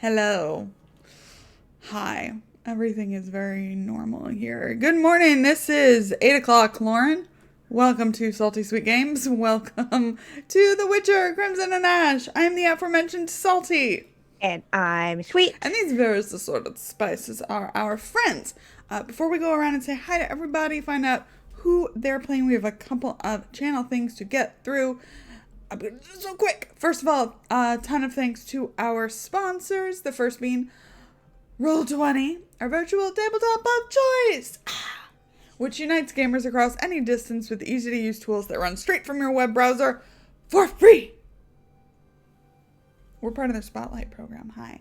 Hello. Hi. Everything is very normal here. Good morning. This is 8 o'clock, Lauren. Welcome to Salty Sweet Games. Welcome to The Witcher, Crimson and Ash. I am the aforementioned Salty. And I'm sweet. And these various assorted spices are our friends. Before we go around and say hi to everybody, find out who they're playing, we have a couple of channel things to get through. I'm going to do so quick. First of all, a ton of thanks to our sponsors. The first being Roll20, our virtual tabletop of choice, which unites gamers across any distance with easy-to-use tools that run straight from your web browser for free. We're part of their Spotlight program. Hi.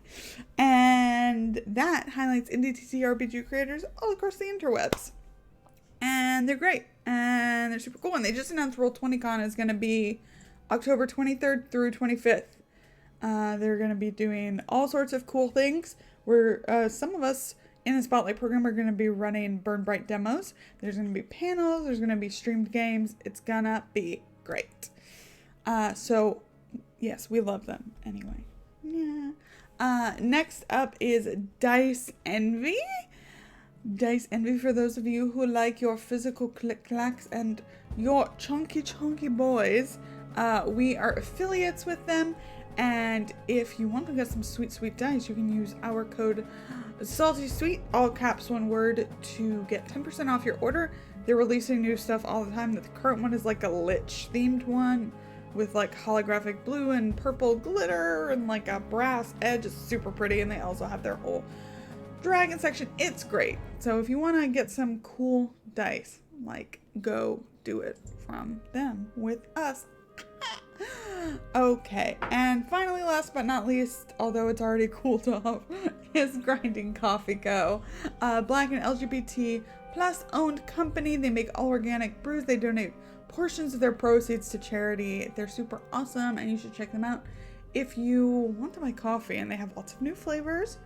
And that highlights indie TTRPG creators all across the interwebs. And they're great. And they're super cool. And they just announced Roll20Con is going to be October 23rd through 25th. They're going to be doing all sorts of cool things. Some of us in the Spotlight program are going to be running Burn Bright demos. There's going to be panels. There's going to be streamed games. It's going to be great. So, yes, we love them anyway. Yeah. Next up is Dice Envy. Dice Envy, for those of you who like your physical click-clacks and your chunky boys. We are affiliates with them. And if you want to get some sweet dice, you can use our code SALTYSWEET, all caps, one word, to get 10% off your order. They're releasing new stuff all the time. The current one is like a Lich themed one with like holographic blue and purple glitter and like a brass edge. It's super pretty, and they also have their whole dragon section. It's great. So if you want to get some cool dice, like, go do it from them with us. Okay, and finally, last but not least, although it's already cooled off, is Grinding Coffee Co. Black and LGBT plus owned company. They make all organic brews. They donate portions of their proceeds to charity. They're super awesome, and you should check them out if you want to buy coffee. And they have lots of new flavors,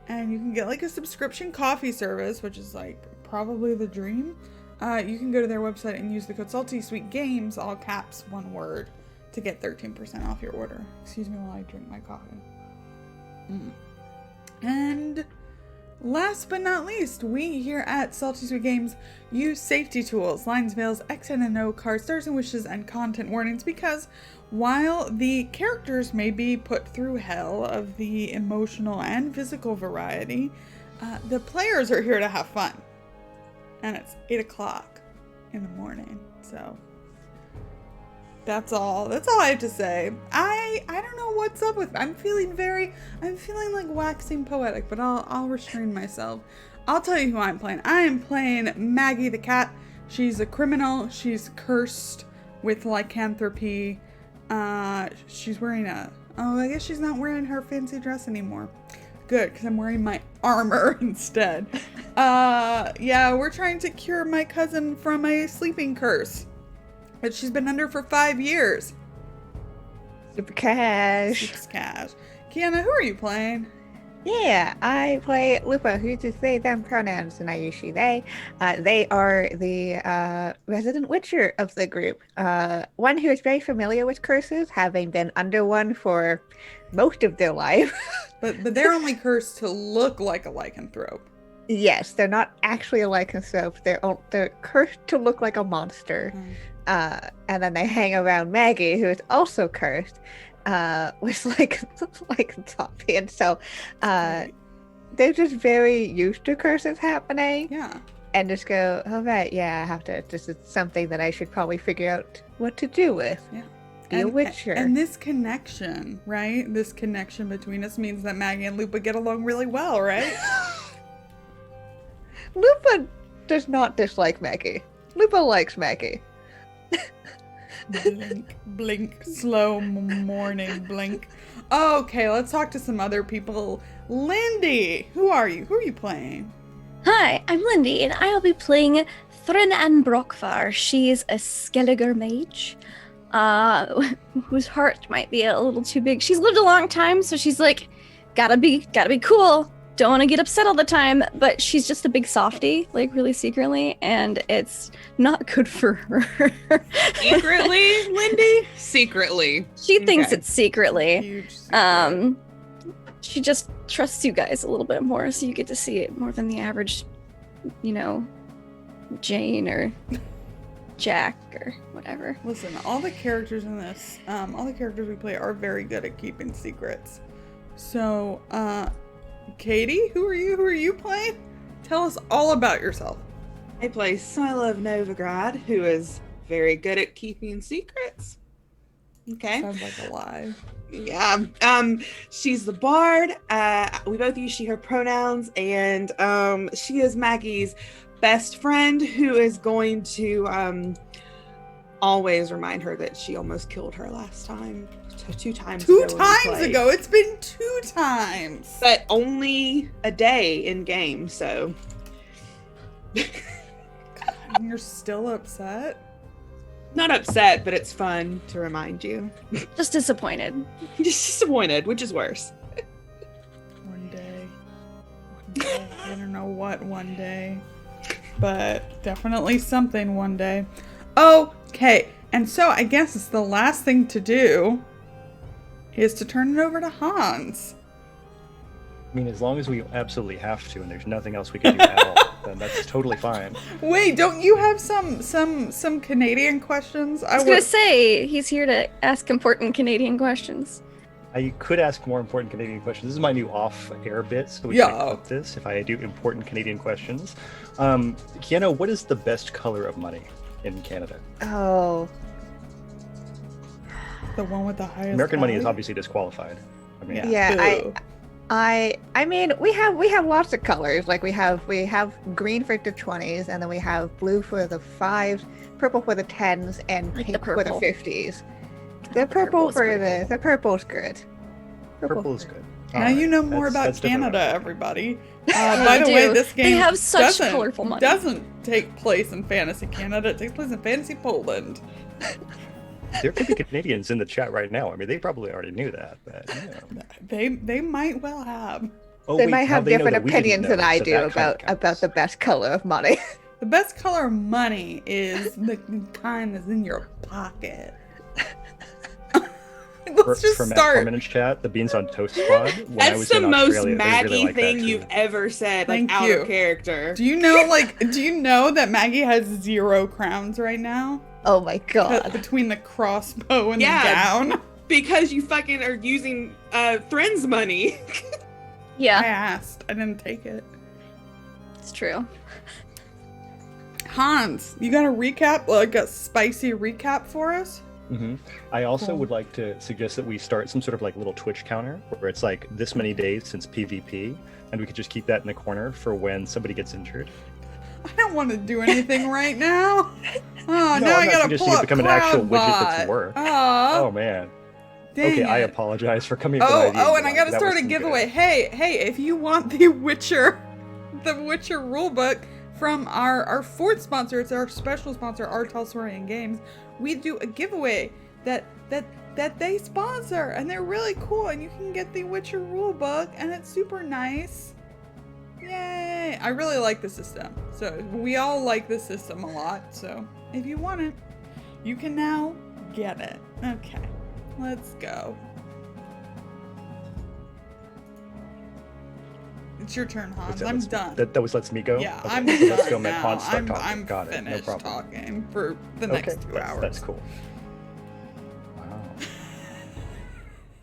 and you can get like a subscription coffee service, which is like probably the dream. You can go to their website and use the code SALTYSWEETGAMES, all caps, one word, to get 13% off your order. Excuse me while I drink my coffee. And last but not least, we here at Salty Sweet Games use safety tools, lines, veils, X and a no cards, stars and wishes, and content warnings, because while the characters may be put through hell of the emotional and physical variety, the players are here to have fun. And it's 8 o'clock in the morning, so that's all I have to say. I don't know what's up with me. I'm feeling like waxing poetic, but I'll restrain myself. I'll tell you who I'm playing. I am playing Maggie the cat. She's a criminal. She's cursed with lycanthropy. She's wearing I guess she's not wearing her fancy dress anymore. Good, because I'm wearing my armor instead. Yeah, we're trying to cure my cousin from a sleeping curse that she's been under for 5 years. Super cash. Super cash. Kiana, who are you playing? Yeah, I play Lupa, who uses they, them pronouns, and I use she, they. They are the resident witcher of the group. One who is very familiar with curses, having been under one for most of their life. But they're only cursed to look like a lycanthrope. Yes, they're not actually a lycanthrope. They're cursed to look like a monster. And then they hang around Maggie, who is also cursed, with lycanthropy. And so they're just very used to curses happening. Yeah. And just go, all right, yeah, this is something that I should probably figure out what to do with. Yeah. Be a witcher. And this connection, right? This connection between us means that Maggie and Lupa get along really well, right? Lupa does not dislike Maggie. Lupa likes Maggie. Blink, slow morning blink. Okay, let's talk to some other people. Lindy, who are you? Who are you playing? Hi, I'm Lindy, and I'll be playing Thryn Ann Brockvar. She's a Skelliger mage, whose heart might be a little too big. She's lived a long time, so she's like, gotta be cool. Don't want to get upset all the time, but she's just a big softie, like really secretly, and it's not good for her. Secretly, Lindy? Secretly. She thinks it's secretly. Huge secret. She just trusts you guys a little bit more, so you get to see it more than the average, Jane or Jack or whatever. Listen, all the characters in this, all the characters we play are very good at keeping secrets. So, Katie, who are you? Who are you playing? Tell us all about yourself. I play Sila of Novigrad, who is very good at keeping secrets. Okay. Sounds like a lie. Yeah. She's the bard. We both use she, her pronouns, and she is Maggie's best friend who is going to always remind her that she almost killed her last time. Two times Two ago when we times played. ago. It's been 2 times. But only a day in game, so And you're still upset? not upset, but it's fun to remind you. Just disappointed. Just disappointed, which is worse. One day. I don't know what one day. But definitely something one day. Okay. And so I guess it's the last thing to do is to turn it over to Hans. I mean, as long as we absolutely have to, and there's nothing else we can do at all, then that's totally fine. Wait, don't you have some Canadian questions? I was gonna say he's here to ask important Canadian questions. I could ask more important Canadian questions. This is my new off-air bit, so we Yeah. can clip this if I do important Canadian questions. Kiana, what is the best color of money in Canada? Oh, The one with the highest American money is value? obviously disqualified. I mean, yeah. Boo. I mean, we have lots of colors. Like we have green for the 20s, and then we have blue for the 5s, purple for the 10s, and Like the pink for the purple. 50s. The purple Purple's for pretty the purple's good. purple is good. Now you know more about Canada, everybody. Yeah, By they the way, do. this They game have such doesn't- colorful money. doesn't take place in Fantasy Canada. It takes place in Fantasy Poland. There could be Canadians in the chat right now. I mean, they probably already knew that, but They might well have. Oh, They wait, might how have they know different that we didn't opinions know, than I so do that kind of about counts. the best color of money. The best color of money is the kind that's in your pocket. Let's just for Matt start. Corman in chat, the Beans on Toast Squad. When I That's was the in most Australia, they Maggie really like that thing too. you've ever said, like Thank out you. of character. Do you know that Maggie has 0 crowns right now? Oh my god. Between the crossbow and Yeah. the gown. Because you fucking are using Thren's money. I Yeah, asked. I didn't take it. it's true. Hans, you got a recap, like a spicy recap for us? hmm I also Cool. would like to suggest that we start some sort of like little Twitch counter where it's like this many days since PvP, and we could just keep that in the corner for when somebody gets injured. I don't want to do anything right now. Oh, now I'm I not gotta suggesting pull it up become an actual widget that's CloudBot. work. Oh, Oh man. dang Okay, I it. apologize for coming up with ideas. Oh, and I gotta That start a wasn't giveaway. good. Hey, if you want the Witcher rulebook from our fourth sponsor, it's our special sponsor, Art Talsorian Games. We do a giveaway that they sponsor, and they're really cool, and you can get the Witcher rulebook, and it's super nice. Yay! I really like the system. So we all like the system a lot. So if you want it, you can now get it. Okay, let's go. It's your turn, Hans. I'm done. That was lets me go. Yeah, Okay, I'm so done let's go. Let now. Hans start talking. I'm Got it. finished No problem. talking for the Okay, next 2 hours. That's cool. Wow.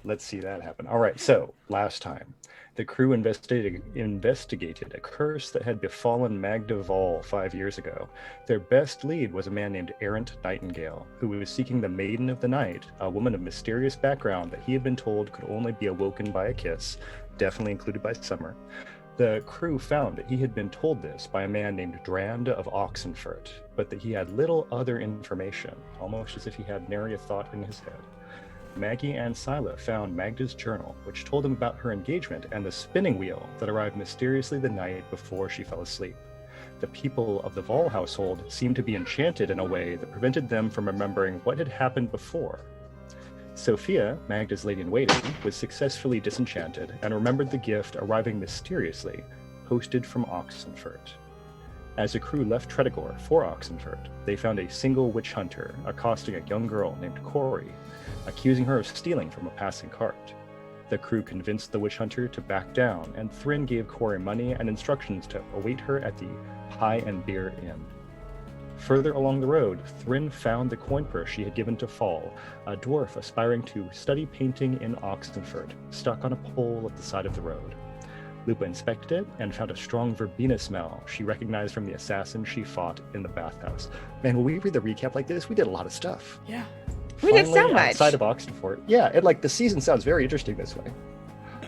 Let's see that happen. All right. So last time, the crew investigated a curse that had befallen Magda Vol 5 years ago. Their best lead was a man named Errant Nightingale, who was seeking the Maiden of the Night, a woman of mysterious background that he had been told could only be awoken by a kiss, definitely included by Summer. The crew found that he had been told this by a man named Drand of Oxenfurt, but that he had little other information, almost as if he had nary a thought in his head. Maggie and Sila found Magda's journal, which told them about her engagement and the spinning wheel that arrived mysteriously the night before she fell asleep. The people of the Vol household seemed to be enchanted in a way that prevented them from remembering what had happened before. Sophia, Magda's lady-in-waiting, was successfully disenchanted and remembered the gift arriving mysteriously, posted from Oxenfurt. As the crew left Tredegor for Oxenfurt, they found a single witch hunter accosting a young girl named Corey, accusing her of stealing from a passing cart. The crew convinced the witch hunter to back down, and Thryn gave Corey money and instructions to await her at the Pie and Beer Inn. Further along the road, Thryn found the coin purse she had given to Fall, a dwarf aspiring to study painting in Oxenford, stuck on a pole at the side of the road. Lupa inspected it and found a strong verbena smell she recognized from the assassin she fought in the bathhouse. Man, when we read the recap like this, we did a lot of stuff. Yeah. We did so Finally, much. outside of Oxenford. Yeah, and like the season sounds very interesting this way.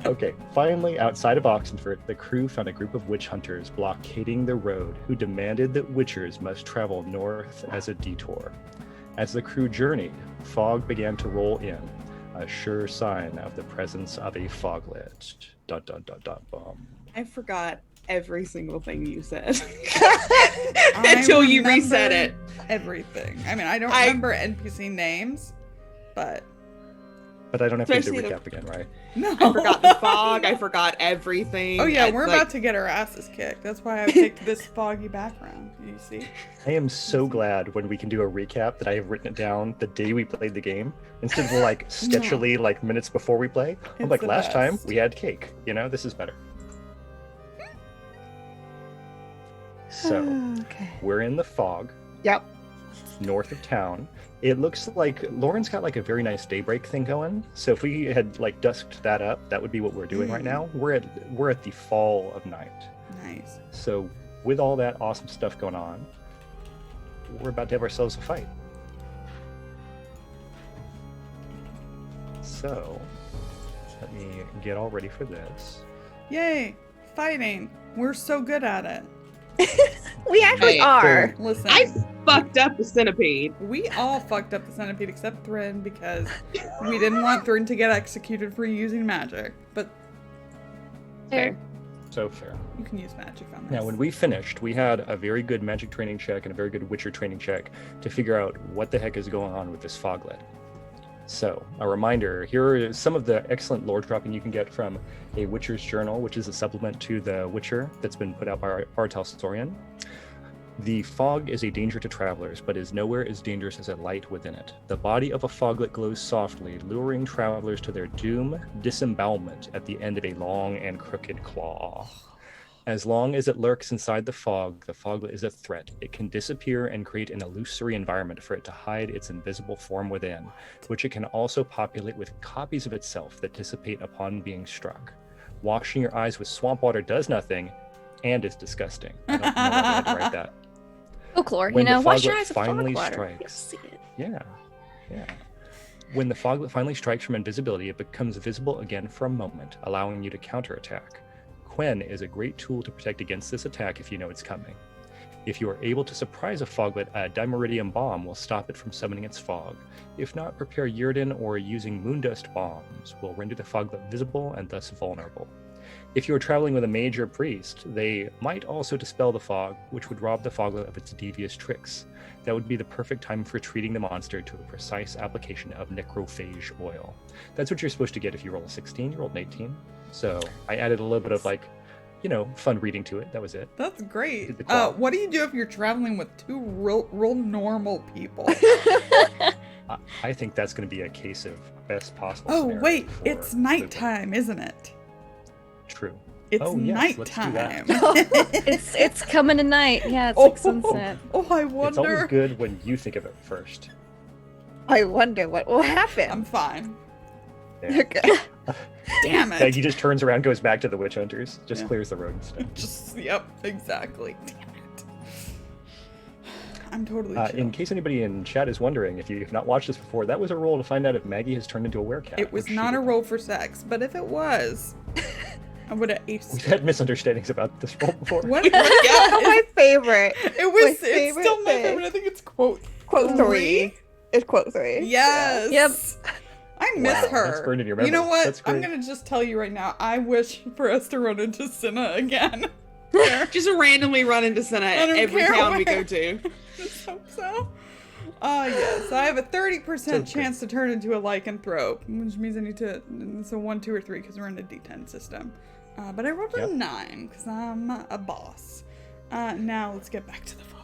Okay, finally, outside of Oxenford, the crew found a group of witch hunters blockading the road who demanded that witchers must travel north as a detour. As the crew journeyed, fog began to roll in, a sure sign of the presence of a foglet. Dun dun dun dun bum. I forgot every single thing you said until you reset it. Everything. I mean, I don't remember NPC names, but But I don't have to do Especially the the- recap again, right? no. I forgot the fog. I forgot everything. Oh yeah, I, we're like, about to get our asses kicked. That's why I picked this foggy background. You see? I am so glad when we can do a recap that I have written it down the day we played the game instead of like sketchily like minutes before we play. I'm It's like, the last time best. we had cake. You know, this is better. So Okay. we're in the fog Yep. north of town. It looks like Lauren's got like a very nice daybreak thing going. So if we had like dusked that up, that would be what we're doing right now. We're at the fall of night. Nice. So with all that awesome stuff going on, we're about to have ourselves a fight. So let me get all ready for this. Yay! Fighting. We're so good at it. We actually Hey, are. Listen, I fucked up the centipede. we all fucked up the centipede except Thryn because we didn't want Thryn to get executed for using magic. But Fair. So fair. you can use magic on this. Now, when we finished, we had a very good magic training check and a very good Witcher training check to figure out what the heck is going on with this foglet. So, a reminder, here is some of the excellent lore dropping you can get from a Witcher's Journal, which is a supplement to The Witcher that's been put out by Artel Storian. The fog is a danger to travelers, but is nowhere as dangerous as a light within it. The body of a foglet glows softly, luring travelers to their doom, disembowelment at the end of a long and crooked claw. As long as it lurks inside the foglet is a threat. It can disappear and create an illusory environment for it to hide its invisible form within, which it can also populate with copies of itself that dissipate upon being struck. Washing your eyes with swamp water does nothing and is disgusting. I don't know why I had to write that. Folklore, When you know, the wash your foglet eyes with fog finally water. strikes. You'll see it. Yeah. When the foglet finally strikes from invisibility, it becomes visible again for a moment, allowing you to counterattack. Quen is a great tool to protect against this attack if you know it's coming. If you are able to surprise a foglet, a Dimeridium bomb will stop it from summoning its fog. If not, prepare Yrden or using Moondust bombs will render the foglet visible and thus vulnerable. If you are traveling with a mage or priest, they might also dispel the fog, which would rob the foglet of its devious tricks. That would be the perfect time for treating the monster to a precise application of necrophage oil. That's what you're supposed to get if you roll a 16, you rolled an 18. So I added a little bit of like, you know, fun reading to it. That was it. That's great. Did the claw. What do you do if you're traveling with two real normal people? I think that's going to be a case of best possible Oh, scenario wait, for it's Lupa. nighttime, isn't it? True. It's Oh, yes, let's do nighttime. that. It's coming at night. Yeah, it's Oh, like sunset. Oh, I It's always wonder. good when you think of it first. I wonder what will happen. I'm fine. Yeah. Okay. Damn Yeah, it. he just turns around, goes back to the witch hunters, just Yeah. clears the road and stuff. Just, yep, exactly. Damn it. I'm totally chill. In case anybody in chat is wondering, if you've not watched this before, that was a roll to find out if Maggie has turned into a werecat. It was which she not a did roll for sex, but if it was, I would have aced We've it. had misunderstandings about this roll before. What? That's my favorite. It was. My It's favorite still my thing. favorite. I think it's quote Quote 3. It's quote 3. Yes. Yep. I miss Wow, her. that's burned in your You know memory. what? That's I'm great. gonna just tell you right now. I wish for us to run into Cinna again. Just randomly run into Senna I at don't every care town we where. go to. Just hope so. Yes, I have a 30% So chance to turn into a lycanthrope, which means I need to. It's a 1, 2, or 3 because we're in a D10 system. But I rolled Yep. a 9 because I'm a boss. Now let's get back to the fog.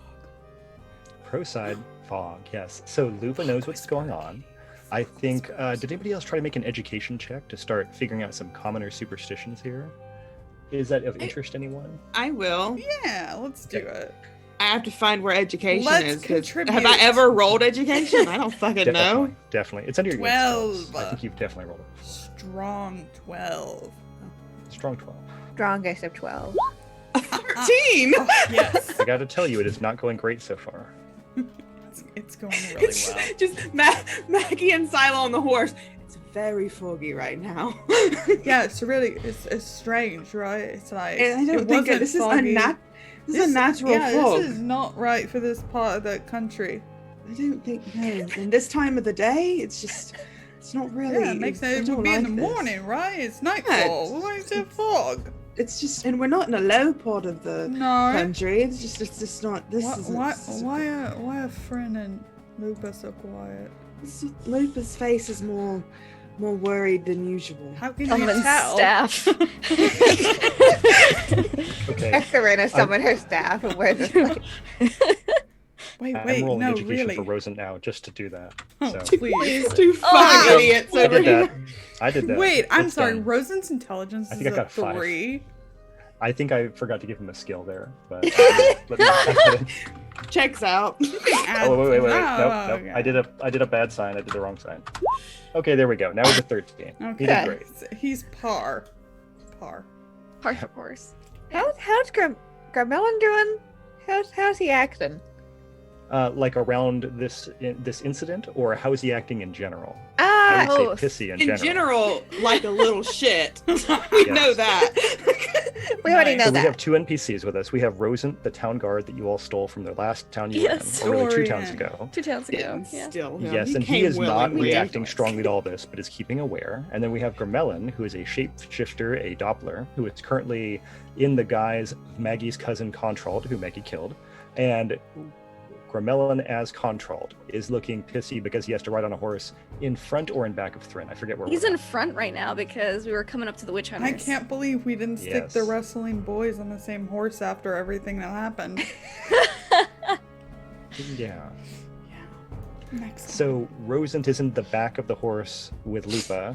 Pro side, fog, yes. So Lupa knows what's going on. I think, did anybody else try to make an education check to start figuring out some commoner superstitions here? Is that of interest to anyone? I will. Yeah, let's do it. I have to find where education Let's is. 'Cause contribute. have I ever rolled education? I don't fucking know. Definitely. It's under your 12. skills. I think you've definitely rolled it. Strong 12. Strong 12. Strongest of 12. 13. Oh, yes. I gotta tell you, it is not going great so far. It's going really It's well. just Maggie and Silo on the horse. It's very foggy right now. Yeah, it's strange, right? It's like And I don't think wasn't this is foggy. this is a natural yeah, fog. this is not right for this part of the country. I don't think no. And this time of the day, it's not really. Yeah, it makes I it don't would be in the like this. morning, right? It's nightfall. Why is there fog? It's just, and we're not in a low part of the No. country. It's just not. This is Why are Frin and Lupa so quiet? Lupa's face is more worried than usual. How can you Summon tell? staff. Okay. Serena summoned her staff and wears a like, Wait, I'm rolling no, education really. for Rosen now just to do that. Oh, So please. Two Oh, fucking idiots I over did here. that. I did that. Wait, I'm It's sorry. done. Rosen's intelligence I is think I got a 5. 3. I think I forgot to give him a skill there, but let me Checks out. Oh wait. Oh, Nope. okay. I did a bad sign. I did the wrong sign. Okay, there we go. Now he's a 13. Okay. He did great. He's par. Par. Part of course. how's Garmelon doing? How's he acting? Like around this incident, or how is he acting in general? I would both. say pissy in In general, like a little shit. We Yes. know that. We already Nice. know So we that. have 2 NPCs with us. We have Rosen, the town guard that you all stole from the last town you Yes. were in, or really 2 Orion. towns ago. 2 towns ago. And Yeah. still, Yes, and he came is not willingly reacting into it. strongly to all this, but is keeping aware. And then we have Gramelin, who is a shapeshifter, a Doppler, who is currently in the guise of Maggie's cousin Contrald, who Maggie killed. And Gramelin as Contrald is looking pissy because he has to ride on a horse in front or in back of Thrin. I forget where He's we're in at. front right now because we were coming up to the witch hunters. I can't believe we didn't stick the Yes. wrestling boys on the same horse after everything that happened. Yeah. Next time. So Rosent is in the back of the horse with Lupa.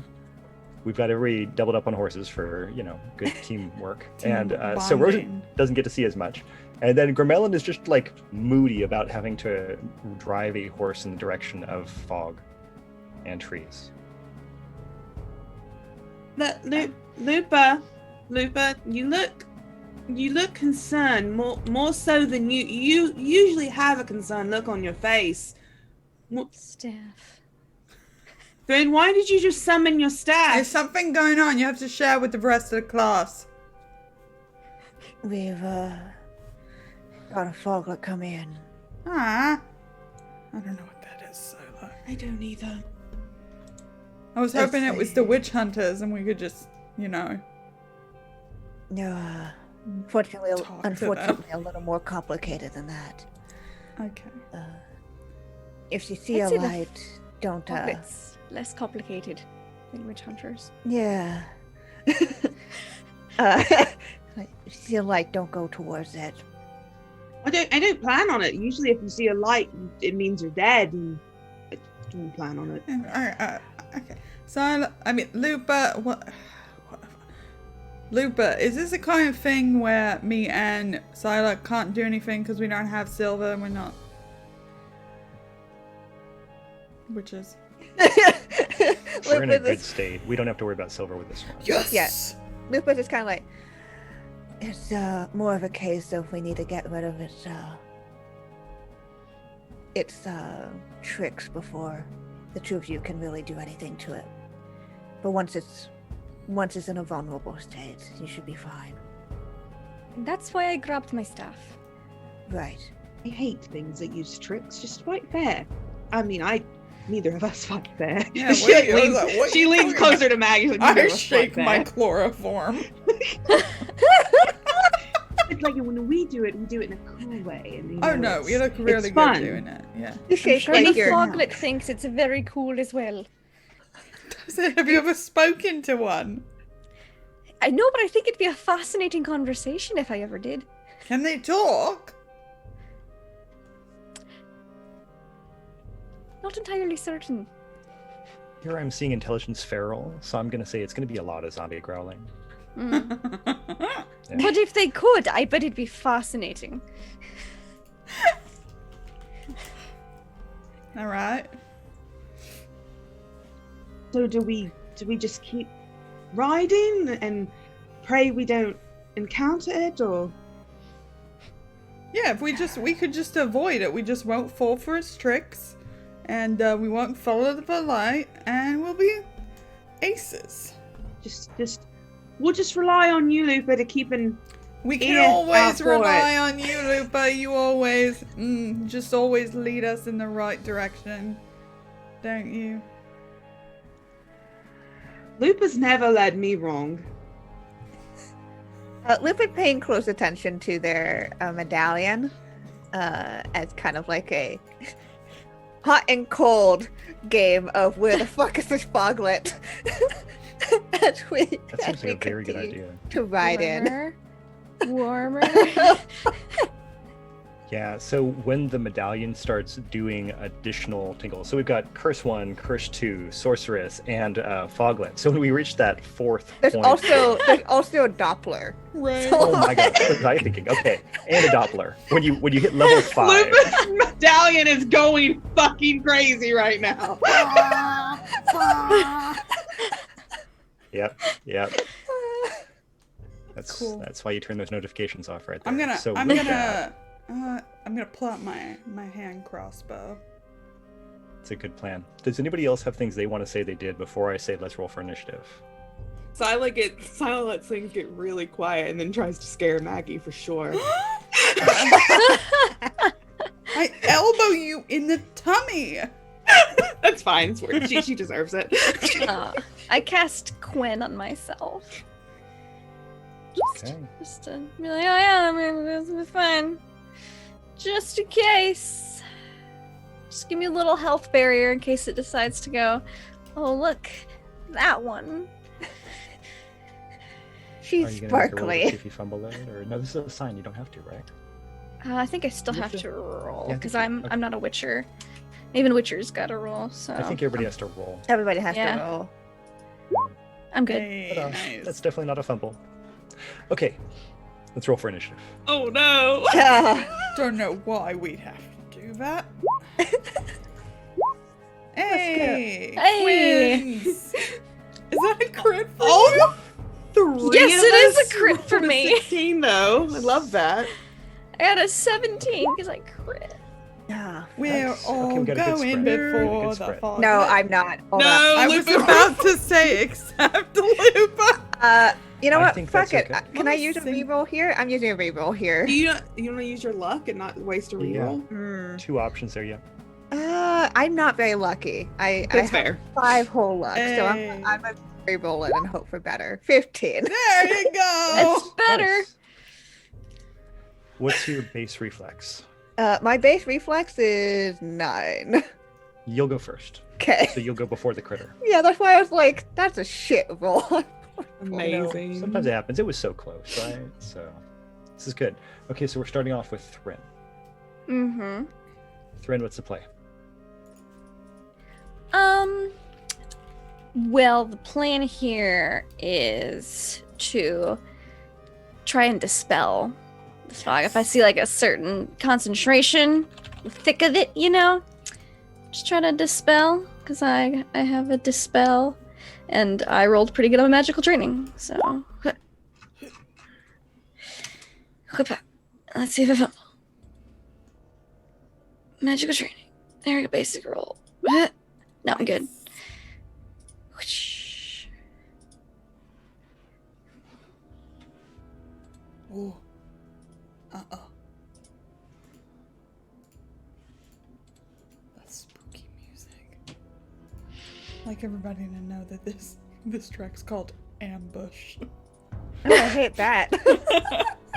We've got everybody doubled up on horses for, good teamwork. Team So Rosent bonding. doesn't get to see as much. And then Gramelin is just like moody about having to drive a horse in the direction of fog and trees. Lupa, you look concerned, more so than you usually have a concerned look on your face. Staff. Then why did you just summon your staff? There's something going on you have to share with the rest of the class. We've got a foglet come in. Ah. I don't know what that is, Solo. I don't either. I was Let's hoping it was see. the witch hunters and we could just, No, unfortunately, Talk to unfortunately, a little more complicated than that. Okay. If you see I'd a say the light, don't. It's less complicated than witch hunters. Yeah. If you see a light, don't go towards it. I don't plan on it. Usually, if you see a light, it means you're dead, and I don't plan on it. Okay. So, Lupa, what? Lupa, is this the kind of thing where me and Sila can't do anything because we don't have silver and we're not witches? We're in a good state. We don't have to worry about silver with this one. Yes! Lupa's just kind of like, it's more of a case of we need to get rid of its tricks before the two of you can really do anything to it. But once it's in a vulnerable state, you should be fine. That's why I grabbed my staff. Right. I hate things that use tricks. Just fight fair. Neither of us fight fair. Yeah, she wait, I was leans, like, what are she you leans talking closer to Maggie. Like, neither I of us shake fight my fair. chloroform. It's like when we do it in a cool way. And, Oh no, we look really good fun. doing it. Yeah. You I'm shake sure like the your foglet thinks it's very cool as well. Have you ever spoken to one? I know, but I think it'd be a fascinating conversation if I ever did. Can they talk? Not entirely certain. Here I'm seeing intelligence feral, so I'm gonna say it's gonna be a lot of zombie growling. Mm. Yeah. But if they could, I bet it'd be fascinating. All right. So do we just keep riding and pray we don't encounter it, or? Yeah, if we could just avoid it. We just won't fall for his tricks, and we won't follow the light, and we'll be aces. We'll just rely on you, Lupa, to keep an We can ear out always for rely it. on you, Lupa. You always, just always lead us in the right direction, don't you? Lupa's never led me wrong. Lupin paying close attention to their medallion as kind of like a hot and cold game of where the fuck is this foglet? as we, That as seems we like a very good continue idea. to ride in. Warmer. Yeah, so when the medallion starts doing additional tingles, so we've got Curse 1, Curse 2, Sorceress, and Foglet. So when we reach that fourth There's point... also a Doppler. Right. Oh my god, what was I thinking? Okay, and a Doppler. When you hit level 5... Lupa's medallion is going fucking crazy right now. Yep. That's Cool. That's why you turn those notifications off right there. I'm gonna So with that, pull out my hand crossbow. it's a good plan. Does anybody else have things they want to say they did before I say let's roll for initiative? Silent lets things get really quiet and then tries to scare Maggie for sure. I elbow you in the tummy. That's fine. It's worth. She deserves it. I cast Quinn on myself. Okay. Just to be like, oh yeah, I mean, this will be fine. Just in case. Just give me a little health barrier in case it decides to go, oh look, that one. She's Are you gonna make a roll to see sparkly. if you fumble it, or no? This is a sign. You don't have to, right? I think I still You have have to roll, Yeah, I because think you- I'm not a witcher. Even witchers gotta roll, so I think everybody has to roll. Everybody has Yeah. to roll. I'm good. Hey, But, nice. That's definitely not a fumble. Okay, let's roll for initiative. Oh no. Don't know why we'd have to do that. Hey, Hey. Queens. Is that a crit for Oh, you? three Yes, of it is us a crit for rolled a me. 16 though. I love that. I got a 17 because I crit. Yeah. We're Nice. all Okay, we got a good going spread. before Good the spread. fall. No, I'm not. Hold No. on. I was Lupa. about to say except Lupa. You know I what? think Fuck that's it. okay. Can I Let me use a see. reroll here? I'm using a reroll here. You want to use your luck and not waste a reroll? Hmm. 2 options there, yeah. I'm not very lucky. I That's have fair. 5 whole luck, so Hey. I'm gonna reroll it and hope for better. 15. There you go. That's better. Nice. What's your base reflex? My base reflex is 9. You'll go first. Okay. So you'll go before the critter. Yeah, that's why I was like, that's a shit roll. Amazing. Sometimes it happens. It was so close, right? So this is good. Okay, so we're starting off with Thryn. Mm-hmm. Thryn, what's the play? Well, the plan here is to try and dispel this fog. If I see like a certain concentration, the thick of it, just try to dispel, because I have a dispel, and I rolled pretty good on my magical training, so. Let's see if I found magical training. There we go, basic roll. No, I'm good. Ooh. Uh-oh. That's spooky music. Like everybody to know that this track's called Ambush. Oh, I hate that.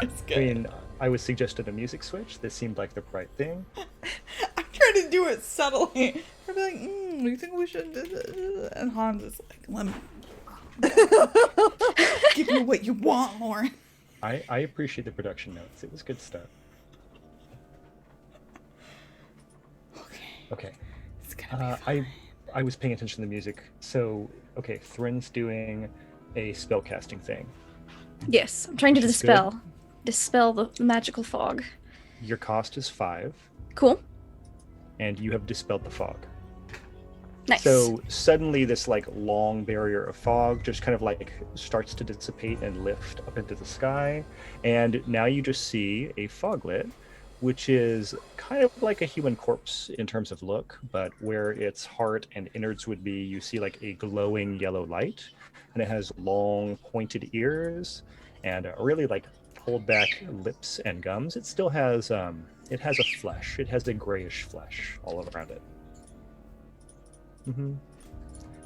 It's I good. mean, I was suggested a music switch. This seemed like the right thing. I'm trying to do it subtly. I'd be like, you think we should do this? And Hans is like, let me give you what you want, Lauren. I appreciate the production notes. It was good stuff. Okay. Okay. It's gonna be fine. I was paying attention to the music. So, okay, Thrin's doing a spellcasting thing. Yes, I'm trying to Which is good. dispel the magical fog. Your cost is 5, Cool. and you have dispelled the fog. Nice. So suddenly this like long barrier of fog just kind of like starts to dissipate and lift up into the sky. And now you just see a foglet, which is kind of like a human corpse in terms of look, but where its heart and innards would be, you see like a glowing yellow light, and it has long pointed ears and really like pulled back lips and gums. It still has a flesh. It has a grayish flesh all around it.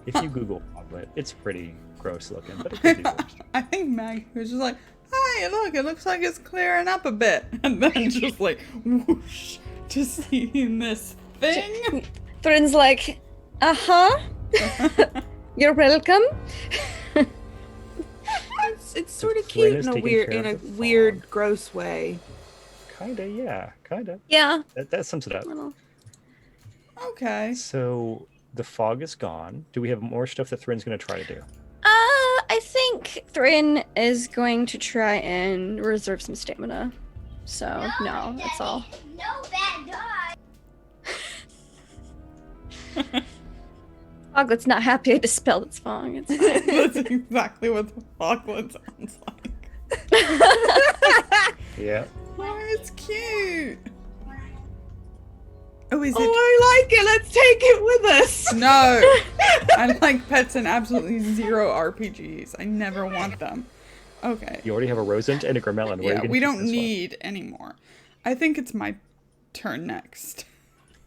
If you Google foglet, it's pretty gross looking, but it could be worse. I think Maggie was just like, "Hey, look! It looks like it's clearing up a bit," and then just like whoosh to seeing this thing. Thrin's like, you're welcome. It's sort of Thrin cute is in a taking weird, care in a of the weird, fog. gross way. Kinda, yeah, kinda. Yeah. That sums it up. Little. Okay. So the fog is gone. Do we have more stuff that Thrin's going to try to do? I think Thrin is going to try and reserve some stamina. So, no, that's all. No bad dog. Foglet's not happy I dispelled its fog. It's fine. That's exactly what the foglet sounds like. Yeah. Oh, it's cute. Oh, is Oh, it? I like it. Let's take it with us. No. I like pets and absolutely zero RPGs. I never want them. Okay. You already have a Rosent and a Gramelin. Where are you Yeah, gonna we keep don't this one? need any more. I think it's my turn next.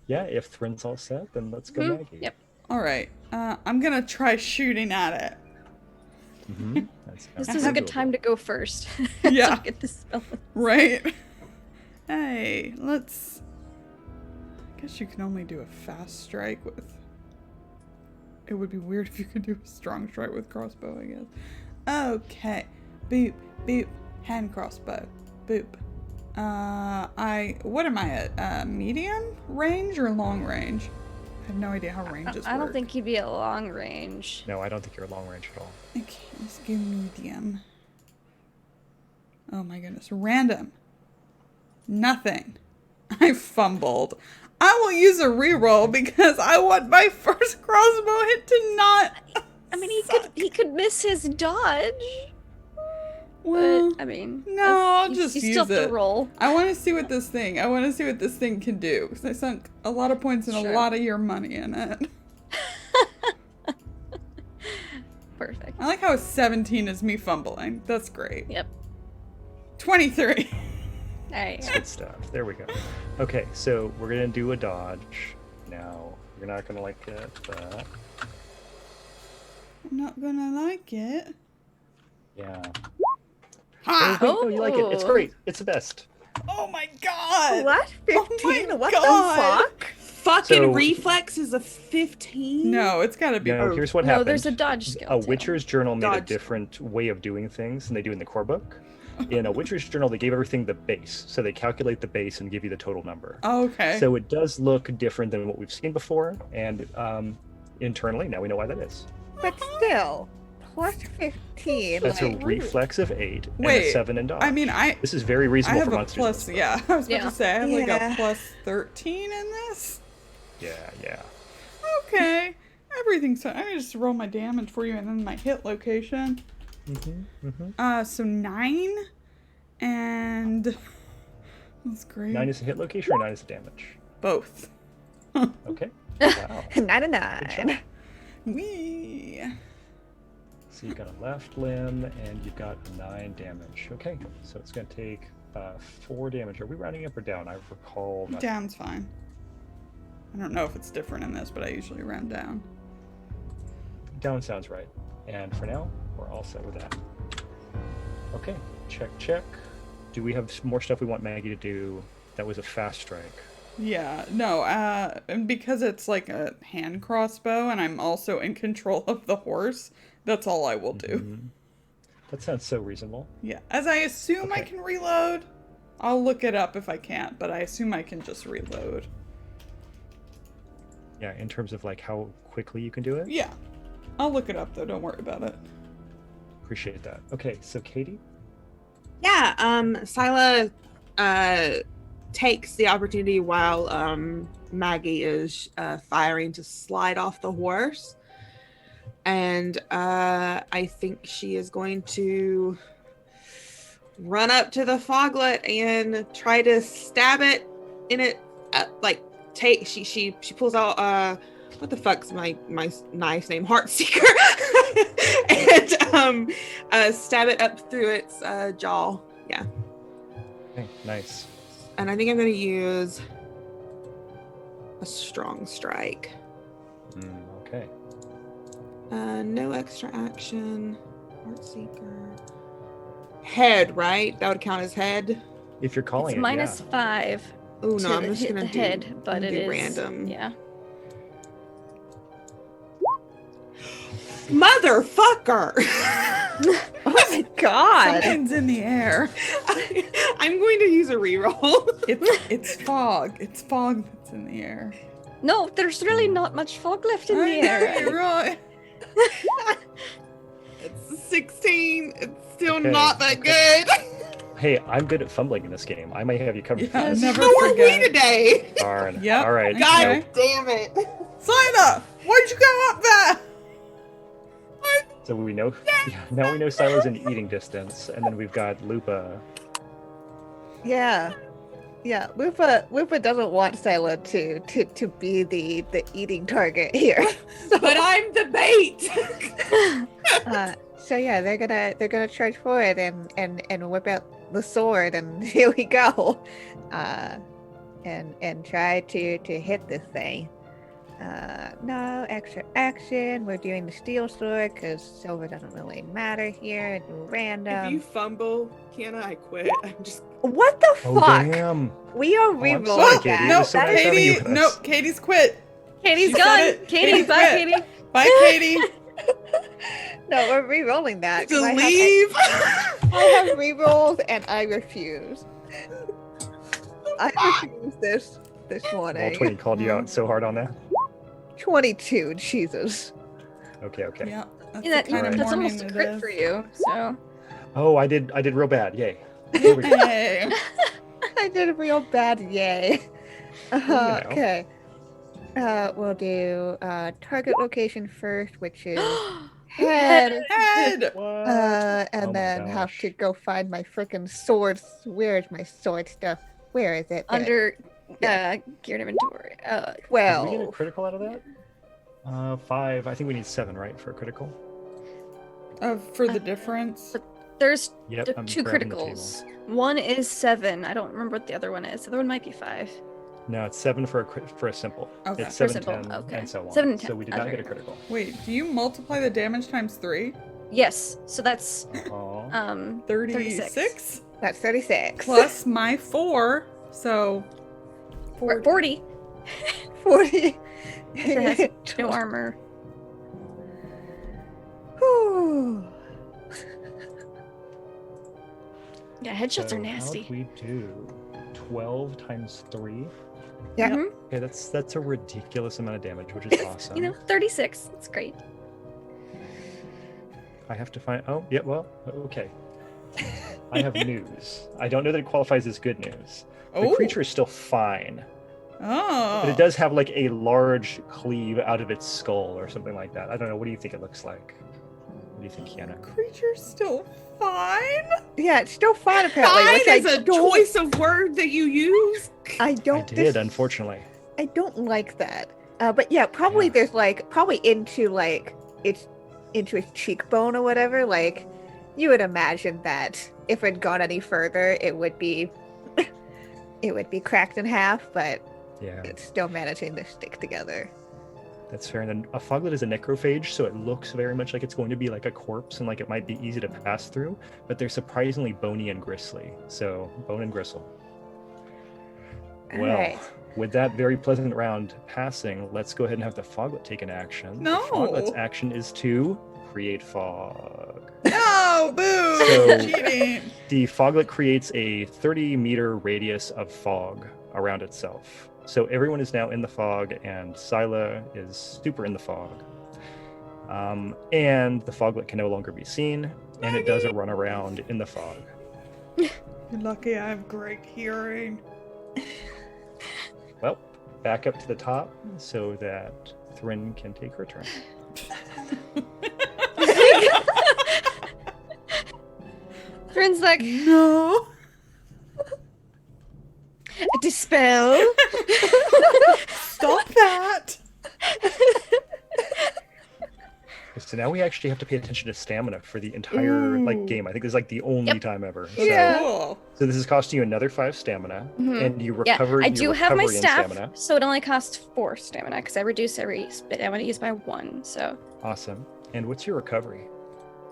Yeah, if Thrin's all set, then let's go Maggie. Yep. All right. I'm gonna try shooting at it. This is a good time to go first. Yeah. To get the spell. Right? Hey, let's... I guess you can only do a fast strike with... It would be weird if you could do a strong strike with crossbow, I guess. Okay. Boop, boop. Hand crossbow. Boop. What am I at? Medium range or long range? I have no idea how ranges I don't work. think you'd be at long range. No, I don't think you're long range at all. Okay, let's go medium. Oh my goodness. Random. Nothing. I fumbled. I will use a reroll because I want my first crossbow hit to not. I mean, suck. he could miss his dodge. Well, But I mean, no, I'll you just you use still have it. to roll. I want to see what this thing. I want to see what this thing can do because I sunk a lot of points and Sure. a lot of your money in it. Perfect. I like how 17 is me fumbling. That's great. Yep. 23. Alright. Good stuff. There we go. Okay, so we're gonna do a dodge. Now you're not gonna like it, but I'm not gonna like it. yeah. Ha! Oh, wait, no, you like it. It's Oh. great. It's the best. Oh my god! What? Oh 15? my What God. the fuck? Fucking So- reflex is a 15. No, it's gotta be. No, here's what No, happened. there's a dodge skill. A too. Witcher's Journal made a Dodge. different way of doing things than they do in the core book. In a Witcher's Journal, they gave everything the base, so they calculate the base and give you the total number. Oh, okay. So it does look different than what we've seen before, and internally, now we know why that is. But still, plus 15. That's a like, reflex of 8 and a Wait, 7 in dodge. I mean, I This is very I reasonable have for a monsters. plus. Yeah, I was about Yeah. to say I have like a Yeah. plus 13 in this. Yeah. Okay, everything's. I'm gonna just roll my damage for you and then my hit location. So 9, and that's great. 9 is a hit location or 9 is a damage? Both. Okay. Wow. 99. Wee. So you've got a left limb and you've got 9 damage. Okay, so it's going to take 4 damage. Are we rounding up or down? I recall. Not... Down's fine. I don't know if it's different in this, but I usually round down. Down sounds right. And for now, we're all set with that. Okay, check. Do we have more stuff we want Maggie to do? That was a fast strike. Yeah, no, and because it's like a hand crossbow and I'm also in control of the horse, that's all I will do. Mhm. That sounds so reasonable. Yeah, as I assume I Okay. can reload. I'll look it up if I can't, but I assume I can just reload. Yeah, in terms of like how quickly you can do it. Yeah. I'll look it up though. Don't worry about it. Appreciate that. Okay, so Katie. Yeah, Scylla takes the opportunity while Maggie is firing to slide off the horse. And I think she is going to run up to the foglet and try to stab it in it. She pulls out what the fuck's my knife's name? Heartseeker. And stab it up through its jaw. Yeah. Okay, nice. And I think I'm going to use a strong strike. Okay. No extra action. Heartseeker. Head, right? That would count as head. If you're calling It's it, minus yeah. 5 Oh to no, I'm just hit gonna the do head, but I'm it gonna is do random. Yeah. Motherfucker! Oh my god. Something's in the air. I'm going to use a reroll. It's fog. It's fog that's in the air. No, there's really not much fog left in the I know, air. you're right. It's 16. It's still Okay. not that good. Hey, I'm good at fumbling in this game. I might have you covered. Yeah, for this. never How are we forget. today? Darn. Yep. All right. God Okay. damn it. Sina, why'd you go up there? So we know. Yeah, now we know Sila's in eating distance, and then we've got Lupa. Yeah. Yeah, Lupa doesn't want Scylla to be the eating target here. But I'm the bait. So yeah, they're gonna charge forward and whip out the sword, and here we go, and try to hit this thing. No extra action. We're doing the steel sword because silver doesn't really matter here. It's If you random. fumble, Kiana, I quit. I'm just. What the Oh fuck? damn! We are I'm re-rolling sorry, Katie. that. It No, was so nice having you Katie. with No, us. Katie's quit. Katie's She said gone. it. Katie, Katie's bye, quit. Katie. Bye, Katie. No, we're re-rolling that. 'cause To I leave. have re-rolls and I refuse. I refuse this morning. Roll 20 called you out so hard on that. 22, Jesus. Okay. Yeah, that's Yeah, the kind of that's morning almost a it crit is. for you. So Oh, I did real bad. Yay. Here we go. Hey. I did a real bad yay. know. Okay. We'll do target location first, which is head. Head. What? And Oh my then have gosh. to go find my freaking sword. Where's my sword stuff? Where is it? There. under geared inventory. Did we get a 12. critical out of that? 5. I think we need 7, right, for a critical? For the difference. There's Yep. the I'm two grabbing the criticals. One is 7. I don't remember what the other one is. The other one might be 5. table. No, it's 7 for a simple. Okay. It's For 7, simple, 10, okay. and so on. 7 and 10, So we did not okay. get a critical. Wait, do you multiply the damage times 3? Yes. So that's Aw. 36? That's 36. Plus my 4. So 40. 40. It has no armor. Whew. Yeah, headshots So are nasty. How'd we do? 12 times 3? Yeah. Mhm. Okay, that's a ridiculous amount of damage, which is awesome. You know, 36. That's great. I have to find. Oh, yeah. Well, okay. I have news. I don't know that it qualifies as good news. The oh. creature is still fine, Oh. but it does have like a large cleave out of its skull or something like that. I don't know. What do you think it looks like? What do you think, Kiana? Creature's still fine. Yeah, it's still fine apparently. Fine which I is a don't- choice of word that you use. I I don't. did, unfortunately. I don't like that. But yeah, probably Yeah. there's like probably into its cheekbone or whatever. Like you would imagine that if it gone any further, it would be cracked in half. But Yeah, it's still managing to stick together. that's fair. And then a foglet is a necrophage, so it looks very much like it's going to be like a corpse and like it might be easy to pass through, but they're surprisingly bony and gristly. So bone and gristle. Well, Alright. with that very pleasant round passing, let's go ahead and have the foglet take an action. No. The foglet's action is to create fog. No, boo! So- Cheating. The foglet creates a 30-meter radius of fog around itself. So everyone is now in the fog, and Scylla is super in the fog. And the foglet can no longer be seen, and it does a run around in the fog. You're lucky I have great hearing. Well, back up to the top so that Thrin can take her turn. Thrin's like, No. dispel. Stop that. So now we actually have to pay attention to stamina for the entire game. I think this is like the only Yep. time ever. Yeah. Cool. So this is costing you another 5 stamina, and you Yeah, recover. I your do have my recovery in staff, Stamina. so it only costs 4 stamina because I reduce every bit I want to use by 1. So Awesome. And what's your recovery?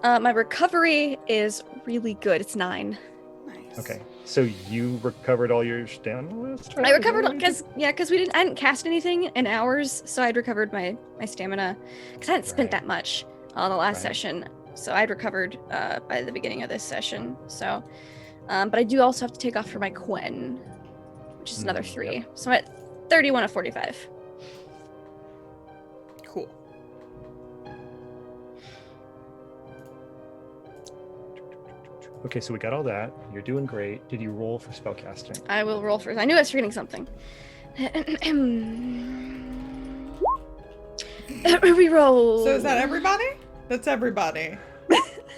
my recovery is really good. It's 9. Nice. Okay, so you recovered all your stamina last time? I Is recovered that what you because I hadn't cast anything in hours, so I'd recovered my stamina because I hadn't spent Right. that much on the last Right. session. So I'd recovered by the beginning of this session. So, but I do also have to take off for my Quen, which is another 3. Yep. So I'm at 31 of 45. Cool. Okay, so we got all that. You're doing great. Did you roll for spellcasting? I will roll first. I knew I was forgetting something. Reroll. So is that everybody? That's everybody.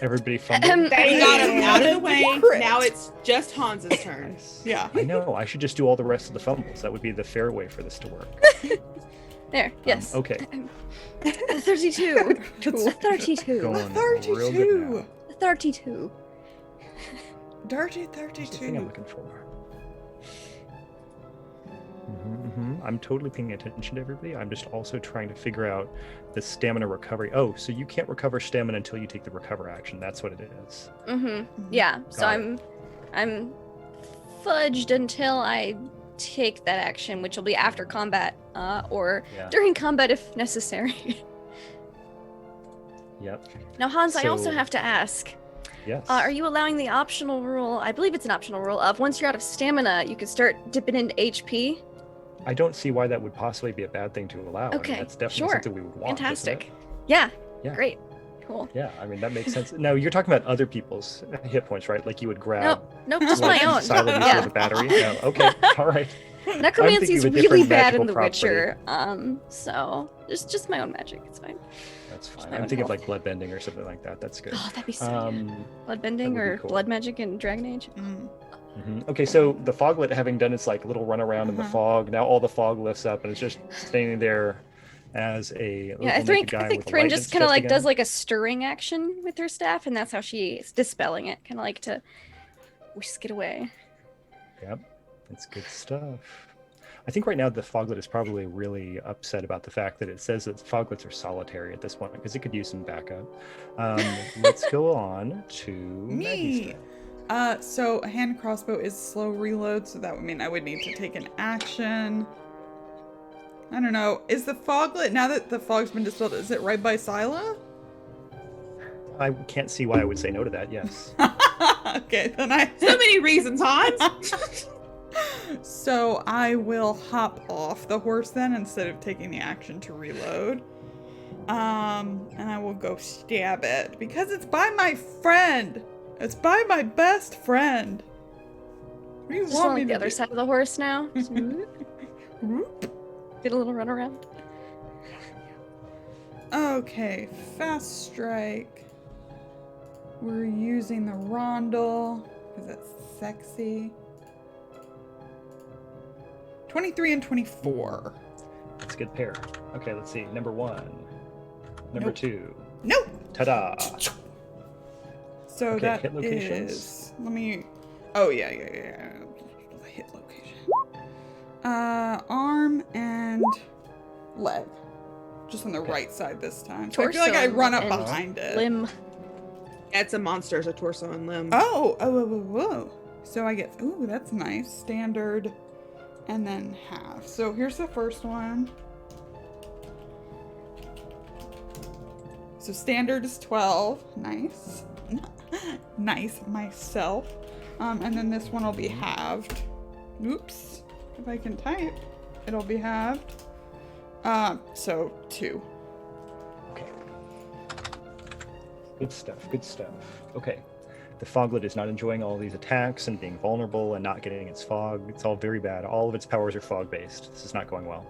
Everybody fumbled? We got him out of the way. Crit. Now it's just Hans's turn. Yeah. I know. I should just do all the rest of the fumbles. That would be the fair way for this to work. There, yes. Okay. 32. It's 32. Going real good now. 32. Dirty What's the thing I'm 32. looking for? I'm totally paying attention to everybody. I'm just also trying to figure out the stamina recovery. Oh, so you can't recover stamina until you take the recover action. That's what it is. Yeah. So Got it. I'm fudged until I take that action, which will be after combat, or Yeah. during combat if necessary. Yep. Now, Hans, I also So- have to ask: Yes. are you allowing the optional rule? I believe it's an optional rule of once you're out of stamina, you can start dipping into HP. I don't see why that would possibly be a bad thing to allow. I mean, Okay, that's definitely sure. something we would want. isn't it? Fantastic. Yeah. Yeah. Great. Cool. Yeah, I mean that makes sense. Now you're talking about other people's hit points, right? Like you would grab Nope, just like, my own. Silent Yeah. with a battery. No, okay, all right. Necromancy is I'm thinking of a really different bad in magical The prop, Witcher. So just my own magic. It's fine. That's fine. my I'm own thinking of health. like blood bending or something like that. That's good. Oh, that'd be so good. Bloodbending that would be or cool. blood magic in Dragon Age. Okay, so the foglet having done its like little run around in the fog, now all the fog lifts up and it's just standing there as a Yeah, I little naked think guy I think with a Thrin light just in kind of his like chest does again. like a stirring action with her staff, and that's how she's dispelling it. Kind of like to whisk it away. Yep, it's good stuff. I think right now the foglet is probably really upset about the fact that it says that foglets are solitary at this point because it could use some backup. Let's go on to Maggie's Me. turn. So a hand crossbow is slow reload, so that would mean I would need to take an action. I don't know. Is the foglet, now that the fog's been dispelled, is it right by Scylla? I can't see why I would say no to that. Yes. Okay, then I. So many reasons, Hans. So I will hop off the horse then instead of taking the action to reload. And I will go stab it because it's by my friend. It's by my best friend. What do you Just want on me like the to other do? side of the horse now. Just Whoop. get a little run around. Okay, fast strike. We're using the rondel because it's sexy. 23 and 24. That's a good pair. Okay, let's see. Number 1. Number Nope. 2. Nope. Ta-da! So Okay, that hit locations. is. Let me. Oh yeah. Hit location. Arm and leg, just on the Okay. right side this time. So I feel like Torso I run up and behind it. Limb. It's a monster, it's a torso and limb. Oh. So I get. Ooh, that's nice. Standard, and then half. So here's the first one. So standard is 12. Nice. Nice myself. And then this one will be halved. Oops. If I can type. it'll be halved. So 2. Okay. Good stuff. Good stuff. Okay. The foglet is not enjoying all these attacks and being vulnerable and not getting its fog. It's all very bad. All of its powers are fog-based. This is not going well.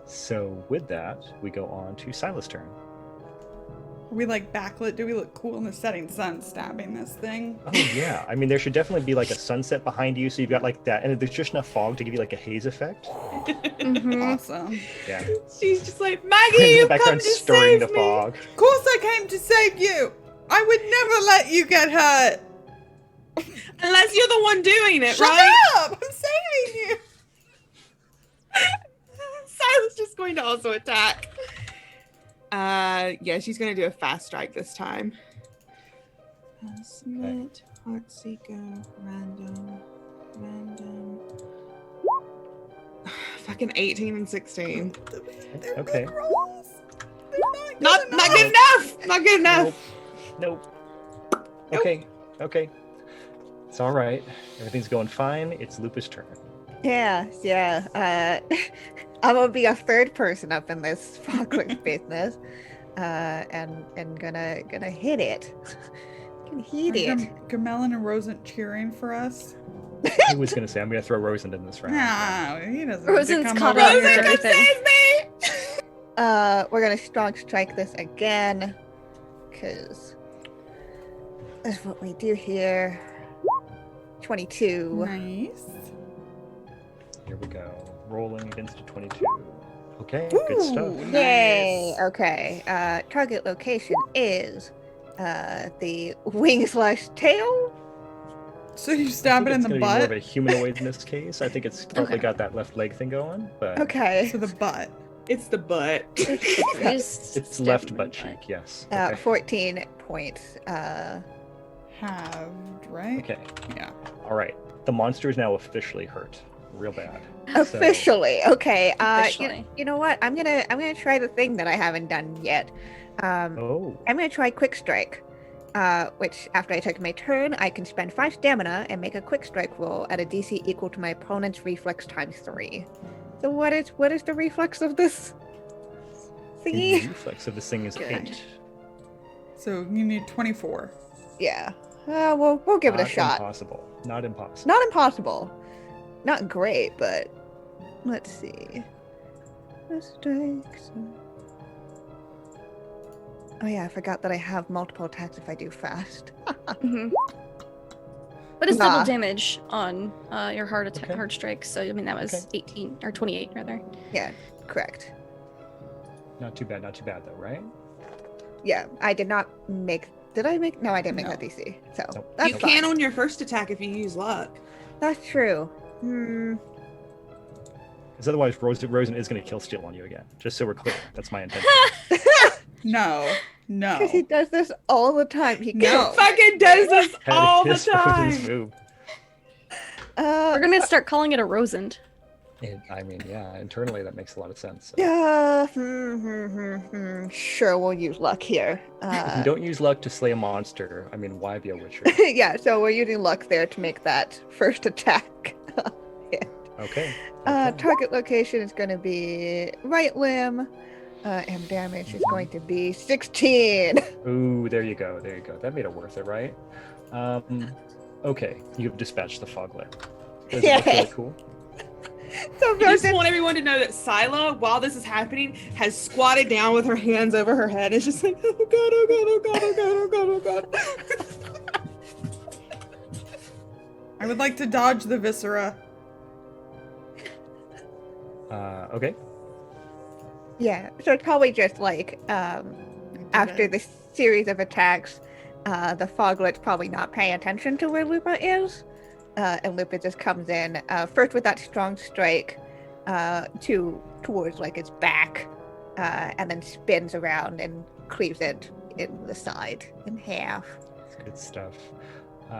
So with that, we go on to Silas' turn. Are we like backlit? Do we look cool in the setting sun stabbing this thing? Oh yeah. I mean, there should definitely be like a sunset behind you, so you've got like that, and there's just enough fog to give you like a haze effect. Mhm. Awesome. Yeah. She's just like, Maggie, In the you come background, to stirring save the me. fog. Of course I came to save you. I would never let you get hurt. Unless you're the one doing it, Shut right? up! I'm saving you. Silas just going to also attack. Yeah, she's gonna do a fast strike this time. Smite, Heartseeker, random. Fucking 18 and 16. They're Okay. good rolls. They're Not good good enough. Not good enough. Nope. Okay. Okay. It's all right. Everything's going fine. It's Lupus' turn. Yeah. I'm gonna be a third person up in this foglet business, and gonna hit it. Can hit it. Gamelin and Rosen cheering for us. I was gonna say I'm gonna throw Rosend in this round. No, he doesn't. Rosen's have to caught come up over with here. everything. Save me. We're gonna strong strike this again, cause that's what we do here. 22. Nice. Here we go. Rolling against a 22. Okay, good stuff. Ooh, Yay! nice. Okay. Target location is the wing/tail. So you I stab think it in it's the gonna be more of butt. a humanoid in this case. I think it's probably Okay. got that left leg thing going, but Okay. So the butt. It's the butt. Just it's stab left him butt in the cheek. Yes. 14 points. Halved, right? Okay. Yeah. All right. The monster is now officially hurt, real bad. Officially. Okay. Officially. You know what? I'm gonna try the thing that I haven't done yet. Oh. I'm gonna try quick strike. Which after I take my turn, I can spend 5 stamina and make a quick strike roll at a DC equal to my opponent's reflex times 3. So what is the reflex of this The thingy? reflex of this thing is Good. 8. So you need 24. Yeah. We'll give it a Not shot. Impossible. Not impossible. Not impossible. Not great, but let's see. Strikes. Oh yeah, I forgot that I have multiple attacks if I do fast. Mhm. But it's Nah. double damage on your hard attack, Okay. hard strikes. So I mean that was Okay. 18 or 28 rather. Yeah, correct. Not too bad though, right? Yeah, I did not make. Did I make? No, I didn't make No. that DC. So Nope. that's You fine. can on your first attack if you use luck. That's true. Hmm. Because otherwise, Rosen is going to kill Steel on you again. Just so we're clear, that's my intention. No. No. Because he does this all the time. He No. Fucking does this That all the is Rosen's time. move. We're gonna start calling it a Rosend. I mean, yeah, internally that makes a lot of sense. So. Yeah. Sure, we'll use luck here. If you don't use luck to slay a monster, I mean, why be a witcher? Yeah, so we're using luck there to make that first attack. Okay. Target location is going to be right limb, and damage is going to be 16. Ooh, there you go. There you go. That made it worth it, right? Okay, you've dispatched the foglet. Does it look really Yay. cool? So I just Rosen, want everyone to know that Scylla, while this is happening, has squatted down with her hands over her head. It's just like, oh god, oh god, oh god, oh god, oh god, oh god. I would like to dodge the viscera. Okay. yeah, so it's probably just like after the series of attacks, the foglet's probably not paying attention to where Lupa is, and Lupa just comes in first with that strong strike towards like its back, and then spins around and cleaves it in the side in half. It's good stuff.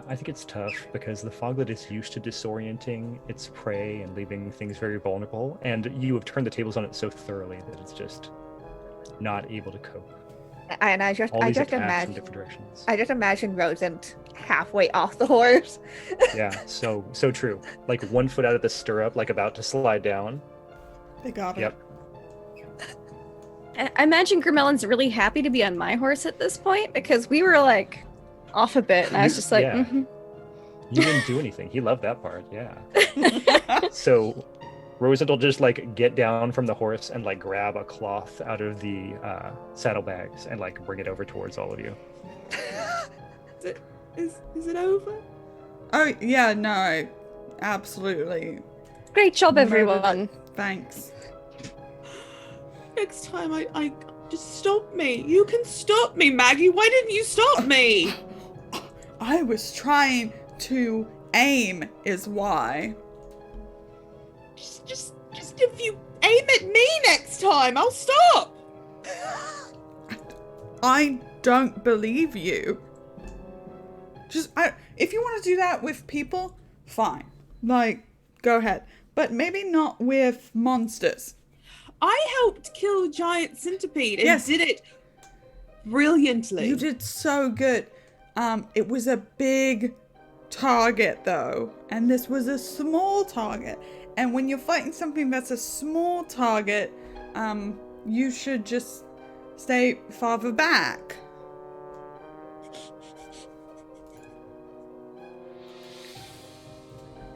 I think it's tough because the foglet is used to disorienting its prey and leaving things very vulnerable, and you have turned the tables on it so thoroughly that it's just not able to cope. And I just All these attacks in imagine different directions. I just imagine Rosen halfway off the horse. Yeah, so true. Like 1 foot out of the stirrup, like about to slide down, They got it. Yep. I imagine Grimellin's really happy to be on my horse at this point because we were like off a bit, and I was just like, Yeah. mhm. You didn't do anything. He loved that part. Yeah. So Rosalind will just like get down from the horse and like grab a cloth out of the saddlebags and like bring it over towards all of you. Is it over? Oh, yeah, no. Absolutely. Great job, Murdered everyone. Thanks. Next time, I just stop me. You can stop me, Maggie. Why didn't you stop me? I was trying to aim, is why. Just if you aim at me next time, I'll stop. I don't believe you. If you want to do that with people, fine. Like, go ahead. But maybe not with monsters. I helped kill a giant centipede and Yes. did it brilliantly. You did so good. It was a big target though, and this was a small target. And when you're fighting something that's a small target, you should just stay farther back.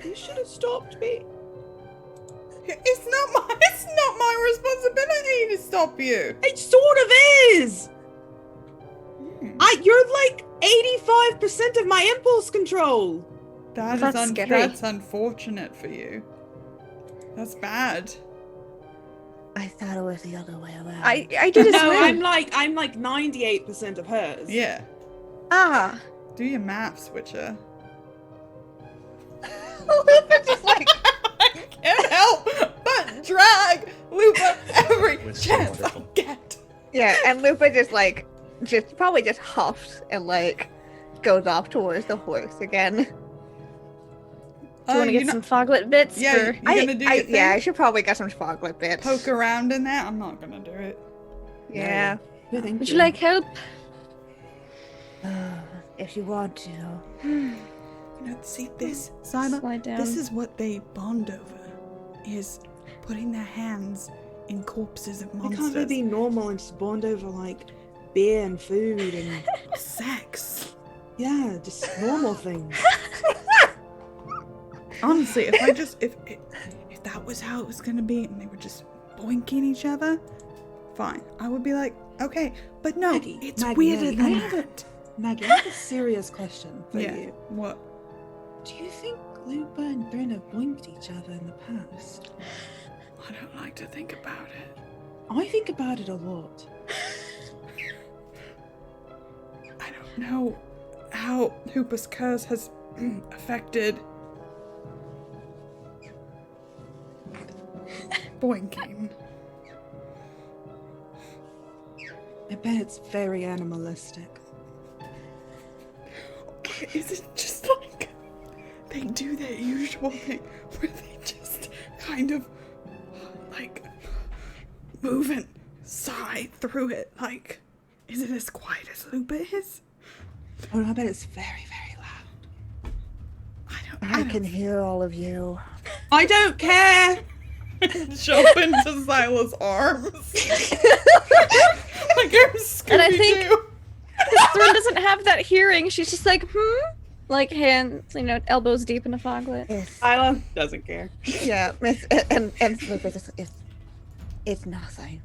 You should have stopped me. It's not my responsibility to stop you. It sort of is. You're like 85% of my impulse control. That's scary. That's unfortunate for you. That's bad. I thought it was the other way around. I did as No, well. I'm like 98% of hers. Yeah. Ah, Do your math, Switcher. Lupa just like I can't help but drag Lupa every It was so chance I wonderful. get. yeah, and Lupa just probably huffs and like goes off towards the horse again. do you want to get some foglet bits? Yeah, for... you gonna do your thing? Yeah, I should probably get some Foglet bits. Poke around in there? I'm not gonna do it. Yeah. No, thank Would you like help? If you want to. You know, see this, Simon? Slide down. This is what they bond over, is putting their hands in corpses of Why monsters. can't they be normal and just bond over like beer and food and Sex. yeah, just normal things? Honestly, if that was how it was gonna be and they were just boinking each other, fine. I would be like, okay, but no, Maggie, it's Maggie, weirder Maggie, than I have that. Maggie, I have a serious question for Yeah. you. What? Do you think Lupa and Brynna boinked each other in the past? I don't like to think about it. I think about it a lot. I don't know how Hoopa's curse has affected boinking. I bet it's very animalistic. Is it just like they do their usual thing where they just kind of like move and sigh through it? Like, is it as quiet as Lupa is? Oh, no, I bet it's very, very loud. I can hear all of you. I don't care. jump into Zyla's arms. Like I'm Scooby-Doo. And I think- Thrun doesn't have that hearing. She's just like, like hands, elbows deep in a foglet. Yes. Isla doesn't care. Yeah, and Lupa just it's nothing.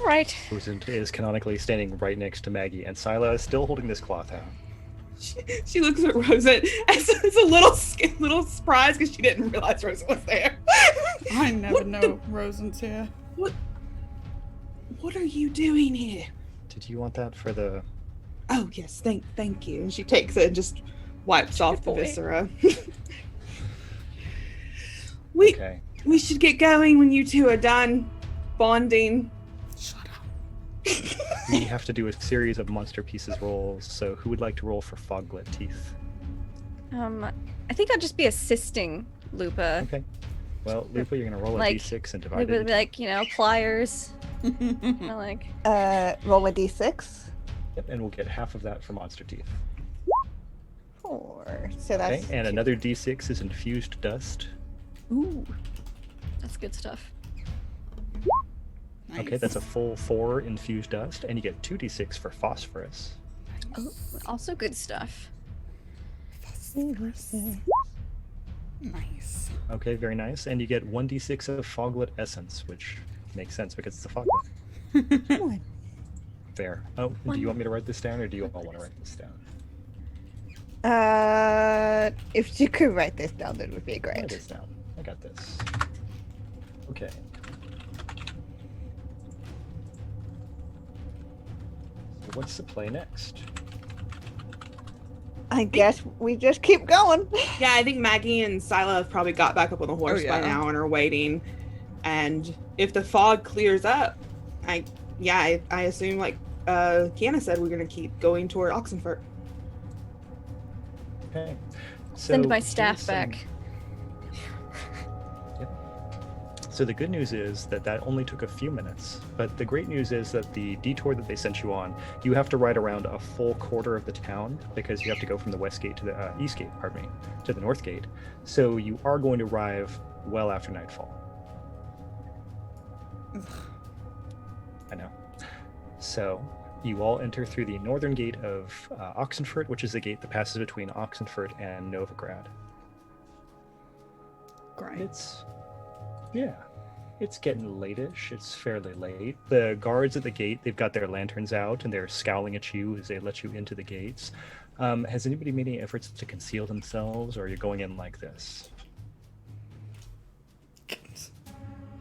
Right. Rosalind is canonically standing right next to Maggie, and Scylla is still holding this cloth out. She looks at Rosa as a little surprised because she didn't realize Rosa was there. I never What know Rosen's here. What are you doing here? Did you want that for the... Oh yes, thank you. And she takes it and just wipes off the boy. viscera. Okay. We should get going when you two are done bonding. Shut up. We have to do a series of monster pieces rolls, so who would like to roll for Foglet Teeth? I think I'll just be assisting Lupa. Okay. Well, Lupa, you're going to roll a Like, d6 and divide Lupa it. would be like, pliers. Like, Roll a d6. Yep, and we'll get half of that for Monster Teeth. 4. So Okay, that's and another d6 is infused dust. Ooh. That's good stuff. Nice. Okay, that's a full 4 infused dust, and you get 2d6 for phosphorus. Oh, also good stuff. Phosphorus. Nice. Okay, very nice. And you get 1d6 of foglet essence, which makes sense because it's a foglet. Fair. Oh, do you want me to write this down, or do you all want to write this down? If you could write this down, that would be Write great. this down. I got this. Okay. So what's the play next? I guess we just keep going. Yeah, I think Maggie and Sila have probably got back up on the horse by yeah. now and are waiting. And if the fog clears up, I assume like Kiana said, we're gonna keep going toward Oxenfurt. Okay. Send So my staff here's back. So the good news is that that only took a few minutes, but the great news is that the detour that they sent you on, you have to ride around a full quarter of the town because you have to go from the west gate to the east gate, pardon me, to the north gate. So you are going to arrive well after nightfall. I know. So you all enter through the northern gate of Oxenfurt, which is the gate that passes between Oxenfurt and Novigrad. Great. It's getting late-ish. It's fairly late. The guards at the gate, they've got their lanterns out and they're scowling at you as they let you into the gates. Has anybody made any efforts to conceal themselves, or are you going in like this?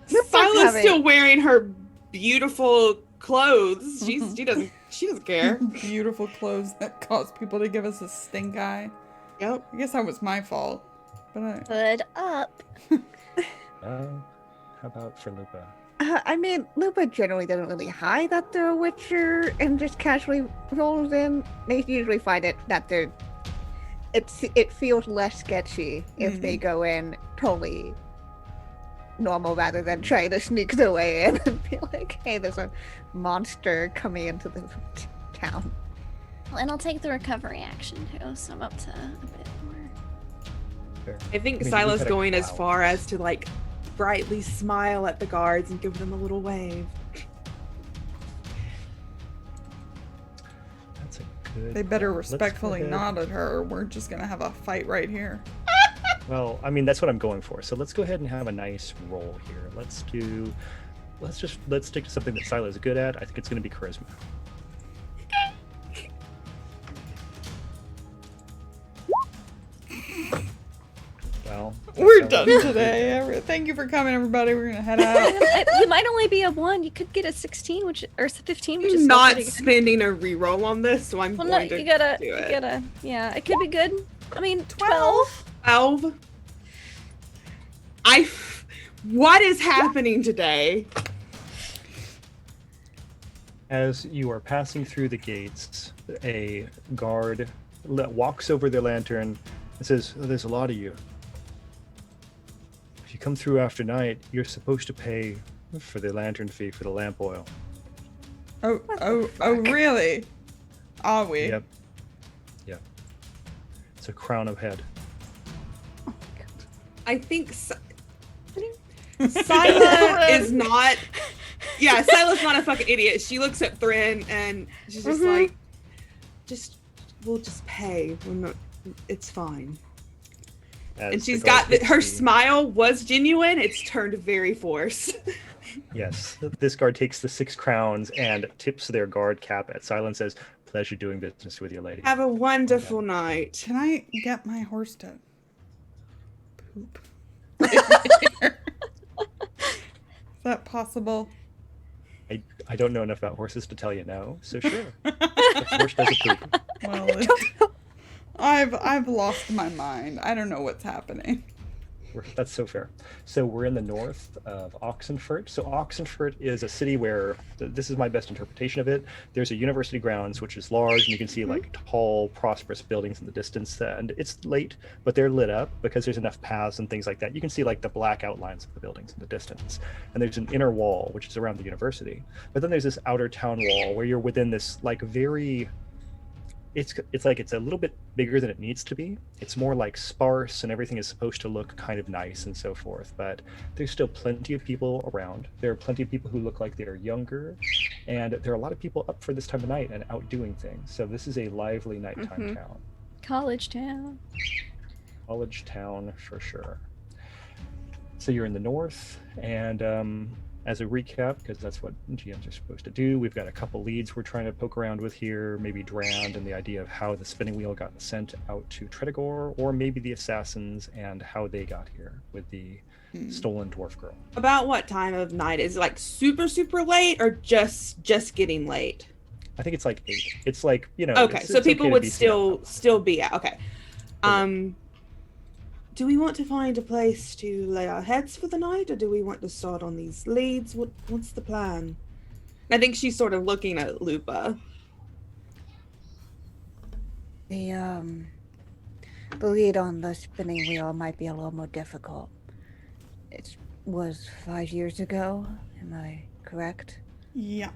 Sila's having- still wearing her beautiful clothes. She doesn't care. Beautiful clothes that cause people to give us a stink eye. Yep. I guess that was my fault. But Hood up. How about for Lupa? I mean, Lupa generally doesn't really hide that they're a Witcher and just casually rolls in. They usually find it that it feels less sketchy if they go in totally normal rather than trying to sneak their way in and be like, hey, there's a monster coming into the town. And I'll take the recovery action too, so I'm up to a bit more. Fair. I think I mean, Sila's we've had a going as cloud. far as to like brightly smile at the guards and give them a little wave. That's a good. they better Let's go respectfully ahead- nod at her, or we're just gonna have a fight right here. Well, I mean, that's what I'm going for. So let's go ahead and have a nice roll here. Let's stick to something that Sila is good at. I think it's going to be charisma. Well, We're that done was- today. Thank you for coming, everybody. We're gonna head out. You might only be a 1. You could get a 16, or 15, which is I'm still not pretty good. spending a reroll on this, so I'm Well, no, going to you gotta, do it. yeah, it could be good. I mean, 12. 12. What is happening today? As you are passing through the gates, a guard walks over their lantern and says, "Oh, there's a lot of you. If you come through after night, you're supposed to pay for the lantern fee for the lamp oil." Oh, really? Are we? Yep. It's a crown of head. I think Sila is not. Yeah, Sila's not a fucking idiot. She looks at Thrin and she's just like, we'll just pay. It's fine. As And the she's guard got hits her the- smile was genuine. It's turned very forced. Yes, this guard takes the 6 crowns and tips their guard cap at Sila and says, "Pleasure doing business with you, lady." Have a wonderful night. Can I get my horse to poop? Is that possible? I don't know enough about horses to tell you no, so sure. The horse does a poop. Well, I've lost my mind. I don't know what's happening. That's so fair. So we're in the north of Oxenfurt. So Oxenfurt is a city where, this is my best interpretation of it, there's a university grounds, which is large, and you can see like tall, prosperous buildings in the distance. And it's late, but they're lit up because there's enough paths and things like that. You can see like the black outlines of the buildings in the distance. And there's an inner wall, which is around the university. But then there's this outer town wall where you're within this like very it's like it's a little bit bigger than it needs to be. It's more like sparse, and everything is supposed to look kind of nice and so forth. But there's still plenty of people around. There are plenty of people who look like they're younger, and there are a lot of people up for this time of night and out doing things. So this is a lively nighttime town. College town. College town for sure. So you're in the north, and as a recap, because that's what GMs are supposed to do, we've got a couple leads we're trying to poke around with here. Maybe Drand and the idea of how the spinning wheel got sent out to Tretogor, or maybe the assassins and how they got here with the stolen dwarf girl. About what time of night? Is it like super, super late or just getting late? I think it's like 8. It's like, you know. Okay, it's so okay people to would be seen out. still be out. Okay. Do we want to find a place to lay our heads for the night, or do we want to start on these leads? What's the plan? I think she's sort of looking at Lupa. The lead on the spinning wheel might be a little more difficult. It was 5 years ago, am I correct? Yeah.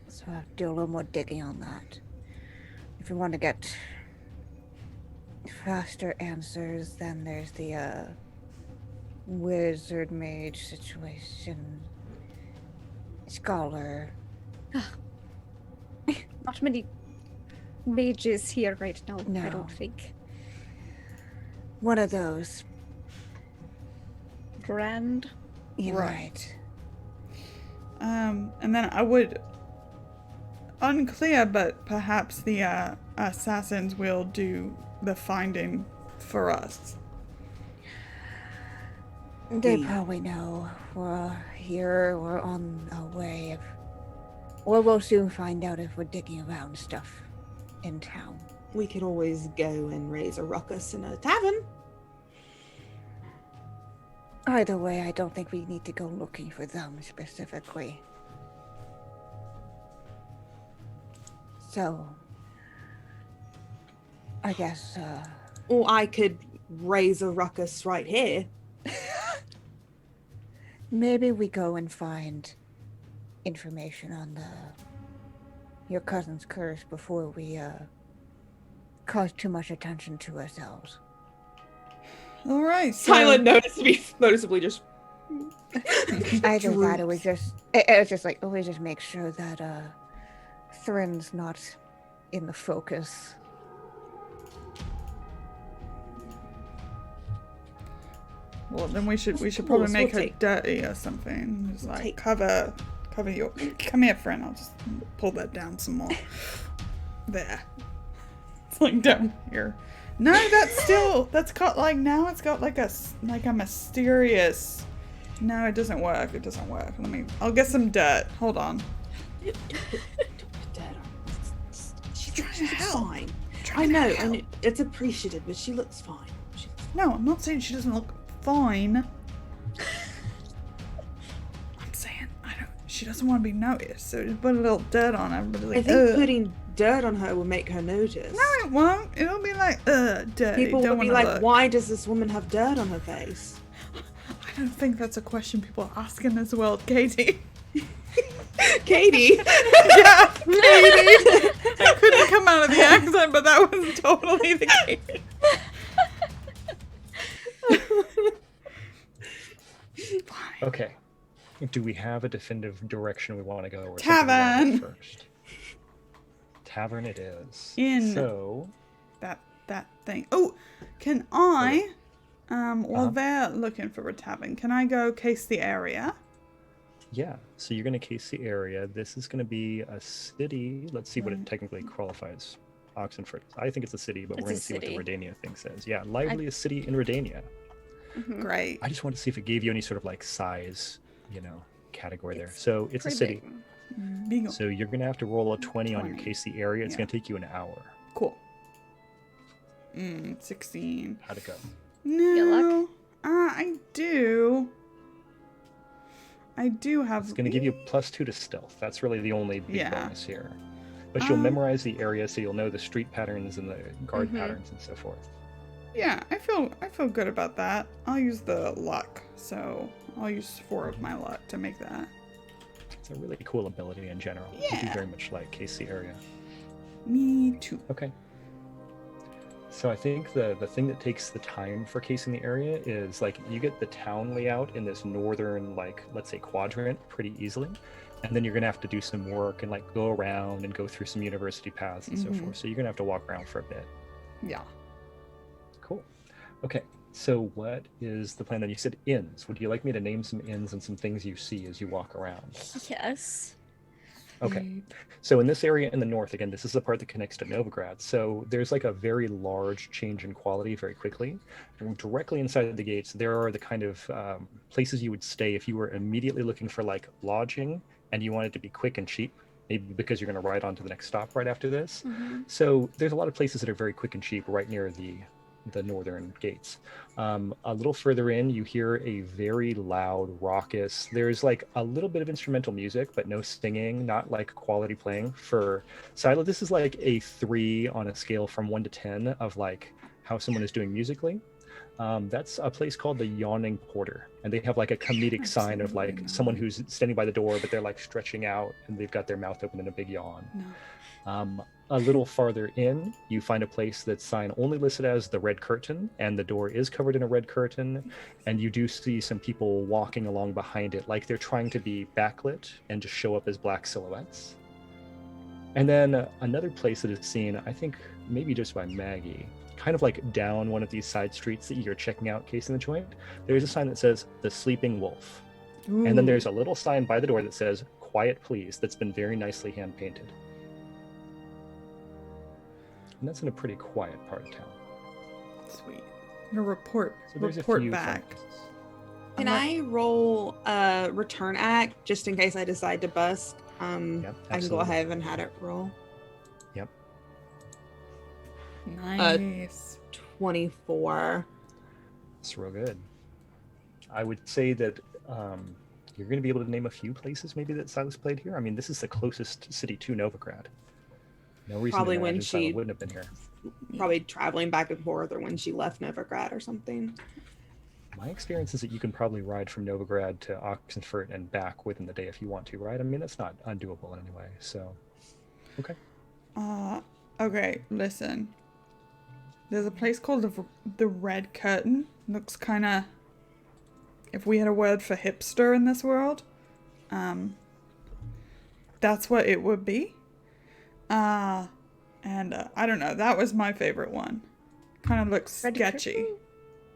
So I have to do a little more digging on that. If we want to get faster answers, then there's the wizard mage situation. Scholar. Not many mages here right now, I No. don't think. One of those. Grand. You're Right. right. And then I would, unclear, but perhaps the assassins will do the finding for us. They We- probably know we're here, we're on our way. Or we'll soon find out if we're digging around stuff in town. We could always go and raise a ruckus in a tavern. Either way, I don't think we need to go looking for them specifically. So, I guess, Or I could raise a ruckus right here. maybe we go and find information on your cousin's curse before we cause too much attention to ourselves. All right. So, Silent noticeably just. Either that, or we just it was just like always just make sure that Thrin's not in the focus. Well, then we should Of probably course, make we'll her take- dirty or something. Just like take- cover your. Come here, friend. I'll just pull that down some more. There. It's like down here. No, that's got like now it's got like a mysterious. No, it doesn't work. It doesn't work. I'll get some dirt. Hold on. She trying to looks help. fine. Trying I to know, help. and it's appreciated, but she looks fine. No, I'm not saying she doesn't look fine. I'm saying she doesn't want to be noticed, so just put a little dirt on her. But I like, think ugh. putting dirt on her will make her notice. No, it won't. It'll be like, dirty. People Don't will be wanna like, look. why does this woman have dirt on her face? I don't think that's a question people are asking as well, Katie. Katie! Yeah, Katie. I couldn't come out of the accent, but that was totally the case. Fine. Okay. Do we have a definitive direction we want to go? Or something we wanna Tavern. do first? Tavern it is. In- So, That thing. Oh, can I, while Uh-huh. they're looking for a tavern, can I go case the area? yeah. So you're going to case the area. This is going to be a city. Let's see what Right. it technically qualifies. Oxenford. I think it's a city, but It's we're going a to see what the city. Redania thing says. Yeah, liveliest city in Redania. Mhm. Great. I just wanted to see if it gave you any sort of like size, category there. So it's a Pretty city. big. Bingo. So you're going to have to roll a 20 on your 20. case the area. It's Yeah. going to take you an hour. Cool. 16. How'd it go? No. I do. I do have. It's going to give you +2 to stealth. That's really the only big Yeah. bonus here. But you'll Um, memorize the area, so you'll know the street patterns and the guard Mhm. patterns and so forth. Yeah, I feel good about that. I'll use the luck, so I'll use 4 of my luck to make that. It's a really cool ability in general. I do Yeah. very much like case the area. Me too. Okay. So I think the thing that takes the time for casing the area is like you get the town layout in this northern, like, let's say quadrant pretty easily. And then you're gonna have to do some work and like go around and go through some university paths and so Mhm. forth. So you're gonna have to walk around for a bit. Yeah. Cool. Okay. So what is the plan then? You said inns. Would you like me to name some inns and some things you see as you walk around? Yes. Okay. Sweet. So in this area in the north, again, this is the part that connects to Novigrad. So there's like a very large change in quality very quickly. And directly inside the gates, there are the kind of places you would stay if you were immediately looking for like lodging and you wanted to be quick and cheap, maybe because you're going to ride on to the next stop right after this. Mm-hmm. So there's a lot of places that are very quick and cheap right near the northern gates. A little further in, you hear a very loud, raucous, there's like a little bit of instrumental music, but no singing, not like quality playing. For Silo, this is like a 3 on a scale from 1 to 10 of like how someone is doing musically. That's a place called the Yawning Porter, and they have like a comedic sign of like Absolutely someone not. who's standing by the door, but they're like stretching out and they've got their mouth open in a big yawn. No. A little farther in, you find a place that's sign only listed as the Red Curtain, and the door is covered in a red curtain, and you do see some people walking along behind it, like they're trying to be backlit and just show up as black silhouettes. And then another place that is seen, I think maybe just by Maggie, kind of like down one of these side streets that you're checking out casing the joint, there's a sign that says The Sleeping Wolf. And then Ooh. there's a little sign by the door that says Quiet Please, that's been very nicely hand painted. And that's in a pretty quiet part of town. Sweet. I'm gonna report So there's a report few back. things. Can I roll a return act just in case I decide to bust? Yep, I can go absolutely. ahead and have it roll. Yep. Nice. 24. It's real good. I would say that you're going to be able to name a few places maybe that Silas played here. I mean, this is the closest city to Novigrad. No reason Probably to when imagine Silas she- wouldn't have been here. Probably traveling back and forth or when she left Novigrad or something. My experience is that you can probably ride from Novigrad to Oxenfurt and back within the day if you want to, right? I mean, that's not undoable in any way. So, okay. Okay, listen. There's a place called the Red Curtain. Looks kind of, if we had a word for hipster in this world, that's what it would be. And I don't know, that was my favorite one. Kind of looks Red sketchy. Curtain?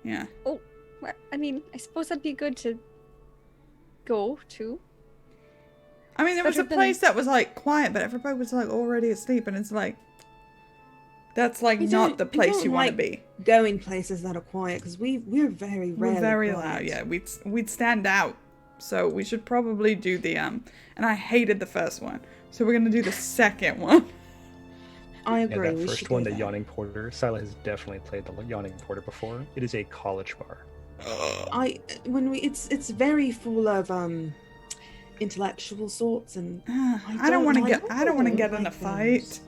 Yeah. Well, I mean, I suppose that'd be good to go to. I mean, there was a Better than- place that was like quiet, but everybody was like already asleep, and it's like, that's like We not don't- the we place don't you want to like be. Going places that are quiet because we're very rarely We're very quiet. loud, yeah. We'd stand out. So we should probably do the and I hated the first one. So we're gonna do the second one. I Yeah, agree. that we first should one, do the that. Yawning Porter. Silas has definitely played the Yawning Porter before. It is a college bar. It's very full of intellectual sorts and I don't want to like get. I don't want to those. get in a Like fight. those.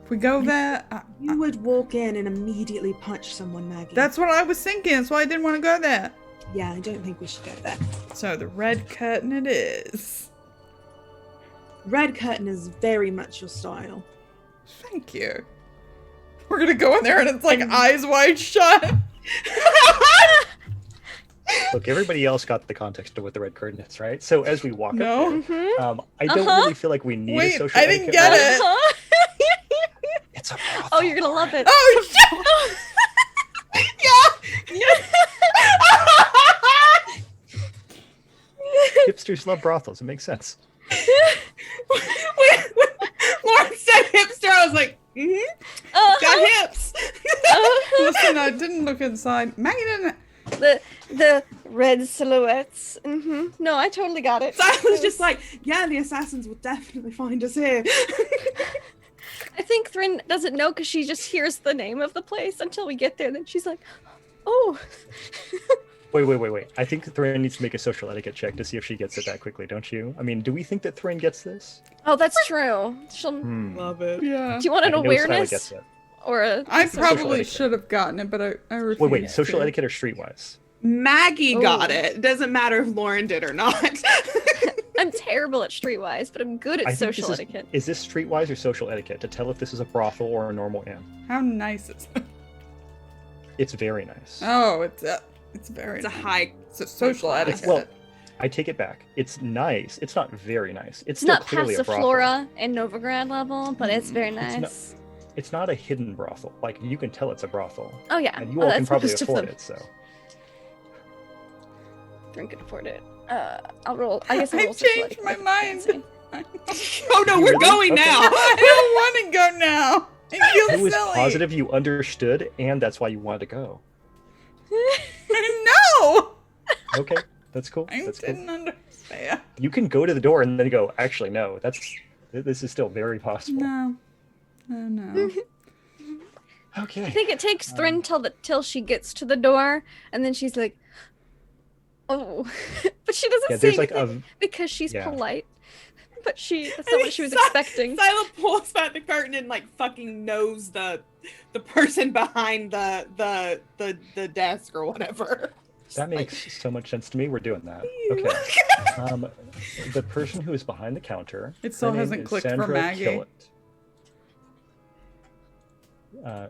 If we go there, you would walk in and immediately punch someone, Maggie. that's what I was thinking. That's why I didn't want to go there. Yeah, I don't think we should go there. So the Red Curtain it is. Red Curtain is very much your style. Thank you. We're gonna go in there and it's like eyes wide shut. Look, everybody else got the context of what the Red Curtain is, right? So as we walk No. up there, Mm-hmm. I don't Uh-huh. really feel like we need a Wait, social I didn't etiquette get roll. it. It's a brothel Oh, you're gonna bar. love it. Oh shit! Hipsters love brothels. It makes sense. Lauren said hipster. I was like, Uh-huh. got hips. Uh-huh. Listen, I didn't look inside. Maggie didn't. the red silhouettes. No, I totally got it. So I was just like, yeah, the assassins will definitely find us here. I think Thrin doesn't know because she just hears the name of the place until we get there. Then she's like, "Oh, Wait. I think Thrin needs to make a social etiquette check to see if she gets it that quickly, don't you? I mean, do we think that Thrin gets this? oh, that's true." She'll. Hmm. Love it. Yeah. Do you want I an know Skylar awareness gets it. or a? I social probably etiquette. should have gotten it, but I refused. Wait, social to. etiquette or streetwise? Maggie got Oh. it. Doesn't matter if Lauren did or not. I'm terrible at streetwise, but I'm good at I think social this etiquette. Is this streetwise or social etiquette to tell if this is a brothel or a normal inn? How nice is it? It's very nice. Oh, it's very It's a nice. high. It's a social class. etiquette. Well, I take it back. It's nice. It's not very nice. It's It's still not clearly a brothel. Passiflora and Novigrad level, but it's very It's not- nice. It's not a hidden brothel. Like, you can tell it's a brothel. Oh yeah, And you all can that's probably most of afford them. it, so. Everyone can afford it. I'll roll. I guess I'll I roll social changed my etiquette. mind. Oh no, we're Really? going Okay. now. I don't want to go now. It feels I was silly. positive you understood, and that's why you wanted to go. No, Okay, that's cool. I That's cool. didn't understand. You can go to the door and then go, actually, no, this is still very possible. No, no. Okay. I think it takes Thryn till she gets to the door, and then she's like, "Oh," but she doesn't Yeah, say there's like anything a because she's yeah. polite. But that's not what she was Si- expecting. Sila pulls back the curtain and like fucking knows the person behind the desk or whatever. that makes so much sense to me. We're doing that. Okay. The person who is behind the counter. It still her name hasn't is clicked for Sandra Maggie. Killett.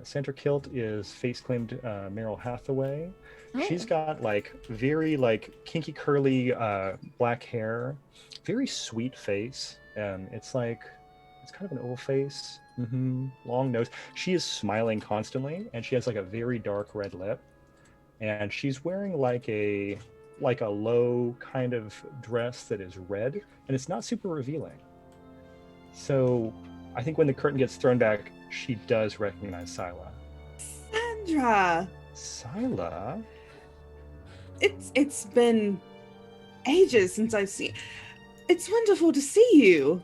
Sandra Killett is face-claimed Meryl Hathaway. She's got like very like kinky curly black hair, very sweet face. It's kind of an oval face, long nose. She is smiling constantly, and she has like a very dark red lip, and she's wearing like a low kind of dress that is red, and it's not super revealing. So I think when the curtain gets thrown back, she does recognize Sila. Sandra, Sila? it's been ages since I've seen. It's wonderful to see you.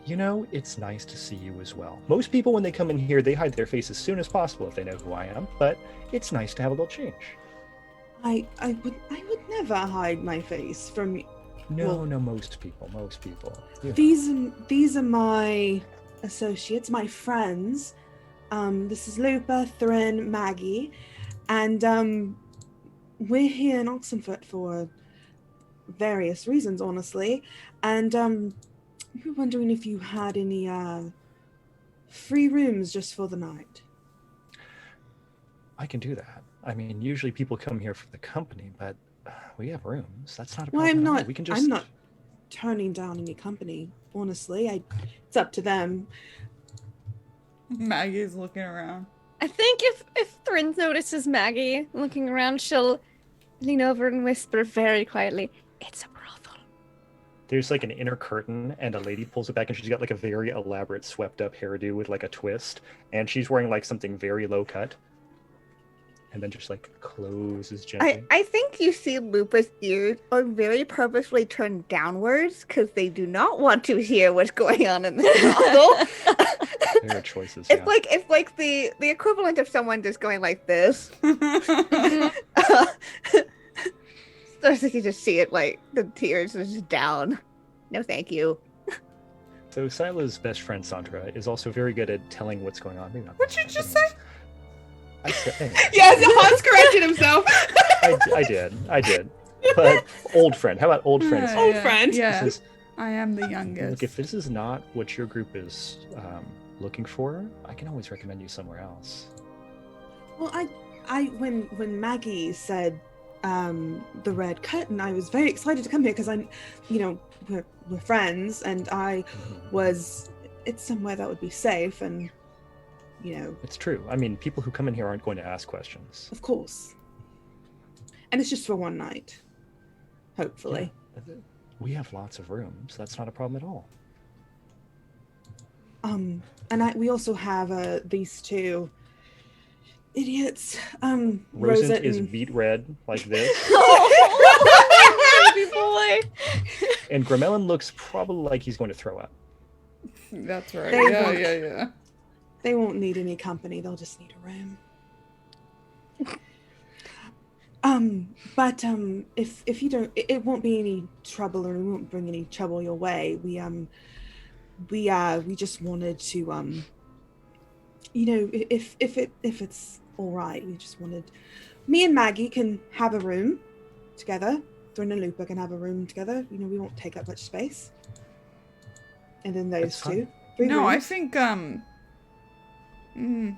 You know, it's nice to see you as well. Most people, when they come in here, they hide their face as soon as possible if they know who I am, but it's nice to have a little change. I would never hide my face from you. No, Well- most people. You know. These are my associates, my friends. This is Lupa, Thryn, Maggie, and we're here in Oxenfurt for various reasons, honestly. And we were wondering if you had any free rooms just for the night. I can do that. I mean, usually people come here for the company, but we have rooms. That's not a Well, problem. I'm at all. not. We can just. I'm not turning down any company. Honestly, it's up to them. Maggie's looking around. I think if Thryn notices Maggie looking around, she'll lean over and whisper very quietly, "It's a brothel." There's like an inner curtain, and a lady pulls it back, and she's got like a very elaborate swept up hairdo with like a twist, and she's wearing like something very low cut, and then just like closes gently. I think you see Lupa's ears are very purposely turned downwards because they do not want to hear what's going on in this novel. There are choices. It's like the equivalent of someone just going like this. So you can just see it like the tears are just down. No, thank you. So Sila's best friend Sandra is also very good at telling what's going on. Maybe not What'd you best just friend, say? I said, Yes, Hans corrected himself. I did. But old friend. How about old friend? Yeah, Old yeah, friend. Yeah, This is, I am the youngest. look, if this is not what your group is looking for, I can always recommend you somewhere else. Well, when Maggie said the red curtain, I was very excited to come here because we're friends, and I was. It's somewhere that would be safe, and It's true. I mean, people who come in here aren't going to ask questions. of course. And it's just for one night, hopefully. Yeah. We have lots of rooms. That's not a problem at all. And we also have these two idiots. Rosent Rosette is and- beet red like this, Baby boy. and Gramelin looks probably like he's going to throw up. That's right. They Yeah, won't- yeah. They won't need any company. They'll just need a room. But if you don't, it won't be any trouble, or we won't bring any trouble your way. We just wanted to if it's all right, we just wanted, me and Maggie can have a room together Thrin and Lupa can have a room together. You know, we won't take up much space. And then those That's two. fine. 3 No, I rooms. think Do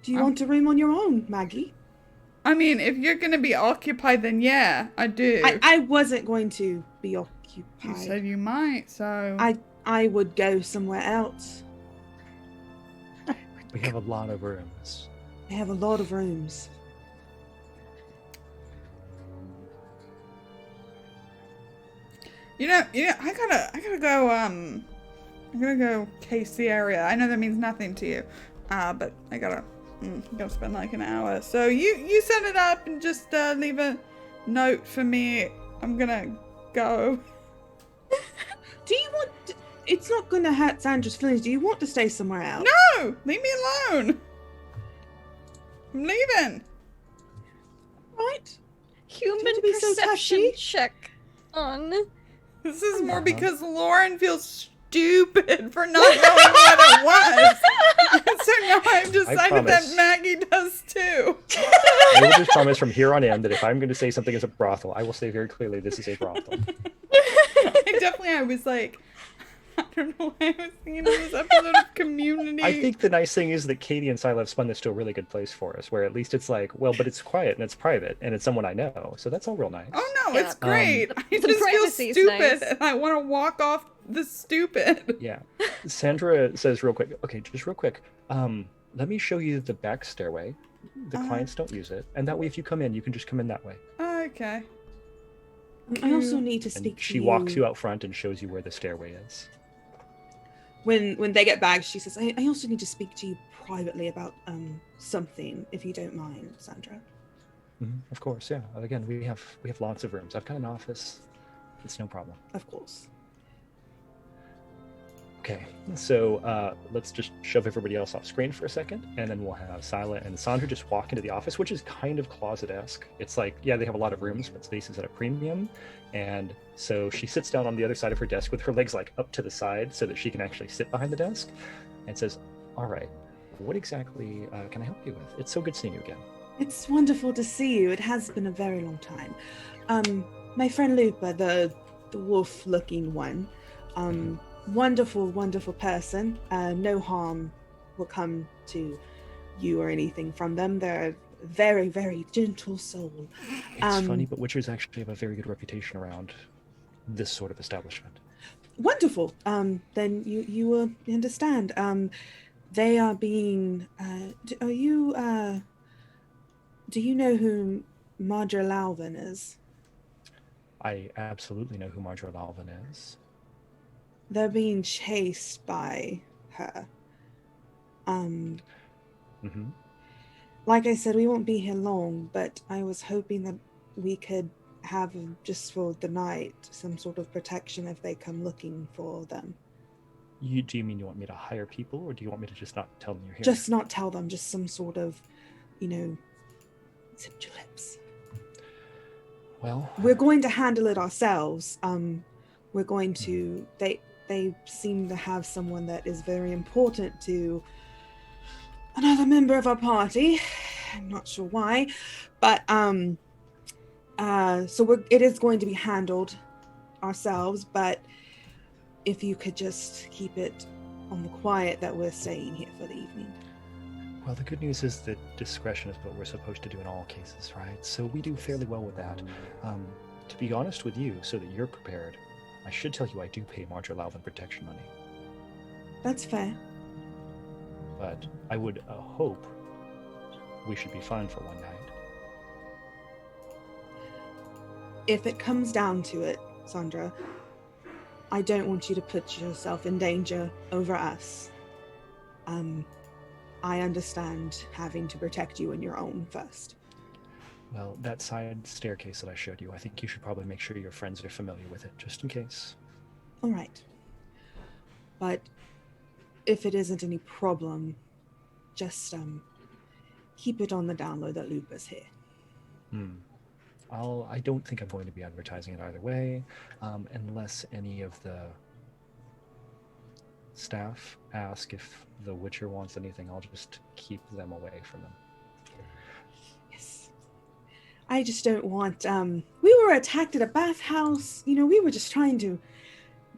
you want a room on your own, Maggie? I mean, if you're gonna be occupied, then yeah, I do. I wasn't going to be You occupied. said you might, so I would go somewhere else. We have a lot of rooms. They have a lot of rooms. I gotta go. I'm gonna go case the area. I know that means nothing to you, but I gotta spend like an hour. So you set it up and just leave a note for me. I'm gonna go. Do you want to, it's not going to hurt Sandra's feelings. Do you want to stay somewhere else? No, leave me alone. I'm leaving. Right? Human to be so perception touchy? check on. This is more because Lauren feels stupid for not knowing what it was. So now I've decided that promise. Maggie does too. I will just promise from here on in that if I'm going to say something is a brothel, I will say very clearly this is a brothel. I was like, I don't know why I was thinking of this episode of Community. I think the nice thing is that Katie and Sila have spun this to a really good place for us, where at least it's like, well, but it's quiet and it's private and it's someone I know, so that's all real nice. Oh no, Yeah. it's great. I the just feel privacy's stupid nice. and I want to walk off the stupid. Yeah. Sandra says real quick, okay, just real quick, let me show you the back stairway. The clients don't use it, and that way if you come in, you can just come in that way. Okay. I also need to And speak to she walks you out front and shows you where the stairway is. When they get back, she says, I also need to speak to you privately about something, if you don't mind, Sandra. Of course, yeah. Again, we have lots of rooms. I've got an office. It's no problem. Of course. Okay, so let's just shove everybody else off screen for a second, and then we'll have Sila and Sandra just walk into the office, which is kind of closet-esque. It's like, yeah, they have a lot of rooms, but space is at a premium. And so she sits down on the other side of her desk with her legs like up to the side so that she can actually sit behind the desk and says, all right, what exactly can I help you with? It's so good seeing you again. It's wonderful to see you. It has been a very long time. My friend Lupa, the wolf-looking one, wonderful, wonderful person. No harm will come to you or anything from them. They're a very, very gentle soul. It's funny, but witchers actually have a very good reputation around this sort of establishment. Wonderful. Then you will understand. They are being. Do you know who Marjorie Lalvin is? I absolutely know who Marjorie Lalvin is. They're being chased by her. Like I said, we won't be here long, but I was hoping that we could have, just for the night, some sort of protection if they come looking for them. Do you mean you want me to hire people, or do you want me to just not tell them you're here? Just not tell them, just some sort of, zip your lips. Well, We're going to handle it ourselves. We're going to. They seem to have someone that is very important to another member of our party. I'm not sure why, but so it is going to be handled ourselves. But if you could just keep it on the quiet that we're staying here for the evening. well, the good news is that discretion is what we're supposed to do in all cases, right? So we do fairly well with that. To be honest with you, so that you're prepared, I should tell you I do pay Marjorie Lalvin protection money. That's fair. But I would hope we should be fine for one night. If it comes down to it, Sandra, I don't want you to put yourself in danger over us. I understand having to protect you and your own first. Well, that side staircase that I showed you, I think you should probably make sure your friends are familiar with it, just in case. All right. But if it isn't any problem, just keep it on the down low that Lupa's here. I don't think I'm going to be advertising it either way, unless any of the staff ask if the Witcher wants anything. I'll just keep them away from them. Yes. I just don't want we were attacked at a bathhouse. You know, we were just trying to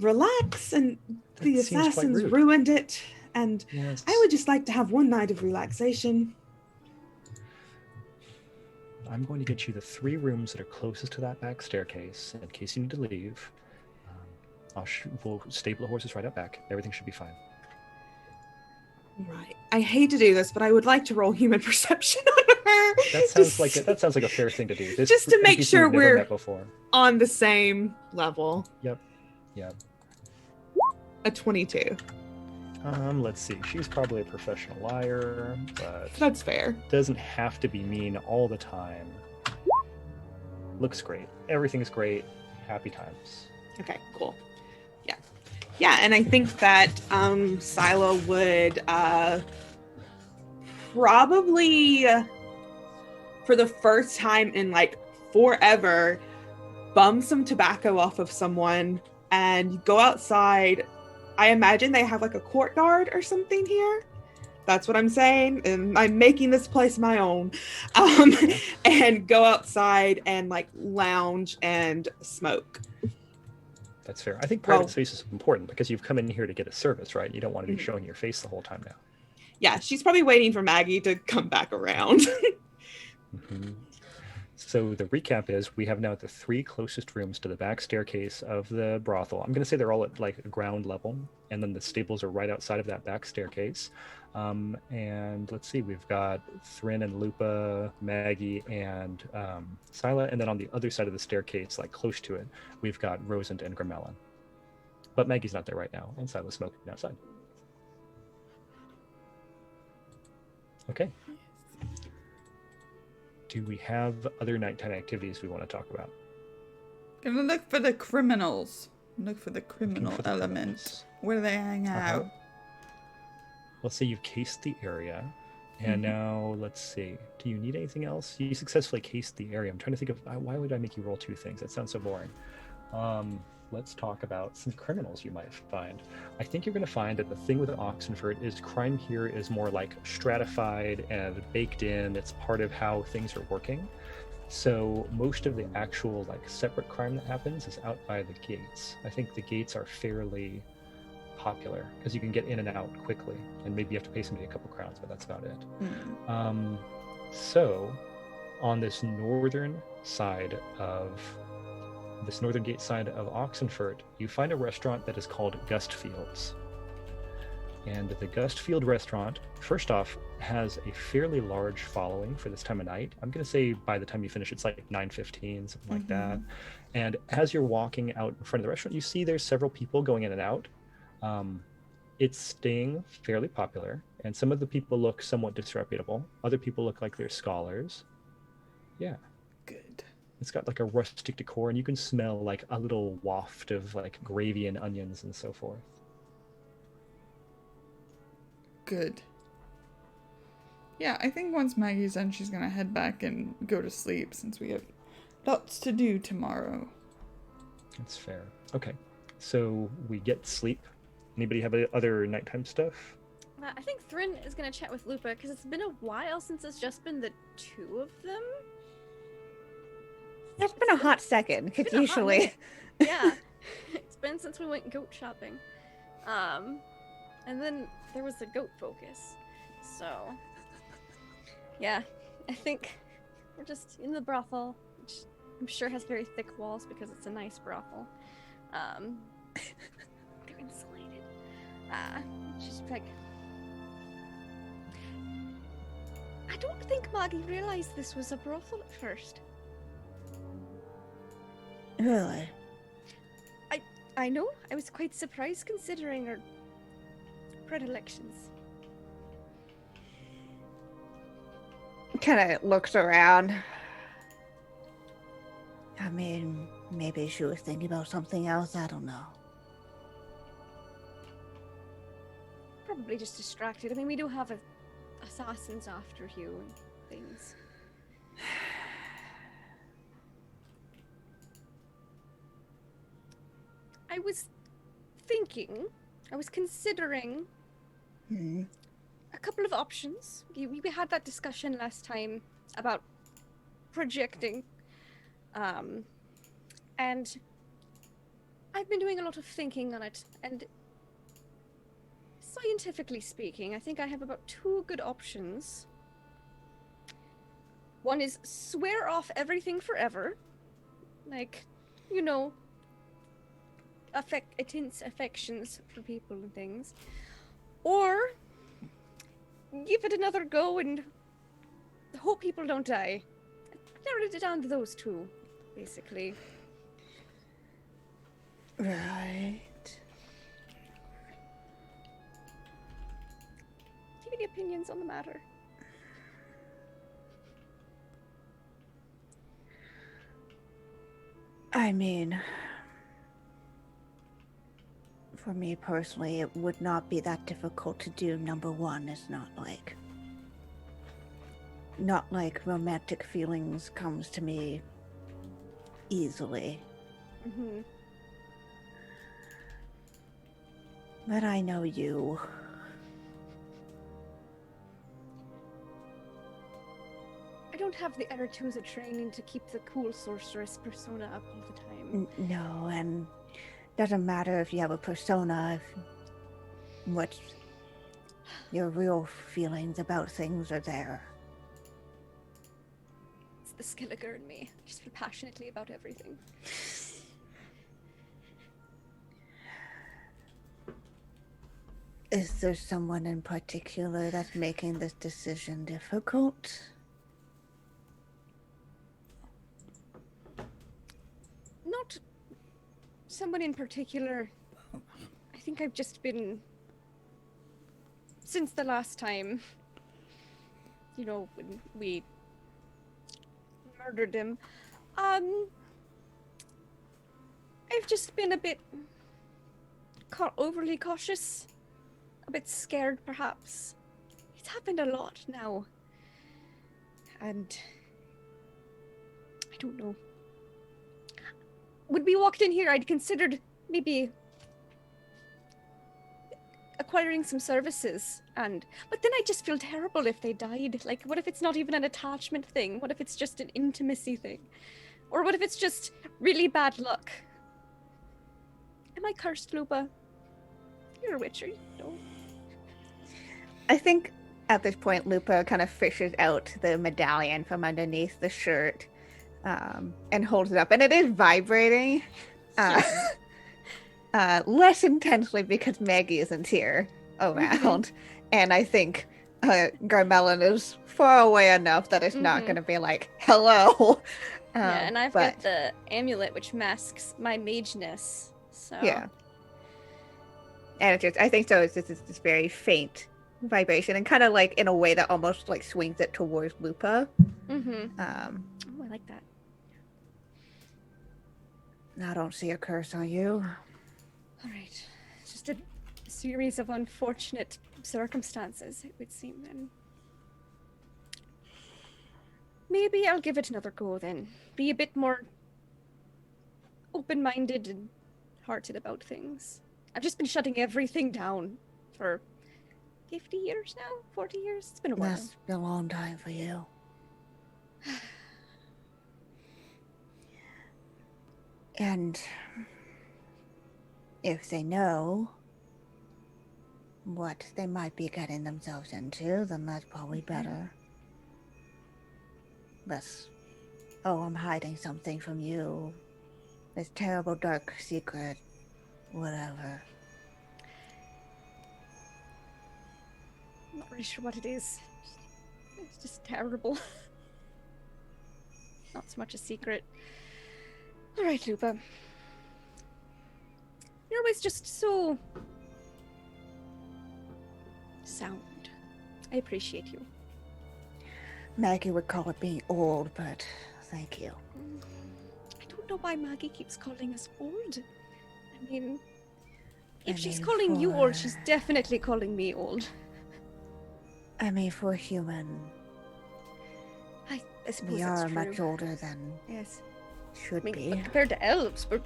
relax, and the That seems quite assassins rude. ruined it. And Yes. I would just like to have one night of relaxation. I'm going to get you the 3 rooms that are closest to that back staircase in case you need to leave. We'll stable the horses right up back. Everything should be fine. Right. I hate to do this, but I would like to roll human perception on her. That sounds like a fair thing to do. This just to make NPC sure we've never we're met before. on the same level. Yep. A 22. Let's see. She's probably a professional liar, but That's fair. doesn't have to be mean all the time. Looks great. Everything's great. Happy times. Okay, cool. Yeah, and I think that Silo would probably, for the first time in like forever, bum some tobacco off of someone and go outside. I imagine they have like a courtyard or something here. That's what I'm saying, and I'm making this place my own. And go outside and like lounge and smoke. That's fair. I think private Well- space is important because you've come in here to get a service, right? You don't want to be Mhm. showing your face the whole time now. Yeah, she's probably waiting for Maggie to come back around. Mhm. So the recap is we have now the 3 closest rooms to the back staircase of the brothel. I'm going to say they're all at like ground level, and then the stables are right outside of that back staircase. And let's see, we've got Thrin and Lupa, Maggie, and Scylla, and then on the other side of the staircase, like close to it, we've got Rosend and Gramelin. But Maggie's not there right now, and Scylla's smoking outside. Okay. Do we have other nighttime activities we want to talk about? Gonna look for the criminals. Look for the criminal for the element. criminals. Where do they hang out? Let's say you've cased the area, and now let's see. Do you need anything else? You successfully cased the area. I'm trying to think of why would I make you roll 2 things? That sounds so boring. Let's talk about some criminals you might find. I think you're going to find that the thing with Oxenford is crime here is more like stratified and baked in. It's part of how things are working. So most of the actual like separate crime that happens is out by the gates. I think the gates are fairly popular because you can get in and out quickly, and maybe you have to pay somebody a couple crowns, but that's about it. So on this northern gate side of Oxenford, you find a restaurant that is called Gustfields. And the Gustfield restaurant, first off, has a fairly large following for this time of night. I'm going to say by the time you finish, it's like 9:15, something like that. And as you're walking out in front of the restaurant, you see there's several people going in and out. It's staying fairly popular, and some of the people look somewhat disreputable. Other people look like they're scholars. Yeah. Good. It's got like a rustic decor, and you can smell like a little waft of like gravy and onions and so forth. Good. Yeah, I think once Maggie's done, she's gonna head back and go to sleep since we have lots to do tomorrow. That's fair. Okay, so we get sleep. Anybody have other nighttime stuff? I think Thrin is gonna chat with Lupa because it's been a while since it's just been the 2 of them. It's been a hot second, because been a hot usually. minute. Yeah, it's been since we went goat shopping. And then there was the goat focus. So, yeah, I think we're just in the brothel, which I'm sure has very thick walls because it's a nice brothel. They're insulated. She's like, I don't think Maggie realized this was a brothel at first. Really? I know. I was quite surprised considering her predilections. Kind of looks around. I mean, maybe she was thinking about something else. I don't know. Probably just distracted. I mean, we do have assassins after you and things. I was considering Hmm. a couple of options. We had that discussion last time about projecting And I've been doing a lot of thinking on it, and scientifically speaking, I think I have about 2 good options. One is swear off everything forever. Like, you know, intense affections for people and things. Or give it another go and hope people don't die. I narrowed it down to those 2, basically. Right. Do you have any opinions on the matter? I mean, for me personally, it would not be that difficult to do. Number one, it's not like romantic feelings comes to me easily. Mm-hmm. But I know you. I don't have the Aretusa training to keep the cool sorceress persona up all the time. No, and doesn't matter if you have a persona, if what your real feelings about things are there. It's the Skelliger in me. I just feel passionately about everything. Is there someone in particular that's making this decision difficult? Not someone in particular. I think I've just been... Since the last time, you know, when we murdered him, I've just been a bit overly cautious. A bit scared, perhaps. It's happened a lot now. And... I don't know. When we walked in here, I'd considered maybe acquiring some services, but then I just feel terrible if they died. Like, what if it's not even an attachment thing? What if it's just an intimacy thing? Or what if it's just really bad luck? Am I cursed, Lupa? You're a witcher, you know. I think at this point, Lupa kind of fishes out the medallion from underneath the shirt and holds it up, and it is vibrating. Less intensely because Maggie isn't here around, and I think Garmelin is far away enough that it's not going to be like, hello. Yeah, and I've got the amulet which masks my mageness, so... Yeah. And it just, I think so, it's just this very faint vibration, and kind of like in a way that almost like swings it towards Lupa. Oh, I like that. I don't see a curse on you. All right. It's just a series of unfortunate circumstances, it would seem, then. Maybe I'll give it another go, then. Be a bit more open-minded and hearted about things. I've just been shutting everything down for 50 years now? 40 years? It's been a while. That's been a long time for you. And if they know what they might be getting themselves into, then that's probably better. Less, oh, I'm hiding something from you. This terrible dark secret. Whatever. I'm not really sure what it is. It's just terrible. Not so much a secret. Alright, Lupa. You're always just so... sound. I appreciate you. Maggie would call it being old, but thank you. I don't know why Maggie keeps calling us old. I mean, if she's mean, calling you old, she's definitely calling me old. I mean, for a human, I suppose we that's are true. much older than Yes. should I mean, be. but compared to elves, we're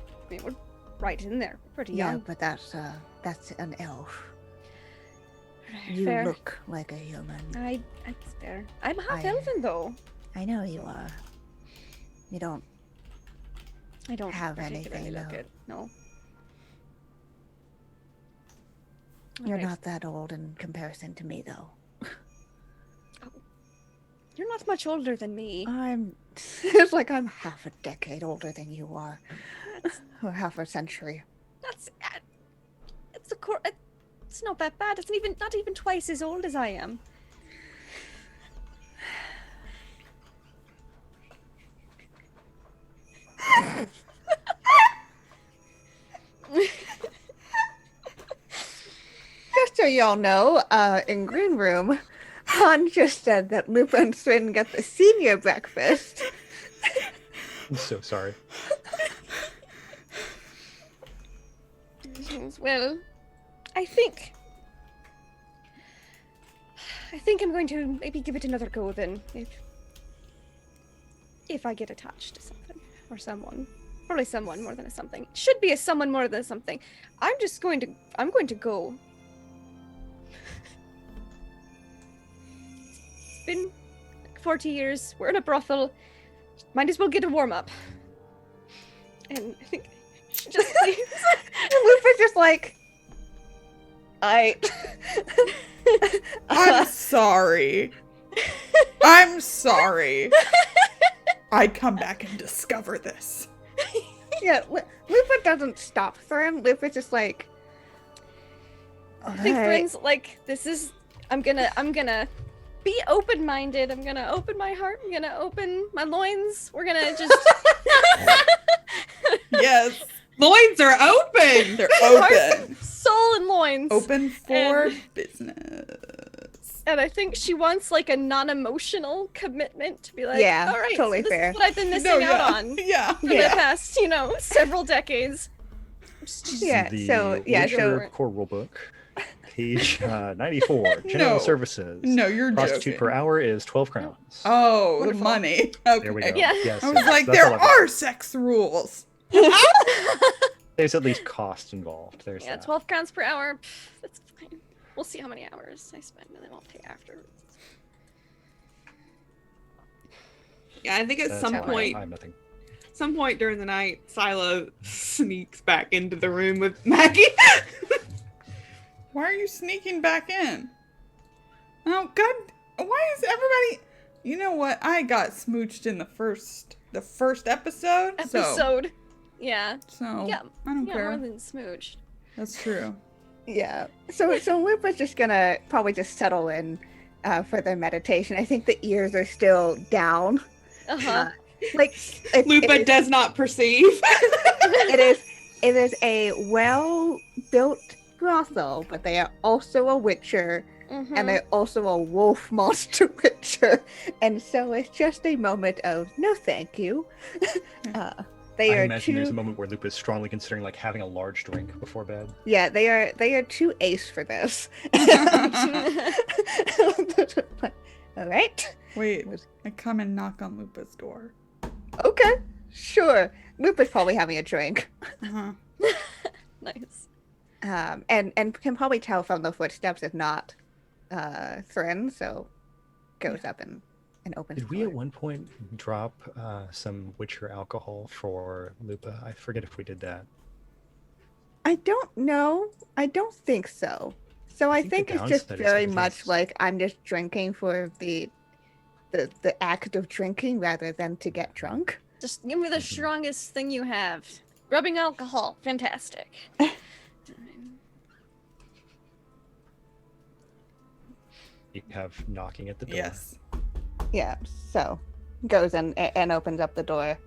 right in there. We're pretty Yeah, young. but that's an elf. Fair. You look like a human. It's fair. I'm half I- elven, though. I know you are. You don't I don't have particularly anything, look no. it. No. You're Alright. not that old in comparison to me, though. You're not much older than me. It's like I'm half a decade older than you are. Or half a century. That's it's not that bad. It's not even twice as old as I am. Just so y'all know, in Green Room, Han just said that Lupa and Swin get the senior breakfast. I'm so sorry. Well, I think I'm going to maybe give it another go then, if I get attached to something or someone. Probably someone more than a something. Should be a someone more than a something. I'm going to go. It's been like 40 years. We're in a brothel. Might as well get a warm up. And I think I should just leave. Lupa's just like, I'm sorry. I'm sorry. I'd come back and discover this. yeah, Lupa doesn't stop Thrym. Lupa's just like, I think friends like this is I'm gonna be open-minded. I'm gonna open my heart. I'm gonna open my loins. We're gonna just Yes, Loins are open. they're heart, open. soul and loins. Open for And- business. And I think she wants like a non-emotional commitment to be like, Yeah, all right, totally so this fair. is what I've been missing No, out yeah. on Yeah. for the past, several decades. Yeah, The so, Witcher core rulebook, page 94, general No. services. No, you're Prostitute joking. per hour is 12 crowns. Oh, Wonderful. the money. Okay. There we go. Yeah. Yes, I was yes, like, that's there all I've got. are sex rules. There's at least cost involved. There's Yeah, that. 12 crowns per hour. That's fine. We'll see how many hours I spend and then I'll pay afterwards. Yeah, I think at That's some fine. point, I have nothing. some point during the night, Silo sneaks back into the room with Maggie. Why are you sneaking back in? Oh God! Why is everybody? You know what? I got smooched in the first episode. Episode. Yeah. So Yeah. I don't Yeah, care. more than smooched. That's true. Yeah. So Lupa's just gonna probably just settle in for their meditation. I think the ears are still down. Uh-huh. Like Lupa does not perceive. it is a well built brothel, but they are also a witcher, Mhm. and they're also a wolf monster witcher, and so it's just a moment of no thank you. They I are imagine there's a too moment where Lupa is strongly considering like having a large drink before bed. yeah they are too ace for this. All right. Wait, I come and knock on Lupa's door. Okay. Sure. Lupa's probably having a drink. Uh-huh. Nice. And can probably tell from the footsteps if not Thryn, so goes up and opens Did the we at door. one point drop some Witcher alcohol for Lupa? I forget if we did that. I don't know. I don't think so. So I think think the it's just downside is very that much it's- like I'm just drinking for the act of drinking rather than to get drunk. Just give me the strongest thing you have. Rubbing alcohol. Fantastic. You have knocking at the door. Yes. Yeah. So goes and opens up the door.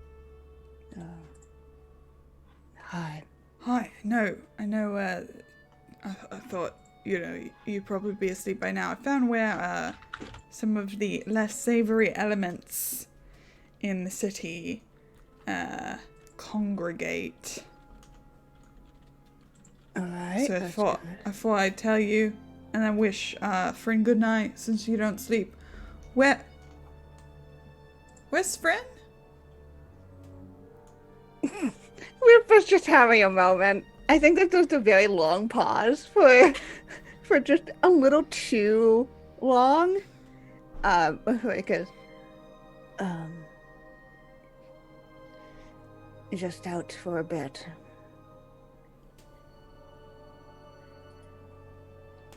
Hi. Hi. No, I know. I thought you'd probably be asleep by now. I found where some of the less savory elements in the city congregate. All right. So that's I thought I'd tell you, and I wish Friend good night since you don't sleep. Where's Friend? Lupa's just having a moment. I think that there's a very long pause for just a little too long. Before it goes, just out for a bit.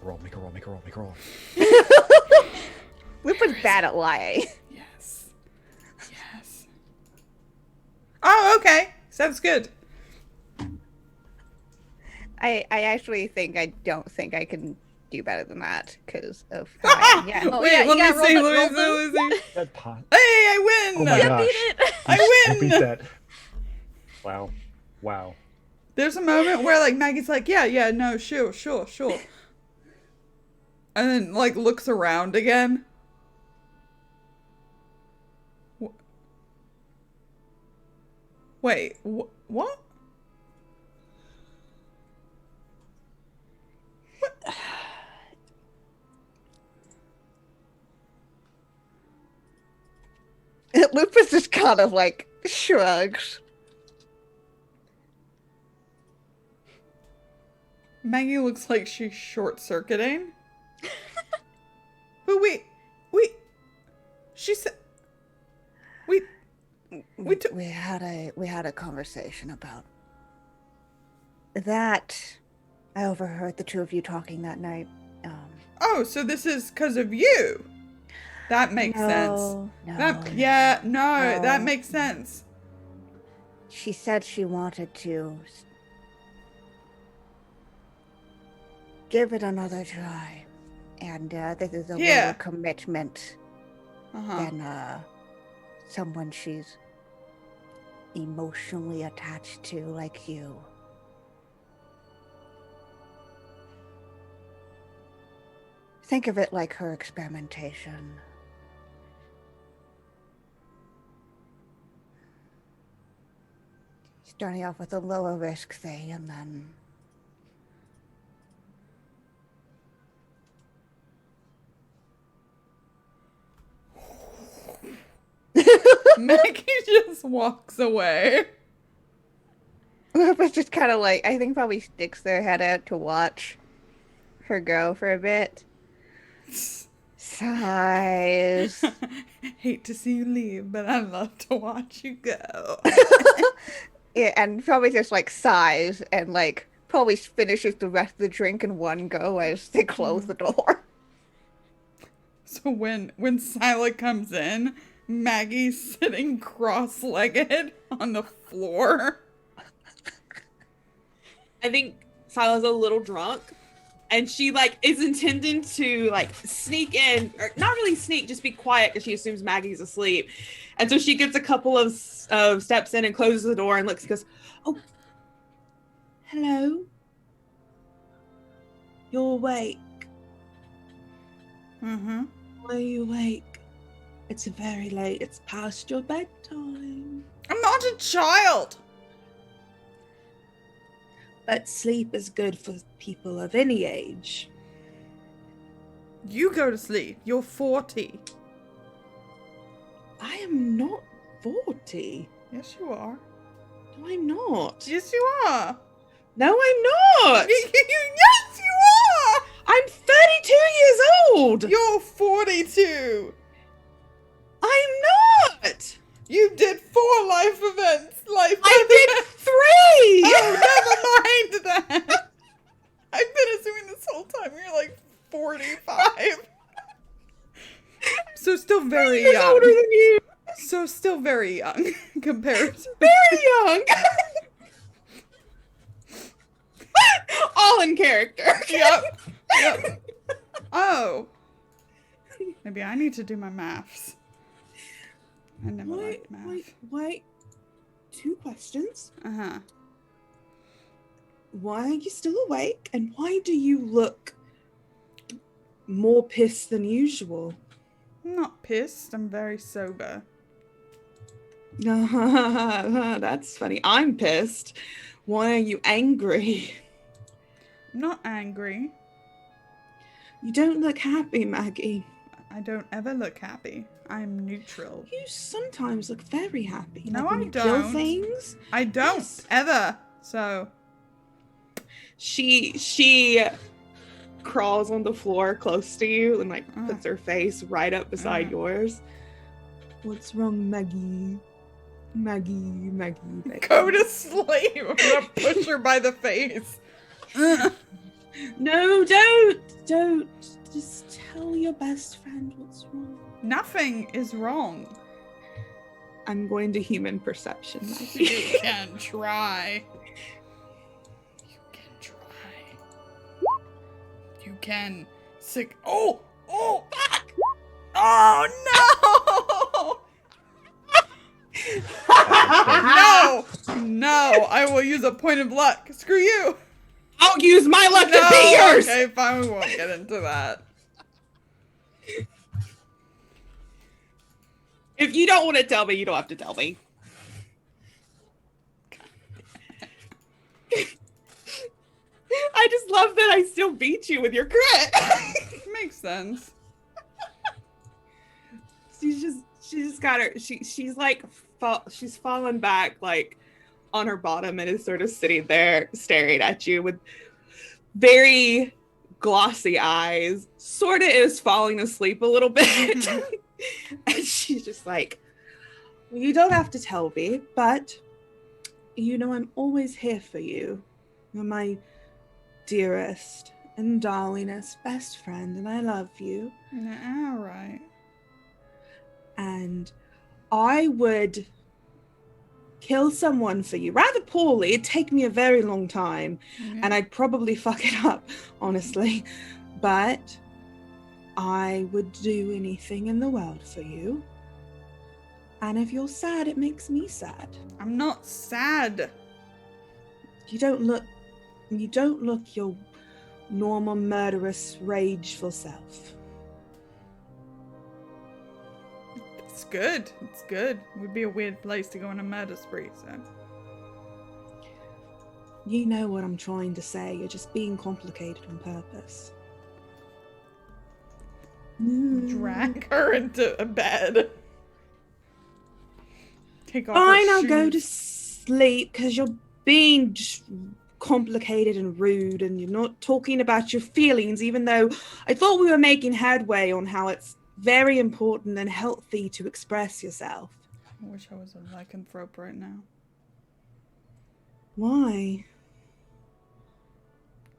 Roll, make a roll, make a roll, make a roll. Lupin's bad at lying. Yes. Yes. Oh, okay. Sounds good. I actually don't think I can do better than that because of how I am. Yeah. Oh, Wait, yeah, you let gotta me see, roll let the- me roll see, let me see. That pot. Hey, I win! Oh my gosh. Beat it. I You win! beat that. Wow. Wow. There's a moment where like Maggie's like, yeah, no, sure. And then like looks around again. Wait, what? Lupus just kind of like shrugs. Maggie looks like she's short-circuiting. But wait. She said We had a conversation about that. I overheard the two of you talking that night. oh, so this is because of you. That makes sense. No, That No. makes sense. She said she wanted to give it another try, and this is a Yeah. lower commitment Uh-huh. than someone she's emotionally attached to, like you. Think of it like her experimentation. Starting off with a lower risk thing, and then Maggie just walks away. Lupus just kind of like, I think probably sticks their head out to watch her go for a bit. Sighs. Hate to see you leave, but I love to watch you go. Yeah, and probably just like sighs and like probably finishes the rest of the drink in one go as they close the door. So when Sila comes in, Maggie's sitting cross-legged on the floor. I think Sila's a little drunk, and she like is intending to like sneak in, or not really sneak, just be quiet because she assumes Maggie's asleep. And so she gets a couple of steps in and closes the door and looks and goes, "Oh, hello. You're awake. Mm-hmm. Why are you awake? It's very late. It's past your bedtime. I'm not a child. But sleep is good for people of any age." You go to sleep. You're 40. I am not 40. Yes, you are. No, I'm not. Yes, you are. No, I'm not. Yes, you are. I'm 32 years old. You're 42. I'm not. You did 4 life events. I did 3. Oh, never mind that. I've been assuming this whole time you're like 45. So still very Years older young. than you. So still very young compared to... Very young. All in character. Yep. Oh. Maybe I need to do my maths. I never liked math. Wait. 2 questions. Uh-huh. Why are you still awake? And why do you look more pissed than usual? I'm not pissed. I'm very sober. That's funny. I'm pissed. Why are you angry? I'm not angry. You don't look happy, Maggie. I don't ever look happy. I'm neutral. You sometimes look very happy. No, like when I you kill don't. things. I don't Yes. ever. So She crawls on the floor close to you and like Mm. puts her face right up beside yours. What's wrong, Maggie? Maggie. Go to sleep. I'm gonna push her by the face. Ugh. No, don't. Just tell your best friend what's wrong. Nothing is wrong. I'm going to human perception, You Maggie. can try. You can try. You can sick. Oh! Fuck! Oh no! No! I will use a point of luck. Screw you. I'll use my luck No. to be yours. Okay, fine. We won't get into that. If you don't want to tell me, you don't have to tell me. I just love that I still beat you with your crit. Makes sense. she's just got her. She's like she's fallen back like on her bottom and is sort of sitting there staring at you with very glossy eyes. Sort of is falling asleep a little bit. And she's just like, well, you don't have to tell me, but you know I'm always here for you. You're my dearest and darlingest best friend, and I love you. All right. And I would kill someone for you rather poorly. It'd take me a very long time, and I'd probably fuck it up, honestly. But I would do anything in the world for you. And if you're sad, it makes me sad. I'm not sad. You don't look your normal murderous, rageful self. It's good. It's good. Would be a weird place to go on a murder spree, so. You know what I'm trying to say. You're just being complicated on purpose. Drag her into a bed. Take off Fine, her I'll go to shoes. sleep because you're being just complicated and rude and you're not talking about your feelings, even though I thought we were making headway on how it's very important and healthy to express yourself. I wish I was a lycanthrope right now. Why?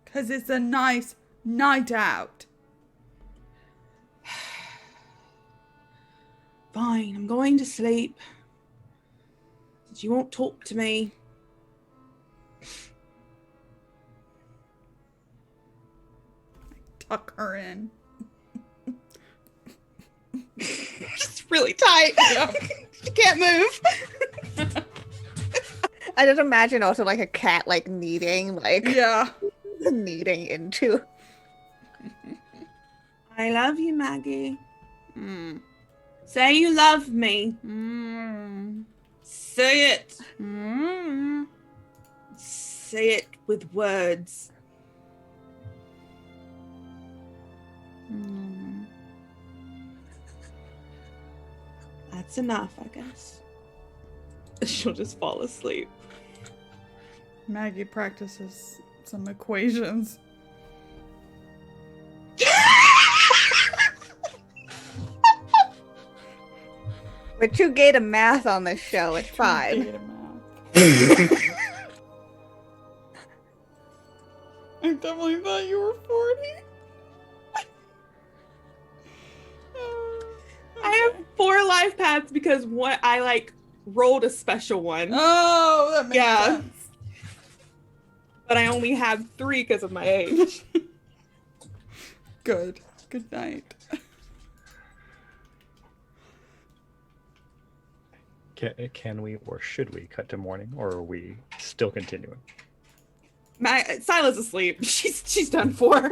Because it's a nice night out. Fine, I'm going to sleep. Since you won't talk to me. Tuck her in. It's really tight. You can't move. I just imagine also like a cat like kneading, like Yeah. kneading into. I love you, Maggie. Mm. Say you love me. Mm. Say it. Mm. Say it with words. Mm. That's enough, I guess. She'll just fall asleep. Maggie practices some equations. We're too gay to math on this show. It's fine. Figure 'em out. I definitely thought you were 40. I have 4 life paths because what I like rolled a special one, Oh, that makes Yeah. sense. but I only have 3 because of my age. Good. Good night. Can we or should we cut to morning, or are we still continuing? Sila's asleep. She's done for.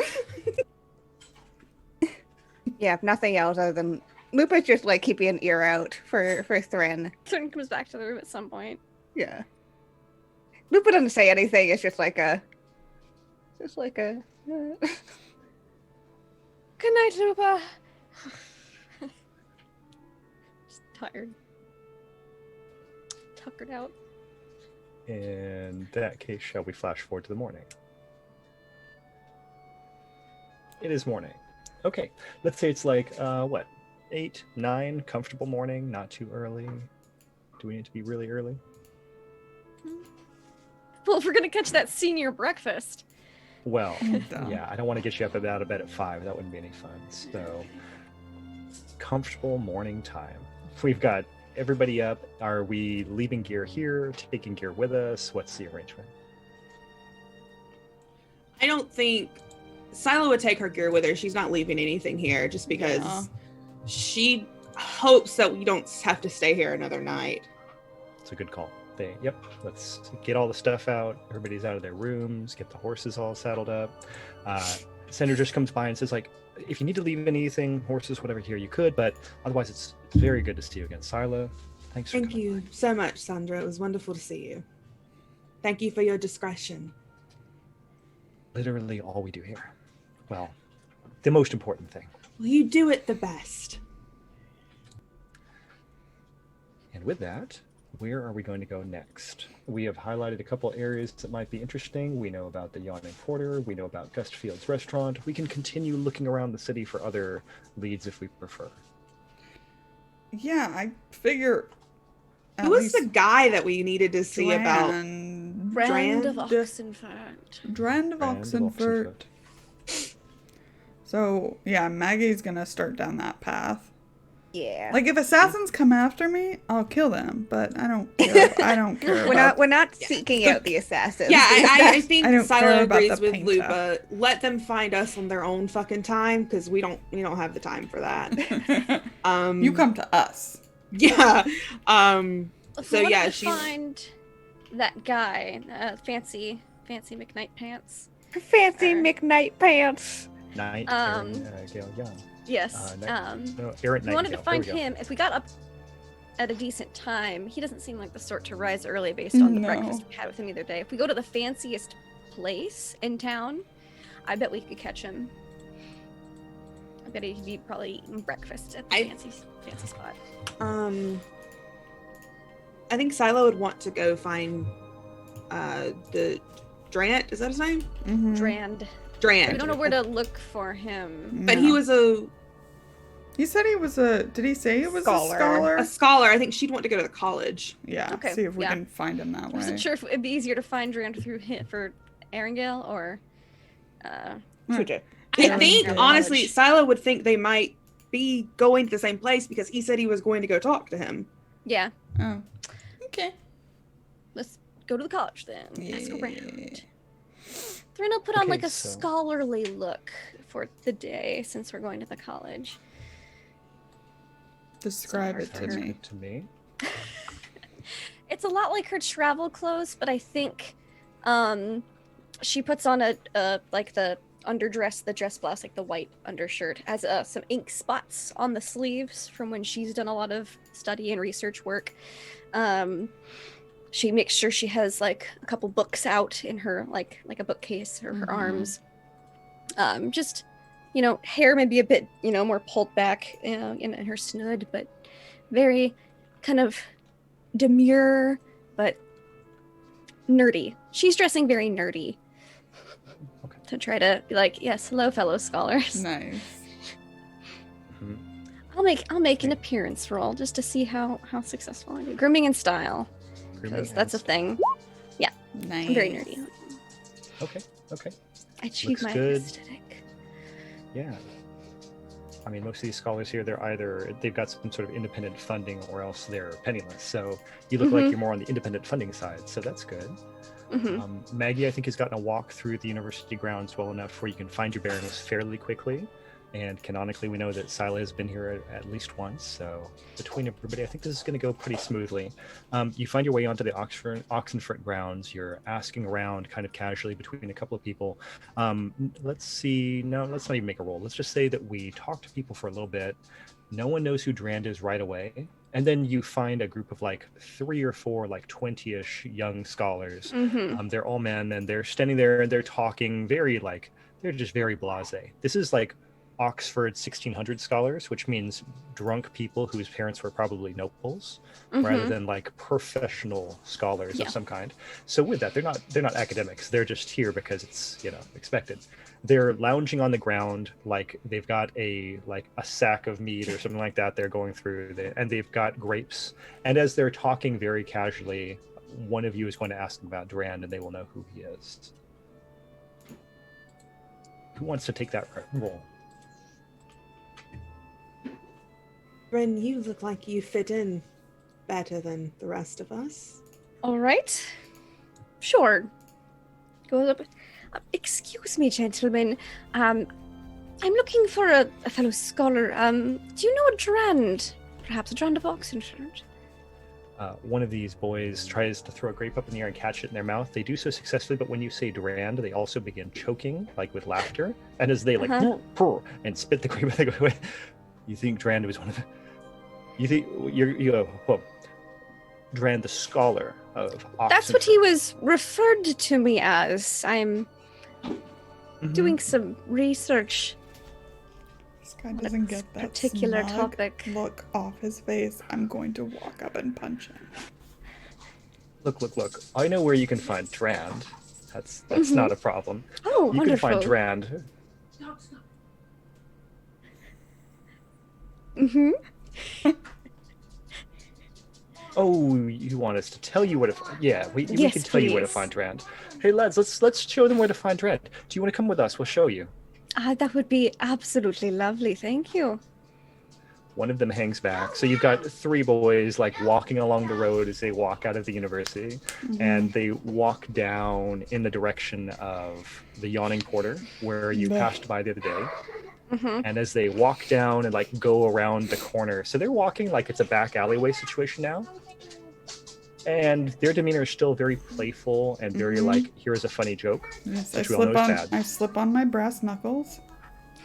Yeah, if nothing else other than Lupa's just like keeping an ear out for Thrin. Thrin comes back to the room at some point. Yeah. Lupa doesn't say anything. It's just like a. Good night, Lupa. Just tired. Tuckered out. In that case, shall we flash forward to the morning? It is morning. Okay, let's say it's like, 8, 9, comfortable morning, not too early. Do we need to be really early? Well, if we're gonna catch that senior breakfast. Well, Duh. yeah, I don't want to get you up out of bed at 5. That wouldn't be any fun. So, comfortable morning time. We've got everybody up. Are we leaving gear here, taking gear with us? What's the arrangement? I don't think Silo would take her gear with her. She's not leaving anything here just because Yeah. she hopes that we don't have to stay here another night. It's a good call. Yep, let's get all the stuff out. Everybody's out of their rooms, get the horses all saddled up. Senator just comes by and says, like, if you need to leave anything, horses, whatever, here, you could, but otherwise it's very good to see you again. Silo, thanks for Thank coming. you so much, Sandra. It was wonderful to see you. Thank you for your discretion. Literally all we do here. Well, the most important thing. Well, you do it the best. And with that, where are we going to go next? We have highlighted a couple areas that might be interesting. We know about the Yawning Porter. We know about Gustfield's restaurant. We can continue looking around the city for other leads if we prefer. Yeah, I figure. at Who was least the guy that we needed to see about? Dran- Brand of Drand? Oxenfurt. Drand of Brand of Oxenfurt. So yeah, Maggie's gonna start down that path. Yeah. Like if assassins come after me, I'll kill them. But I don't care. I don't care. we're not Yeah. seeking out the assassins. Yeah, I think I don't care Silo about agrees the with painter. Lupa. Let them find us on their own fucking time because we don't have the time for that. You come to us. Yeah. If So we wanted yeah, to she's find that guy, fancy McKnight pants. Fancy Or- McKnight pants. Knight, Um, Aaron, Gale Young. Yes. No, Errant We wanted to Nightingale. find There we go. him. If we got up at a decent time, he doesn't seem like the sort to rise early based on the No. breakfast we had with him the other day. If we go to the fanciest place in town, I bet we could catch him. I bet he'd be probably eating breakfast at the fancy spot. I think Silo would want to go find the Drant. Is that his name? Mhm. Drand. Drant. We don't know where to look for him. But he No. was a He said he was a. Did he say he was Scholar. a scholar? a scholar. I think she'd want to go to the college. Yeah. Okay, See if we yeah. can find him that I way. wasn't sure if it'd be easier to find Drand through him for Erangel or. Chuja. I Yeah. think Yeah. honestly, Silo would think they might be going to the same place because he said he was going to go talk to him. Yeah, Oh. Okay. let's go to the college then. Ask Yeah. around. Thrin will put on Okay, like a so- scholarly look for the day since we're going to the college. Describe it to Sounds me. good to me. It's a lot like her travel clothes, but I think she puts on a like the underdress, the dress blouse, like the white undershirt, has some ink spots on the sleeves from when she's done a lot of study and research work. She makes sure she has like a couple books out in her like a bookcase or her Mhm. arms. Just hair maybe a bit more pulled back in her snood, but very kind of demure but nerdy. She's dressing very nerdy. Okay. To try to be like, yes, hello, fellow scholars. Nice. Mhm. I'll make an appearance roll just to see how successful I do. Grooming and style, Grooming because and that's a style. thing. Nice. I'm very nerdy. Okay. I achieve Looks my good. aesthetic. Yeah. I mean, most of these scholars here, they've got some sort of independent funding or else they're penniless. So you look like Mhm. you're more on the independent funding side. So that's good. Hmm. Maggie, I think, has gotten a walk through the university grounds well enough where you can find your bearings fairly quickly. And canonically, we know that Sila has been here at least once. So between everybody, I think this is going to go pretty smoothly. You find your way onto the Oxenfurt grounds. You're asking around kind of casually between a couple of people. Let's see. No, let's not even make a roll. Let's just say that we talk to people for a little bit. No one knows who Drand is right away. And then you find a group of like 3 or 4, like 20-ish young scholars. Hmm. They're all men and they're standing there and they're talking they're just very blasé. This is like Oxford 1600 scholars, which means drunk people whose parents were probably nobles, Mm-hmm. rather than like professional scholars Yeah. of some kind. So with that, they're not academics. They're just here because it's expected. They're lounging on the ground, like they've got a sack of meat or something like that. They're going through, and they've got grapes. And as they're talking very casually, one of you is going to ask them about Durand, and they will know who he is. Who wants to take that role? Ren, you look like you fit in better than the rest of us. All right. Sure. Goes up. Excuse me, gentlemen. I'm looking for a fellow scholar. Do you know a Durand? Perhaps a Durand of Oxenford? One of these boys tries to throw a grape up in the air and catch it in their mouth. They do so successfully, but when you say Durand, they also begin choking, like with laughter. And as they "Purr," and spit the grape, they go away. You think Durand was one of the... You think you go, well, Durand, the scholar of Oxenford. That's what he was referred to me as. I'm Mhm. doing some research. This guy On a doesn't get that particular smug topic. look off his face. I'm going to walk up and punch him. Look. I know where you can find Durand. That's Mhm. not a problem. Oh, You wonderful. can find Durand. Mm-hmm. Oh, you want us to tell you where to find... Yeah, we Yes, can tell you where to please. find Durand. Hey, lads, let's show them where to find Durand. Do you want to come with us? We'll show you. That would be absolutely lovely. Thank you. One of them hangs back. So you've got three boys like walking along the road as they walk out of the university, and they walk down in the direction of the Yawning Porter, where you Blech. passed by the other day. Mm-hmm. And as they walk down and like go around the corner, so they're walking like it's a back alleyway situation now. And their demeanor is still very playful and very like, here's a funny joke. Yes, Which we all know is bad. I slip on my brass knuckles.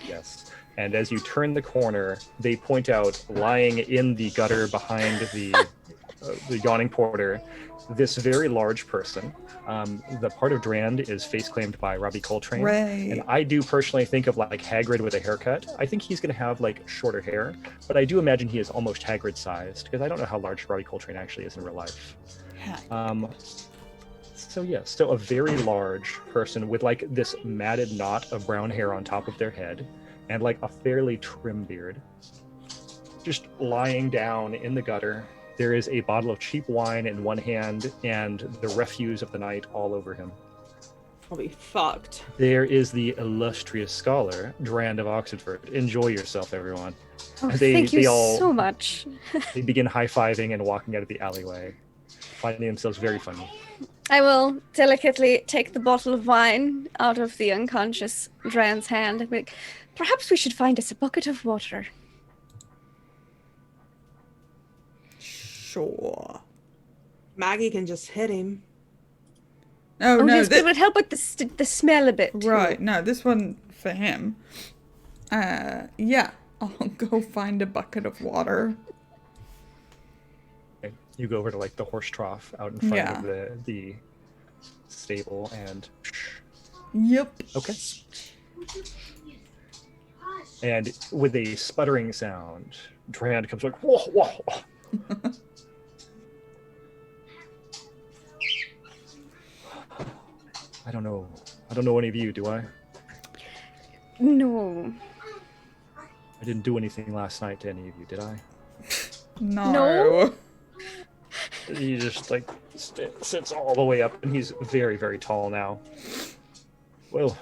Yes. And as you turn the corner, they point out, lying in the gutter behind the Yawning Porter, this very large person. The part of Durand is face claimed by Robbie Coltrane. Ray. And I do personally think of like Hagrid with a haircut. I think he's going to have like shorter hair, but I do imagine he is almost Hagrid sized, because I don't know how large Robbie Coltrane actually is in real life. So a very large person with like this matted knot of brown hair on top of their head and like a fairly trim beard, just lying down in the gutter. There is a bottle of cheap wine in one hand and the refuse of the night all over him. I'll be fucked. There is the illustrious scholar, Durand of Oxenford. Enjoy yourself, everyone. Oh, They- thank you they all- so much. They begin high-fiving and walking out of the alleyway, finding themselves very funny. I will delicately take the bottle of wine out of the unconscious Durand's hand and be like, perhaps we should find us a bucket of water. Sure. Maggie can just hit him. Oh, Oh, no, yes, but it would help with the smell a bit, too. right. No, this one for him. Yeah. I'll go find a bucket of water. Okay. You go over to like the horse trough out in front Yeah. of the stable and Yep. okay. And with a sputtering sound, Durand comes like, whoa, whoa. I don't know any of you, do I? No. I didn't do anything last night to any of you, did I? No. No? He just like sits all the way up, and he's very, very tall now. Well,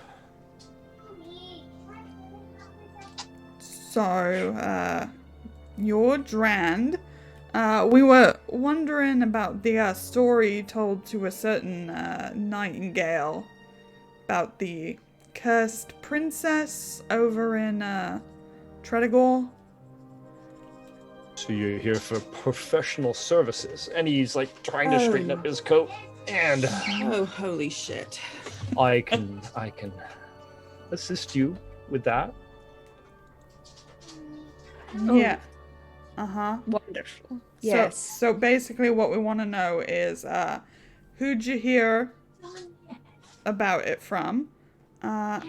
So, you're Durand. We were wondering about the story told to a certain nightingale about the cursed princess over in Tredegor. so you're here for professional services, and he's like trying to straighten up his coat, and Oh, holy shit. I can assist you with that. Oh. Yeah. Uh-huh. Wonderful. Yes. So basically what we want to know is who'd you hear about it from? And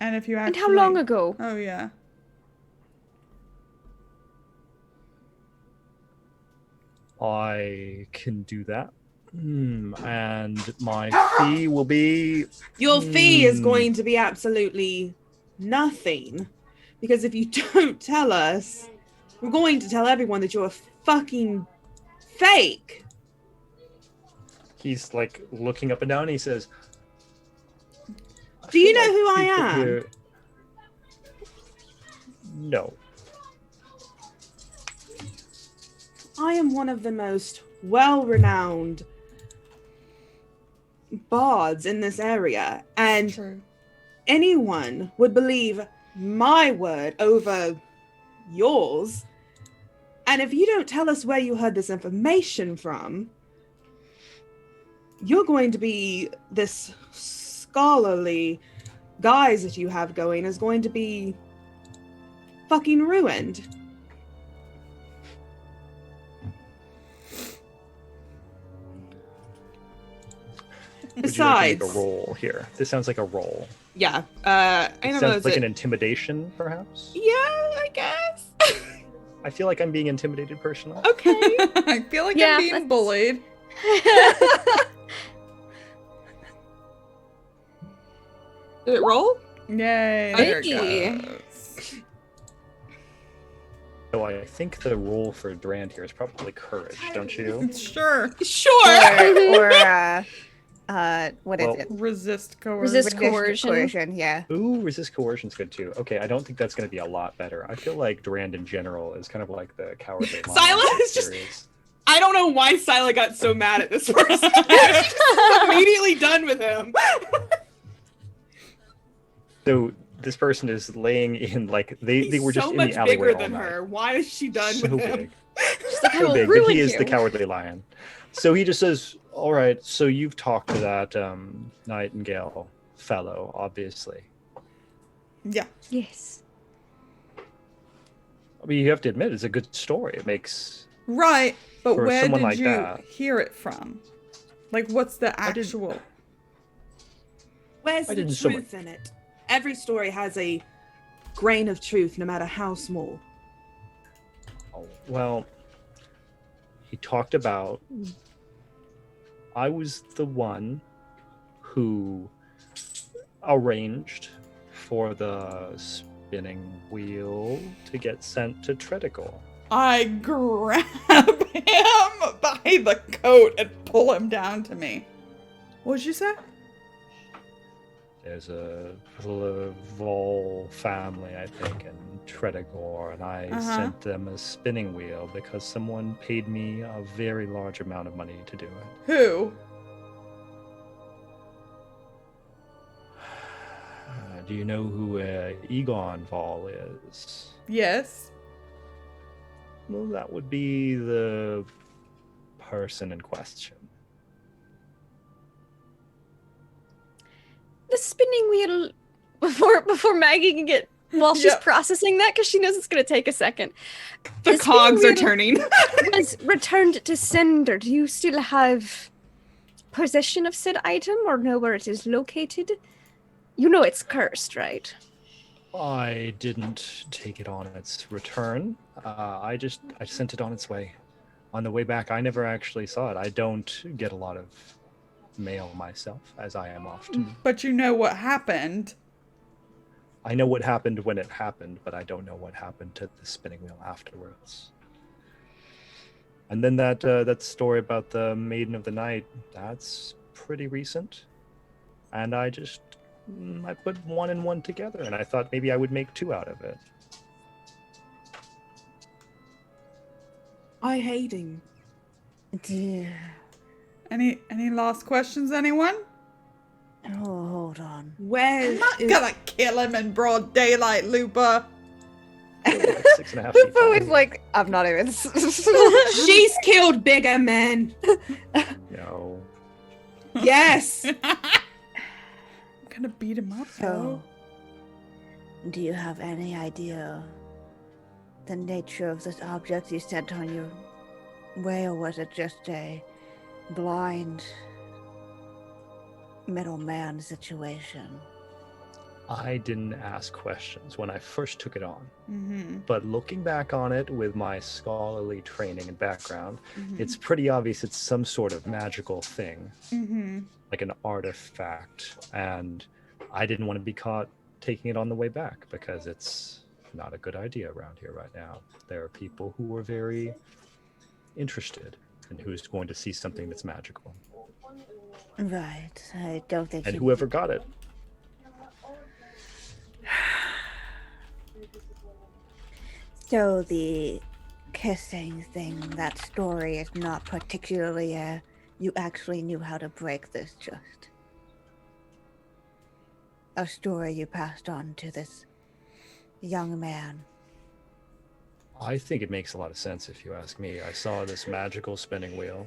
if you And actually... how long ago? Oh, yeah. I can do that. And my fee will be... Your fee is Hmm. going to be absolutely nothing. Because if you don't tell us, we're going to tell everyone that you're a fucking fake. He's like looking up and down and he says, Do you feel know who I people am? here- No. I am one of the most well-renowned bards in this area, and True. anyone would believe my word over yours. And if you don't tell us where you heard this information from, you're going to be this scholarly guise that you have going is going to be fucking ruined. Would you like to Besides, make a roll here? This sounds like a roll. yeah, I It don't know. sounds Is like it... an intimidation, perhaps. Yeah, I guess. I feel like I'm being intimidated personally. Okay. I feel like Yeah, I'm being that's- bullied. Did it roll? Yay. There it Hey. goes. So I think the roll for Drand here is probably courage, don't you? Sure. Sure. Or what is Well- it? Resist coercion. Resist coercion. Coercion, yeah. Ooh, resist coercion's good too. Okay, I don't think that's going to be a lot better. I feel like Durand in general is kind of like the cowardly lion Silence of the is just- series. I don't know why Sila got so mad at this person. She's immediately done with him. So this person is laying in like they He's were just so in much the alleyway bigger all than night. her. Why is she done So with him? big, She's like, I so will big, but ruin he is you. the cowardly lion. So he just says, "All right, so you've talked to that Nightingale fellow, obviously. Yeah. Yes. I mean, you have to admit it's a good story. It makes Right. But For where someone did like you that. hear it from? Like, what's the I didn't- actual? Where's I the didn't so truth in it? Every story has a grain of truth, no matter how small. Oh, well, he talked about I was the one who arranged for the spinning wheel to get sent to Tredicle. I grab him by the coat and pull him down to me. What'd you say? There's a Vol family, I think, in Tredigor, and I Uh-huh. sent them a spinning wheel because someone paid me a very large amount of money to do it. Who? Do you know who Egon Vol is? Yes. Well, that would be the person in question. The spinning wheel before Maggie can get while she's Yep. processing that because she knows it's going to take a second. The The cogs spinning are wheel- turning. Was returned to sender. Do you still have possession of said item or know where it is located? You know it's cursed, right? I didn't take it on its return. I sent it on its way. On the way back, I never actually saw it. I don't get a lot of mail myself, as I am often. But you know what happened. I know what happened when it happened, but I don't know what happened to the spinning wheel afterwards. And then that story about the Maiden of the Night, that's pretty recent. And I put one and one together, and I thought maybe I would make two out of it. I hate him. Any last questions, anyone? Oh, hold on. Where I'm not is- gonna kill him in broad daylight, Lupa. Like 6.5 feet Lupo tall. is like, I'm not even. She's killed bigger men. No. Yes. I'm gonna beat him up, So, though. do you have any idea the nature of this object you sent on your way, or was it just a blind middleman situation? I didn't ask questions when I first took it on. Mm-hmm. But looking back on it with my scholarly training and background, Mm-hmm. it's pretty obvious it's some sort of magical thing, Mm-hmm. like an artifact. And I didn't want to be caught taking it on the way back because it's not a good idea around here right now. There are people who are very interested in who's going to see something that's magical. Right. I don't think And you- whoever got it. So the kissing thing, that story is not particularly you actually knew how to break this, just a story you passed on to this young man. I think it makes a lot of sense if you ask me. I saw this magical spinning wheel,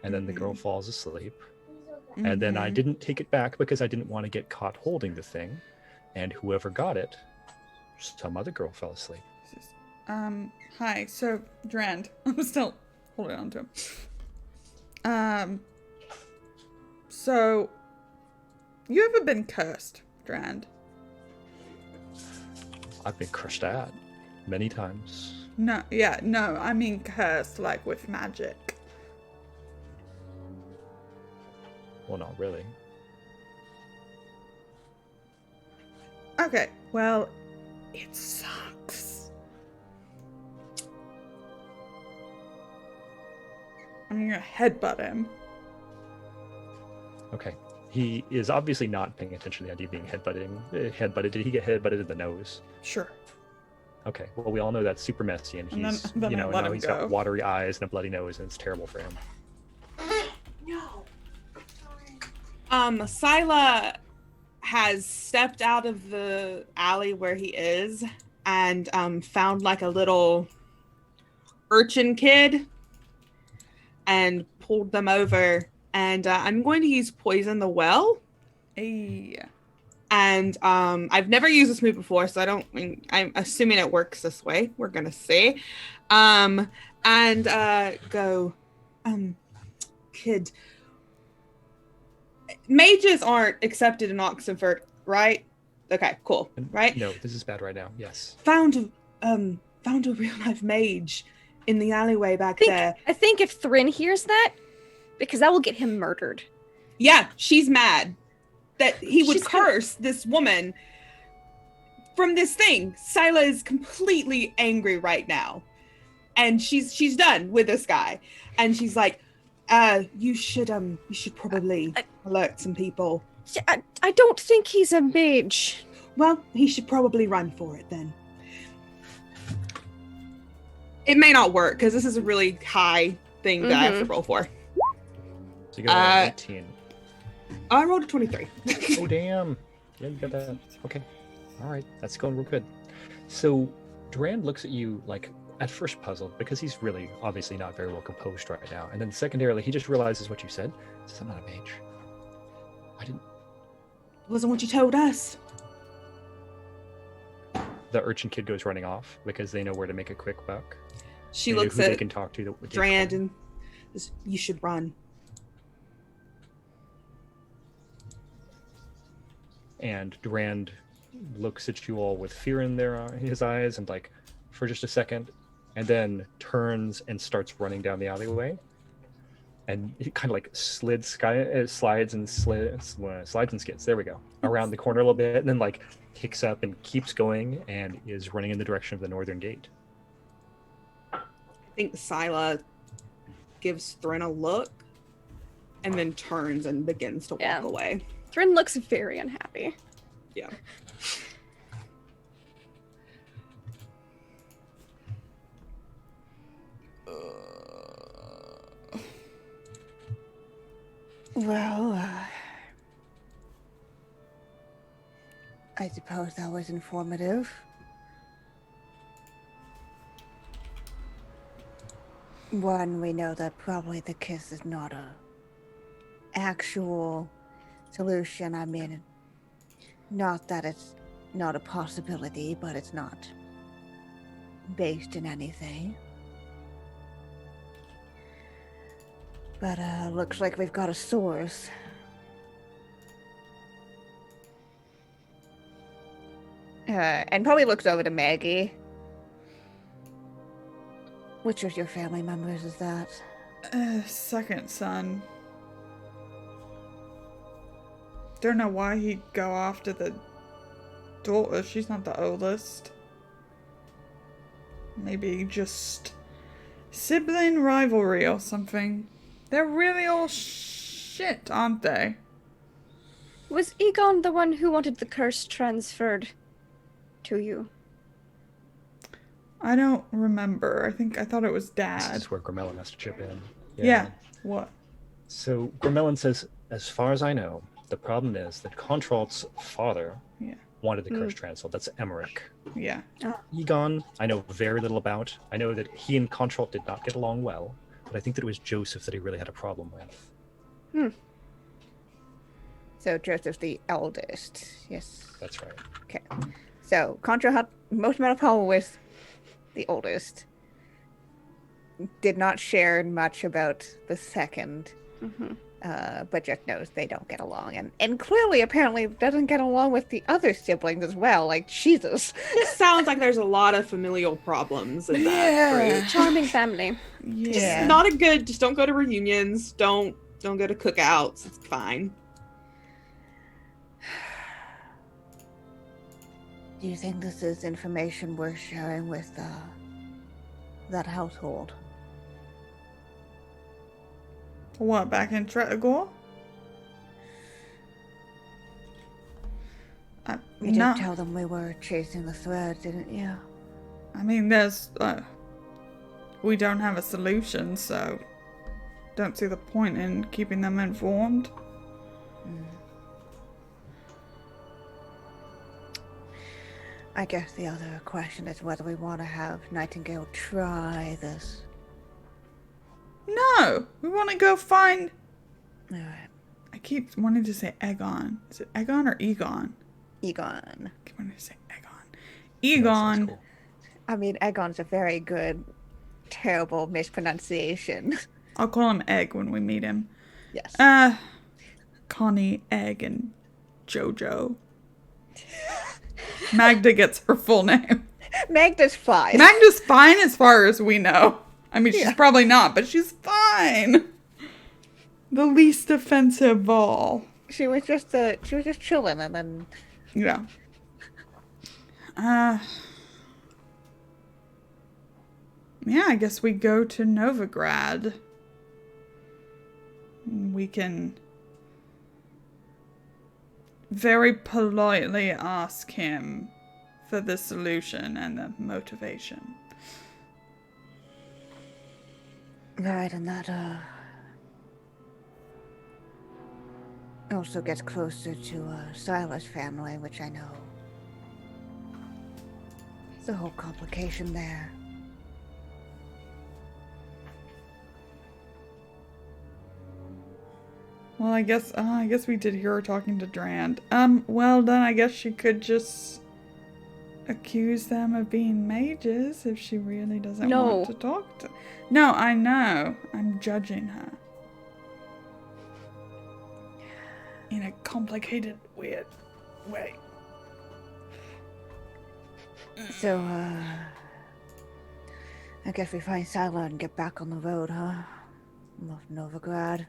and then the girl falls asleep. And then I didn't take it back because I didn't want to get caught holding the thing. And whoever got it, some other girl fell asleep. Hi. So, Drand, I'm still holding on to him. So, you ever been cursed, Drand? I've been crushed at many times. No, yeah, no, I mean cursed, like with magic. Well, not really. Okay, well, it sucks. I'm gonna headbutt him. Okay. He is obviously not paying attention to the idea of being headbutted. Did he get headbutted in the nose? Sure. Okay. Well, we all know that's super messy, and And he's, then I let now him he's go. got watery eyes and a bloody nose, and it's terrible for him. Sila has stepped out of the alley where he is and found like a little urchin kid and pulled them over. And I'm going to use Poison the Well. Hey. And I've never used this move before, so I'm assuming it works this way. We're gonna see. Go, kid. Mages aren't accepted in Oxenford, right? Okay, cool. Right? No, this is bad right now. Yes. Found a real life mage in the alleyway back there. I think if Thrin hears that, because that will get him murdered. Yeah, she's mad that he would She's gonna- curse this woman from this thing. Sila is completely angry right now. And she's done with this guy. And she's like, you should probably alert some people. I don't think he's a mage. Well, he should probably run for it then. It may not work because this is a really high thing that I have to roll for. So you got an 18. I rolled a 23. Oh, damn. Yeah, you got that. Okay. All right. That's going real good. So Durand looks at you like at first puzzled because he's really obviously not very well composed right now. And then secondarily, he just realizes what you said. He says, I'm not a mage. I didn't. Wasn't what you told us. The urchin kid goes running off because they know where to make a quick buck. She They know looks who they at can talk to. That would take Drand one. and says, you should run. And Durand looks at you all with fear in his eyes and like for just a second, and then turns and starts running down the alleyway. And he kind of like slides and skids. There we go. Around the corner a little bit, and then like kicks up and keeps going and is running in the direction of the northern gate. I think Sila gives Thrin a look and then turns and begins to walk Yeah. away. Thrin looks very unhappy. Yeah. Well, I suppose that was informative. One, we know that probably the kiss is not a actual solution. I mean, not that it's not a possibility, but it's not based in anything. But looks like we've got a source. And probably looks over to Maggie. Which of your family members is that? Second son. Don't know why he'd go after the daughter. She's not the oldest. Maybe just sibling rivalry or something. They're really all shit, aren't they? Was Egon the one who wanted the curse transferred to you? I don't remember. I thought it was This Dad. is where Grimellin has to chip in. Yeah. What? So Grimellin says, as far as I know, the problem is that Contralt's father Yeah. wanted the curse transferred. That's Emmerich. Yeah. Egon, I know very little about. I know that he and Contralt did not get along well, but I think that it was Joseph that he really had a problem with. So Joseph's the eldest. Yes. That's right. Okay. So Contra had most amount of problem with the oldest. Did not share much about the second. But just knows they don't get along. And clearly, apparently, doesn't get along with the other siblings as well. Like, Jesus. Sounds like there's a lot of familial problems in that Yeah. group. Charming family. Yeah. Not a good. Just don't go to reunions. Don't go to cookouts. It's fine. Do you think this is information worth sharing with that household? What, back in Tretagor? You No. did tell them we were chasing the thread, didn't you? I mean, we don't have a solution, so don't see the point in keeping them informed. I guess the other question is whether we want to have Nightingale try this. No! We want to go find... Alright. I keep wanting to say Egon. Is it Egon or Egon? Egon. I keep wanting to say Egon. Yeah, that sounds Egon. cool. I mean, Egon's a very good, terrible mispronunciation. I'll call him Egg when we meet him. Yes. Connie, Egg, and Jojo. Magda gets her full name. Magda's fine. Magda's fine as far as we know. I mean, she's Yeah. probably not, but she's fine. The least offensive of all. She was just chilling, and then Yeah. Yeah, I guess we go to Novigrad. We can very politely ask him for the solution and the motivation. right, and that also gets closer to Silas' family, which I know. It's a whole complication there. Well, I guess we did hear her talking to Drand. Well then I guess she could just accuse them of being mages if she really doesn't No. want to talk to. No, I know. I'm judging her. In a complicated, weird way. So, I guess we find Sila and get back on the road, huh? Novigrad.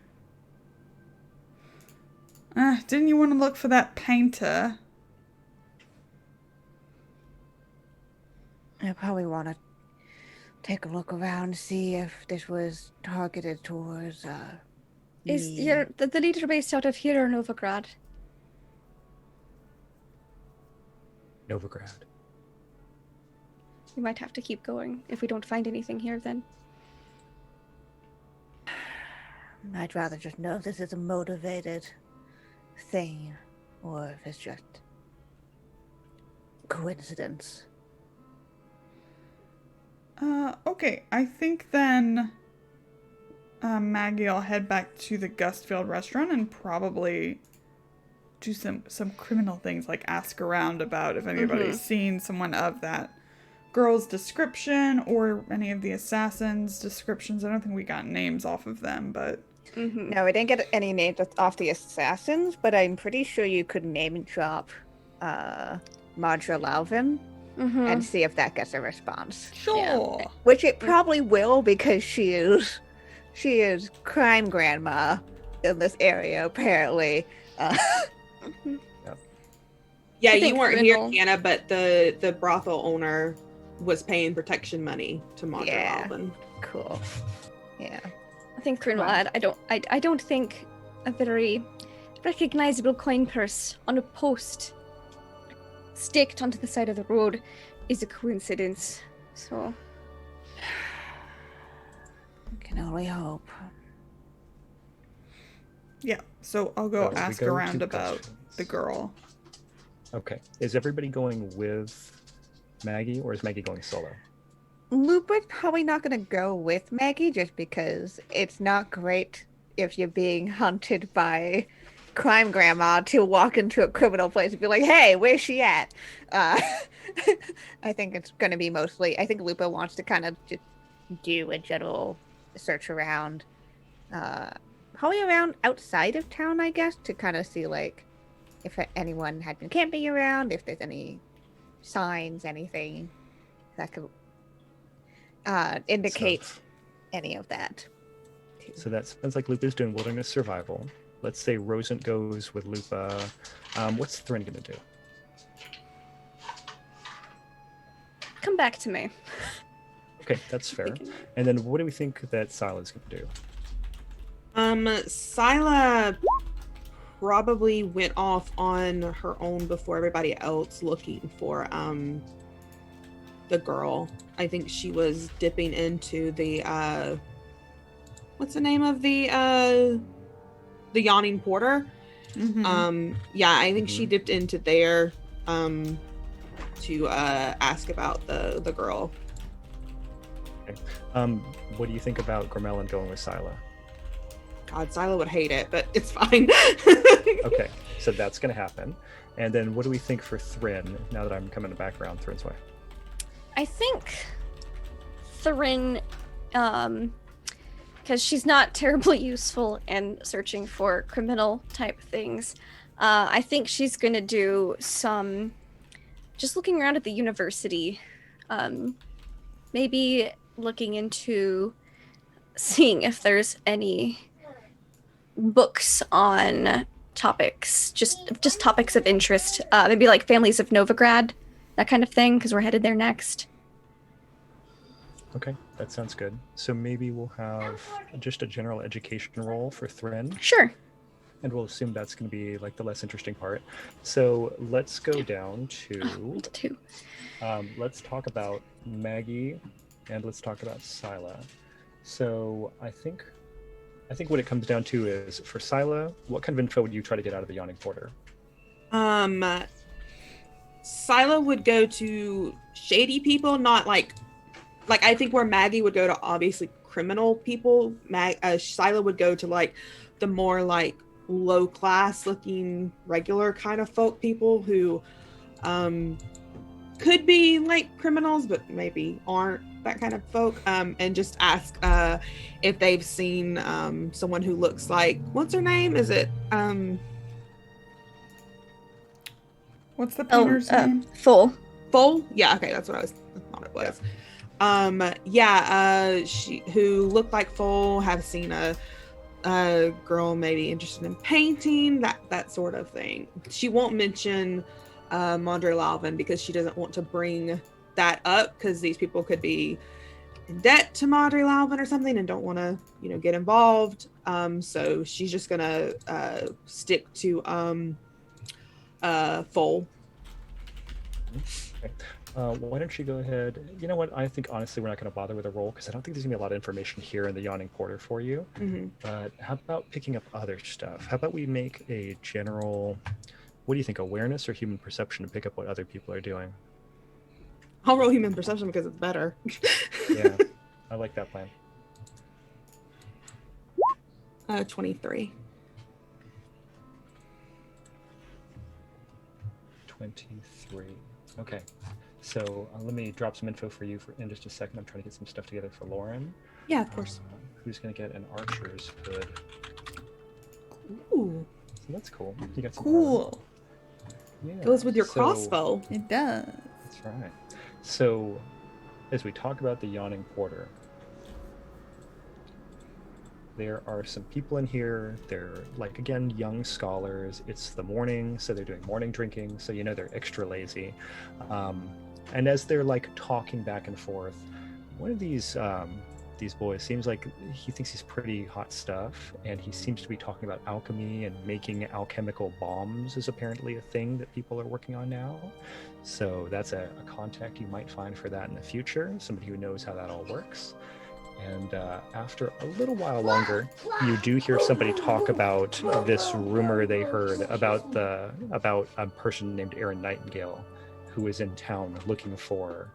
Didn't you want to look for that painter? I probably want to take a look around, see if this was targeted towards, Is me. the leader based out of here or Novigrad? Novigrad. We might have to keep going if we don't find anything here then. I'd rather just know if this is a motivated thing, or if it's just coincidence. Okay. I think then Maggie will head back to the Gustfield restaurant and probably do some criminal things, like ask around about if anybody's seen someone of that girl's description or any of the assassins' descriptions. I don't think we got names off of them, but No, we didn't get any names off the assassins, but I'm pretty sure you could name and drop Madra Lalvin Mhm. and see if that gets a response. Sure. Which it probably will, because she is crime grandma in this area, apparently. Yeah, I you think weren't here, Grindel- Kiana, but the brothel owner was paying protection money to Madra Yeah. Alvin. Cool. Yeah. I think Thrin will Wow. add. I don't think a very recognizable coin purse on a post staked onto the side of the road is a coincidence. So Can only hope. Yeah. So I'll go So we ask go around to about questions. the girl. Okay. Is everybody going with Maggie, or is Maggie going solo? Lupa's probably not going to go with Maggie, just because it's not great if you're being hunted by crime grandma to walk into a criminal place and be like, hey, where's she at? I think it's going to be mostly, I think Lupa wants to kind of just do a general search around, probably around outside of town, I guess, to kind of see like if anyone had been camping around, if there's any signs, anything that could indicate any of that. So that sounds like Lupa's doing wilderness survival. Let's say Rosent goes with Lupa. What's Thrin gonna do? come back to me. Okay, that's fair. And then what do we think that Sila's gonna do? Sila probably went off on her own before everybody else looking for the girl. I think she was dipping into the what's the name of the Yawning Porter? Mhm. Yeah, I think she Mhm. dipped into there to ask about the girl. What do you think about Gromelin going with Sila? God, Sila would hate it, but it's fine. Okay, so that's gonna happen. And then what do we think for Thrin, now that I'm coming back around Thrin's way? I think Thrin, because she's not terribly useful in searching for criminal type things, I think she's gonna do some just looking around at the university, maybe looking into seeing if there's any books on topics, just topics of interest, maybe like families of Novigrad, that kind of thing, because we're headed there next. Okay, that sounds good. So maybe we'll have just a general education role for Thrin, Sure. and we'll assume that's going to be like the less interesting part. So let's go down to, Two. let's talk about Maggie, and let's talk about Sila. So I think what it comes down to is, for Sila, what kind of info would you try to get out of the Yawning Porter? Sila would go to shady people, not like I think where Maggie would go to obviously criminal people. Sila would go to like the more like low class looking regular kind of folk people who could be like criminals but maybe aren't that kind of folk, and just ask if they've seen someone who looks like, what's her name, is it What's the painter's name? Full. Full? Yeah, okay, that's what I thought it was. She who looked like Full, have seen a girl maybe interested in painting, that sort of thing. She won't mention Madre Lalvin because she doesn't want to bring that up, because these people could be in debt to Madre Lalvin or something and don't want to, get involved. So she's just gonna stick to Full. Okay. Why don't you go ahead? You know what? I think honestly we're not going to bother with a roll, because I don't think there's going to be a lot of information here in the Yawning Porter for you. Mm-hmm. But how about picking up other stuff? How about we make a general, what do you think, awareness or human perception to pick up what other people are doing? I'll roll human perception because it's better. Yeah, I like that plan. 23. 23. Okay. So let me drop some info for you in just a second. I'm trying to get some stuff together for Lauren. Yeah, of course. Who's going to get an archer's hood. Ooh. So that's cool. You got some armor. Cool. Yeah, Goes with your so- crossbow. It does. That's right. So, as we talk about the Yawning Porter, there are some people in here. They're, like, again, young scholars. It's the morning, so they're doing morning drinking, so they're extra lazy. And as they're, like, talking back and forth, one of these boys seems like he thinks he's pretty hot stuff, and he seems to be talking about alchemy and making alchemical bombs is apparently a thing that people are working on now. So that's a contact you might find for that in the future, somebody who knows how that all works. And after a little while longer, you do hear somebody talk about this rumor they heard about a person named Erin Nightingale, who is in town looking for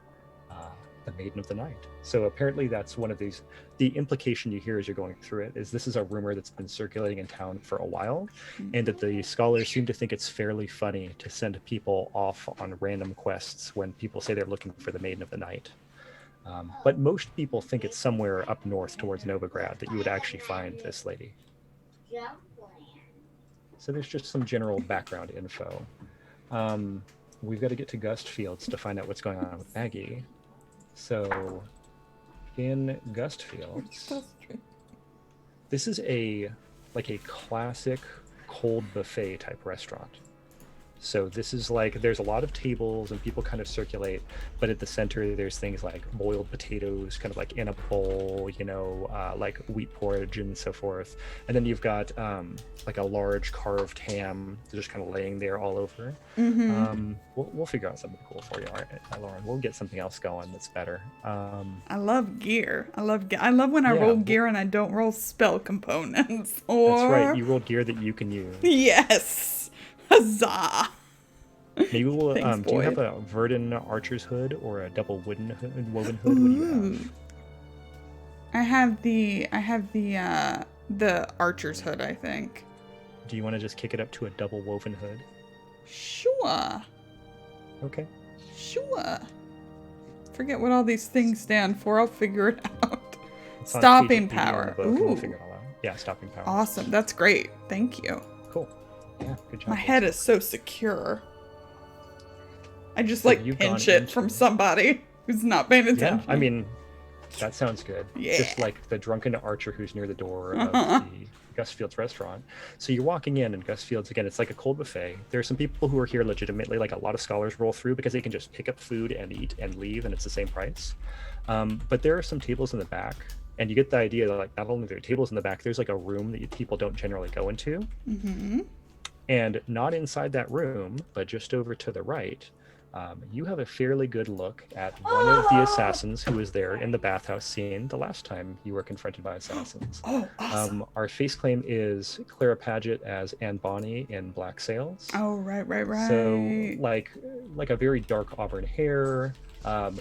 the Maiden of the Night. So apparently that's one of these. The implication you hear as you're going through it is this is a rumor that's been circulating in town for a while, and that the scholars seem to think it's fairly funny to send people off on random quests when people say they're looking for the Maiden of the Night. But most people think it's somewhere up north towards Novigrad that you would actually find this lady. So there's just some general background info. We've got to get to Gustfields to find out what's going on with Maggie. So in Gustfields, this is a classic cold buffet type restaurant. So this is like, there's a lot of tables and people kind of circulate, but at the center there's things like boiled potatoes, kind of like in a bowl, like wheat porridge and so forth. And then you've got like a large carved ham just kind of laying there all over. We'll figure out something cool for you, all right, Lauren. We'll get something else going that's better. I love gear. I love when I roll gear and I don't roll spell components. Or... That's right. You rolled gear that you can use. Yes. Huzzah! Maybe we'll. Thanks, do you boy. have a Verdant Archer's hood or a double woven hood? What do you have? I have the archer's hood, I think. Do you want to just kick it up to a double woven hood? Sure. Okay. Sure. Forget what all these things stand for. I'll figure it out. It's on Stopping page 80 on the power. book, and we'll Ooh. figure it all out. Yeah, stopping power. Awesome. That's great. Thank you. Cool. Yeah, good job. My head is so secure. I just So like you've gone pinch it into- from somebody who's not paying attention. Yeah, I mean, that sounds good. Yeah. Just like the drunken archer who's near the door of Uh-huh. the Gustfields restaurant. So you're walking in, and Gustfields, again, it's like a cold buffet. There are some people who are here legitimately, like a lot of scholars roll through because they can just pick up food and eat and leave, and it's the same price. But there are some tables in the back, and you get the idea that, like, not only are there tables in the back, there's like a room that people don't generally go into. And not inside that room, but just over to the right, you have a fairly good look at one of the assassins who was there in the bathhouse scene the last time you were confronted by assassins. Oh, awesome. Our face claim is Clara Paget as Anne Bonny in Black Sails. Oh, right. So like a very dark auburn hair, kind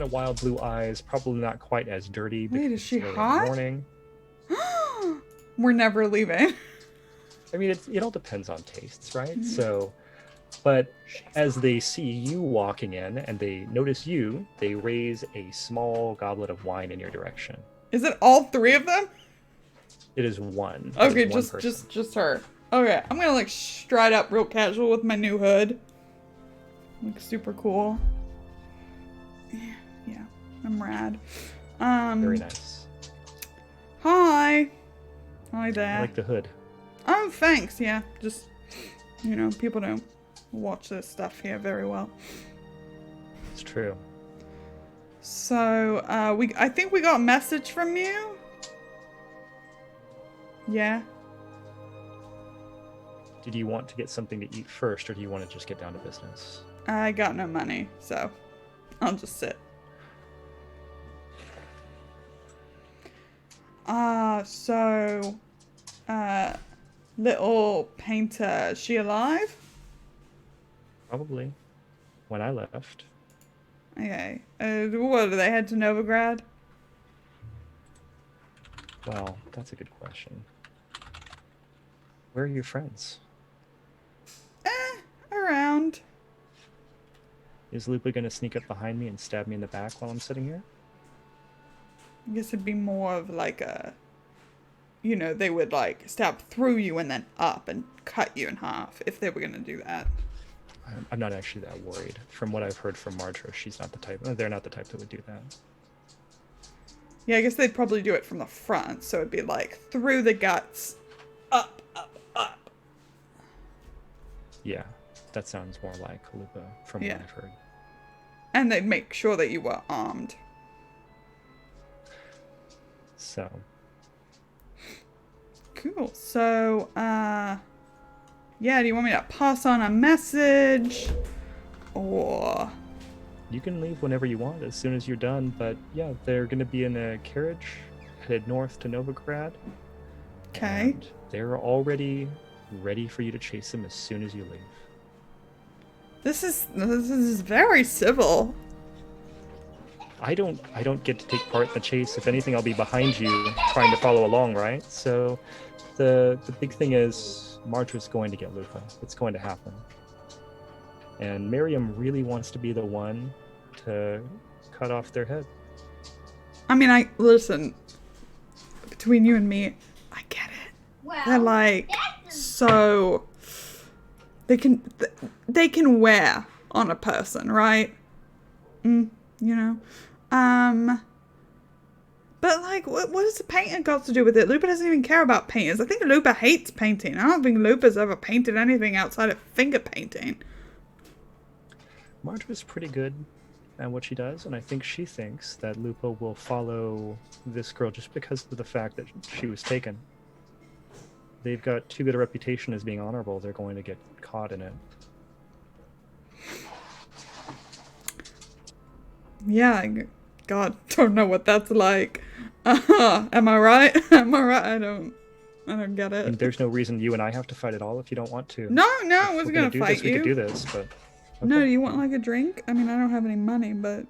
of wild blue eyes, probably not quite as dirty. Wait, because is she it's early in the hot? morning. We're never leaving. I mean, it all depends on tastes, right? So, but as they see you walking in and they notice you, they raise a small goblet of wine in your direction. Is it all three of them? It is one. It Okay, is one person. just her. Okay, I'm gonna like stride up real casual with my new hood. Looks super cool. Yeah, I'm rad. Very nice. Hi. Hi there. I like the hood. Oh, thanks. Yeah, just people don't watch this stuff here very well. It's true. So, I think we got a message from you. Yeah. Did you want to get something to eat first, or do you want to just get down to business? I got no money, so I'll just sit. Little painter, is she alive? Probably. When I left. Okay. What, do they head to Novigrad? Well, that's a good question. Where are your friends? Around. Is Lupa gonna sneak up behind me and stab me in the back while I'm sitting here? I guess it'd be more of like a, they would like stab through you and then up and cut you in half if they were gonna do that. I'm not actually that worried. From what I've heard from Marjorie, she's not the type. They're not the type that would do that. Yeah, I guess they'd probably do it from the front, so it'd be like through the guts, up, up, up. Yeah, that sounds more like Lupa from Yeah. what I've heard. And they'd make sure that you were armed. So, Cool. So, yeah, do you want me to pass on a message? Or... you can leave whenever you want, as soon as you're done. But yeah, they're going to be in a carriage headed north to Novigrad. Okay. And they're already ready for you to chase them as soon as you leave. This is very civil. I don't get to take part in the chase. If anything, I'll be behind you trying to follow along, right? So the big thing is Marjorie's going to get Lupa. It's going to happen. And Miriam really wants to be the one to cut off their head. I mean, listen, between you and me, I get it. They're Well, like, so, they can wear on a person, right? You know? But like, what has the painter got to do with it? Lupa doesn't even care about painters. I think Lupa hates painting. I don't think Lupa's ever painted anything outside of finger painting. Marjorie's pretty good at what she does, and I think she thinks that Lupa will follow this girl just because of the fact that she was taken. They've got too good a reputation as being honorable. They're going to get caught in it. Yeah, God, don't know what that's like. Am I right? Am I right? I don't get And it. there's no reason you and I have to fight at all if you don't want to. No, I If wasn't we're gonna do fight this, we could do you. this, but No, okay. do you want like a drink? I mean, I don't have any money, but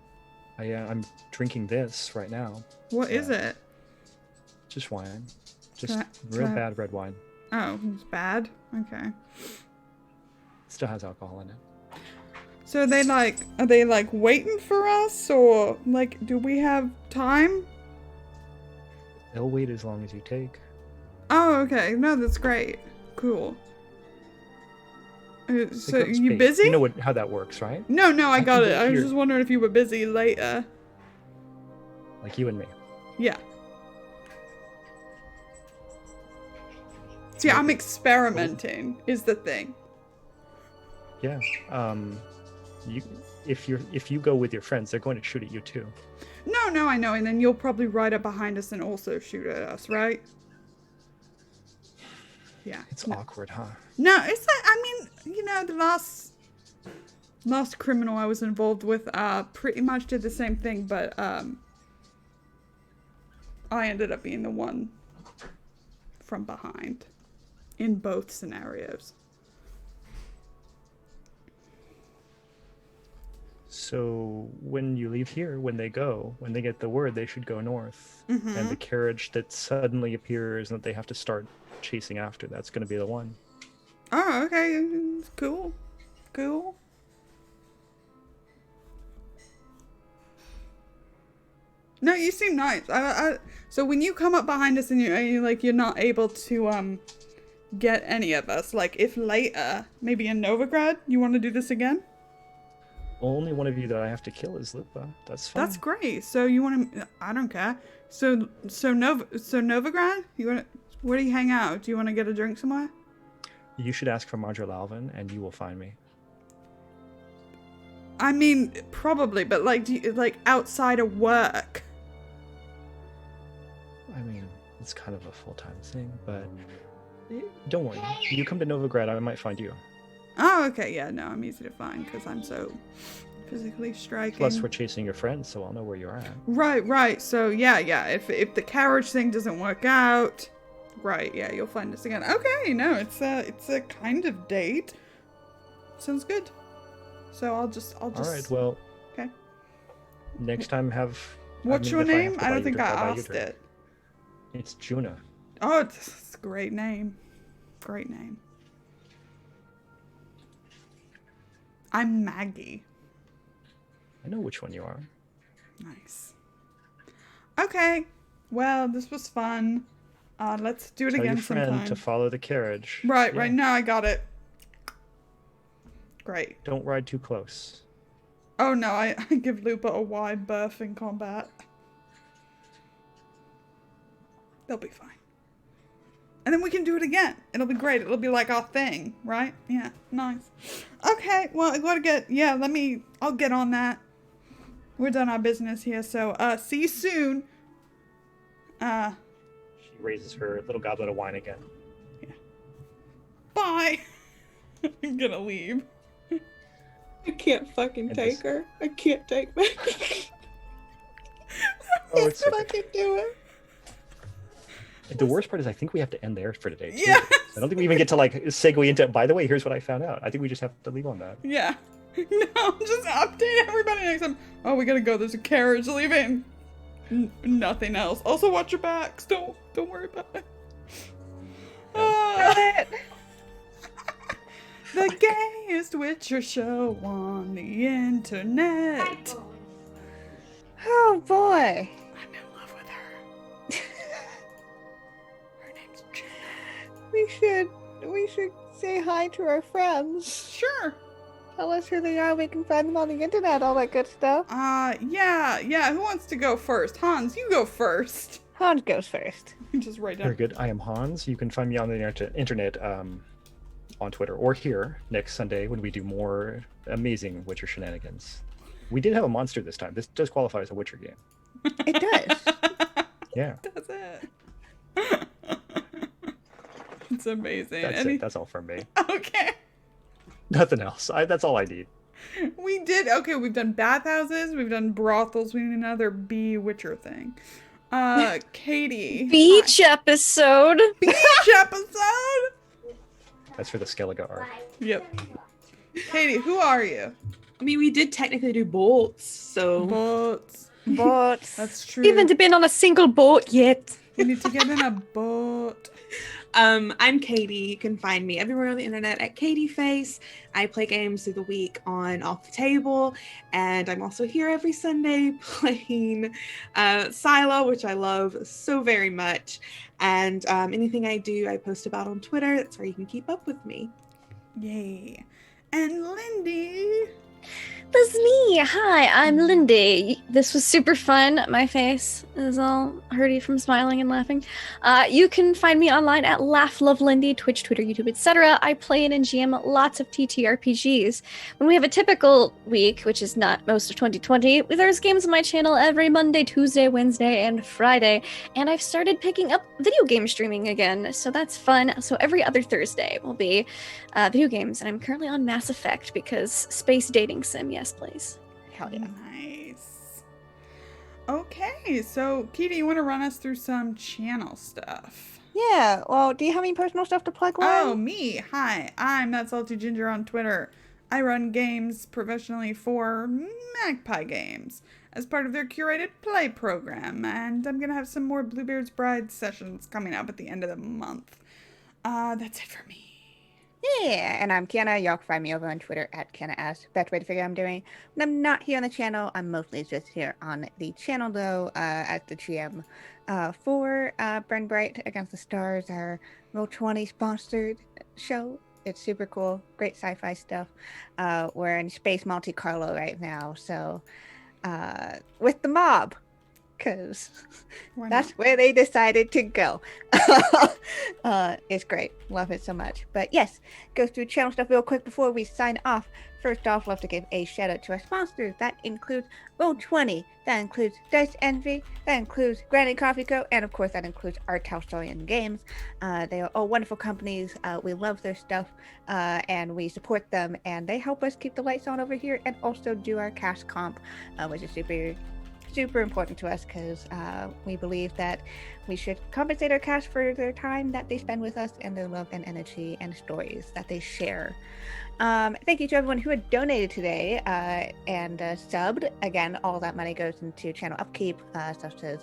I'm drinking this right now. what is So, it? Just wine. Just Can real I- bad red wine. Oh, it's bad. Okay. Still has alcohol in it. So are they like waiting for us, or like, do we have time? They'll wait as long as you take. Oh, okay. No, that's great. Cool. So Pick up you space. busy? You know how that works, right? No, I I got can it. go I was here. just wondering if you were busy later. Like you and me. Yeah. See, I'm experimenting is the thing. Yeah. You if you go with your friends, they're going to shoot at you too. No, I know, and then you'll probably ride up behind us and also shoot at us, right? Yeah. It's no. awkward, huh? No, it's like, I mean, you know, the last criminal I was involved with pretty much did the same thing, but I ended up being the one from behind in both scenarios. So when you leave here, when they get the word, they should go north. And the carriage that suddenly appears and that they have to start chasing after, that's going to be the one. Oh, okay. Cool. No, you seem nice. So when you come up behind us and you're not able to get any of us, like if later, maybe in Novigrad, you want to do this again? Only one of you that I have to kill is Lupa. That's fine. That's great. So you want to? I don't care. So Novigrad, where do you hang out? Do you want to get a drink somewhere? You should ask for Marjorie Lalvin, and you will find me. I mean, probably, but like, outside of work? I mean, it's kind of a full-time thing, but don't worry. You come to Novigrad, I might find you. Oh, okay. Yeah, no, I'm easy to find because I'm so physically striking. Plus, we're chasing your friends, so I'll know where you're at. Right. So yeah. If the carriage thing doesn't work out, right? Yeah, you'll find us again. Okay. No, it's a kind of date. Sounds good. So I'll just. All right. Well. Okay. Next time, What's your name? I don't think I asked it. It's Juna. Oh, it's a great name. Great name. I'm Maggie. I know which one you are. Nice. Okay. Well, this was fun. Let's do it Tell again your friend sometime. to follow the carriage. Right. Yeah. Now I got it. Great. Don't ride too close. Oh no, I give Lupa a wide berth in combat. They'll be fine. And then we can do it again. It'll be great. It'll be like our thing, right? Yeah, nice. Okay, well, I gotta get, I'll get on that. We're done our business here, so, see you soon. She raises her little goblet of wine again. Bye. I'm gonna leave. I can't fucking And take this- her. I can't take Maggie. Oh, it's okay. fucking do it. The worst part is I think we have to end there for today, too. Yes. I don't think we even get to, like, segue into, by the way, here's what I found out. I think we just have to leave on that. Yeah. No, just update everybody next time. Oh, we gotta go. There's a carriage leaving. Nothing else. Also, watch your backs. Don't worry about it. Ah. The gayest Witcher show on the internet. Oh boy. I'm in love with her. Her name's Jenna. We should say hi to our friends. Sure. Tell us who they are. We can find them on the internet. All that good stuff. Yeah. Who wants to go first? Hans, you go first. Hans goes first. Just write Very down. good. I am Hans. You can find me on the internet on Twitter or here next Sunday when we do more amazing Witcher shenanigans. We did have a monster this time. This does qualify as a Witcher game. It does. Yeah. That's it. It's amazing. That's it. That's all from me. Okay. Nothing else. That's all I need. We did. Okay, we've done bathhouses. We've done brothels. We need another bee Witcher thing. Katie. Beach episode. Beach episode. That's for the Skellige arc. Yep. Katie, who are you? I mean, we did technically do bolts, so Boats. But That's true. Even been on a single boat yet. We need to get in a boat. I'm Katie. You can find me everywhere on the internet at Katie Face. I play games through the week on Off the Table, and I'm also here every Sunday playing Silo, which I love so very much. And anything I do, I post about on Twitter. That's where you can keep up with me. Yay. And Lindy. That's me. Hi, I'm Lindy. This was super fun. My face is all hurty from smiling and laughing. You can find me online at LaughLoveLindy, Twitch, Twitter, YouTube, etc. I play and GM lots of TTRPGs. When we have a typical week, which is not most of 2020, there's games on my channel every Monday, Tuesday, Wednesday, and Friday. And I've started picking up video game streaming again, so that's fun. So every other Thursday will be video games, and I'm currently on Mass Effect because space dating sim, yes please. hell yeah. Nice. Okay, so Katie, you want to run us through some channel stuff? Yeah. Well, do you have any personal stuff to plug? Oh, Lauren? me. Hi, I'm That Salty Ginger on Twitter. I run games professionally for Magpie Games as part of their curated play program, and I'm going to have some more Bluebeard's Bride sessions coming up at the end of the month. That's it for me. Yeah, and I'm Kiana. Y'all can find me over on Twitter at KianaS. Best way to figure out I'm doing. When I'm not here on the channel, I'm mostly just here on the channel, though, as the GM for Burn Bright Against the Stars, our Roll20 sponsored show. It's super cool. Great sci-fi stuff. We're in Space Monte Carlo right now, so with the mob, because Why that's not? where they decided to go. It's great. Love it so much. But yes, go through channel stuff real quick before we sign off. First off, love to give a shout out to our sponsors. That includes Roll20, that includes Dice Envy, that includes Granny Coffee Co., and of course that includes Our Tolstoyan Games. They are all wonderful companies. We love their stuff, and we support them, and they help us keep the lights on over here and also do our cash comp, which is super important to us because we believe that we should compensate our cast for their time that they spend with us and their love and energy and stories that they share. Thank you to everyone who had donated today and subbed. Again, all that money goes into channel upkeep, such as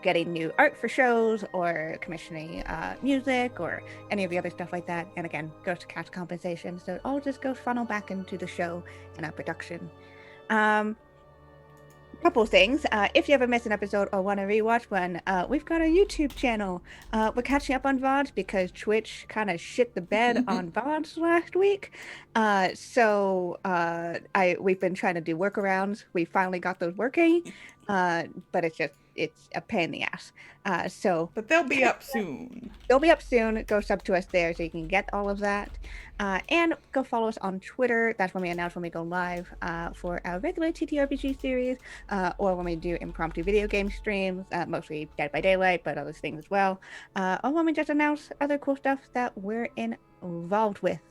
getting new art for shows or commissioning music or any of the other stuff like that. And again, goes to cash compensation. So it all just goes funnel back into the show and our production. couple things. If you ever miss an episode or want to rewatch one, we've got a YouTube channel. We're catching up on VODs because Twitch kind of shit the bed on VODs last week. We've been trying to do workarounds. We finally got those working, but it's a pain in the ass. But they'll be up soon. They'll be up soon. Go sub to us there so you can get all of that. And go follow us on Twitter. That's when we announce when we go live for our regular TTRPG series, or when we do impromptu video game streams, mostly Dead by Daylight, but other things as well. Or when we just announce other cool stuff that we're involved with.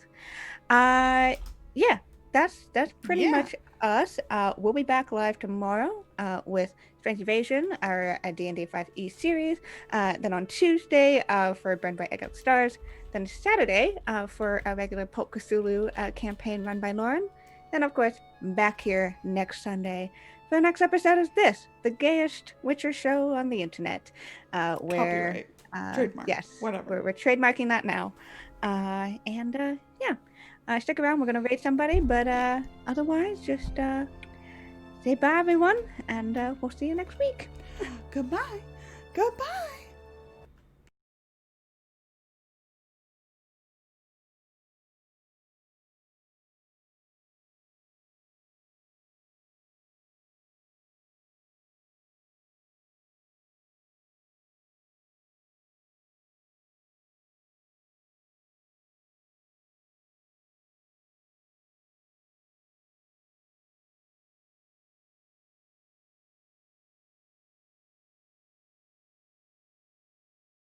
Yeah, that's pretty much us. We'll be back live tomorrow with Strange Invasion, our D&D 5e series. Then on Tuesday for Burned by Egg Out Stars. Then Saturday for our regular Pulp Cthulhu campaign run by Lauren. Then, of course, back here next Sunday for the next episode is this, the gayest Witcher show on the internet. Where, Copyright. Trademark. Yes, Whatever. we're trademarking that now. Stick around. We're going to raid somebody. But otherwise, just say bye, everyone. And we'll see you next week. Goodbye. Goodbye.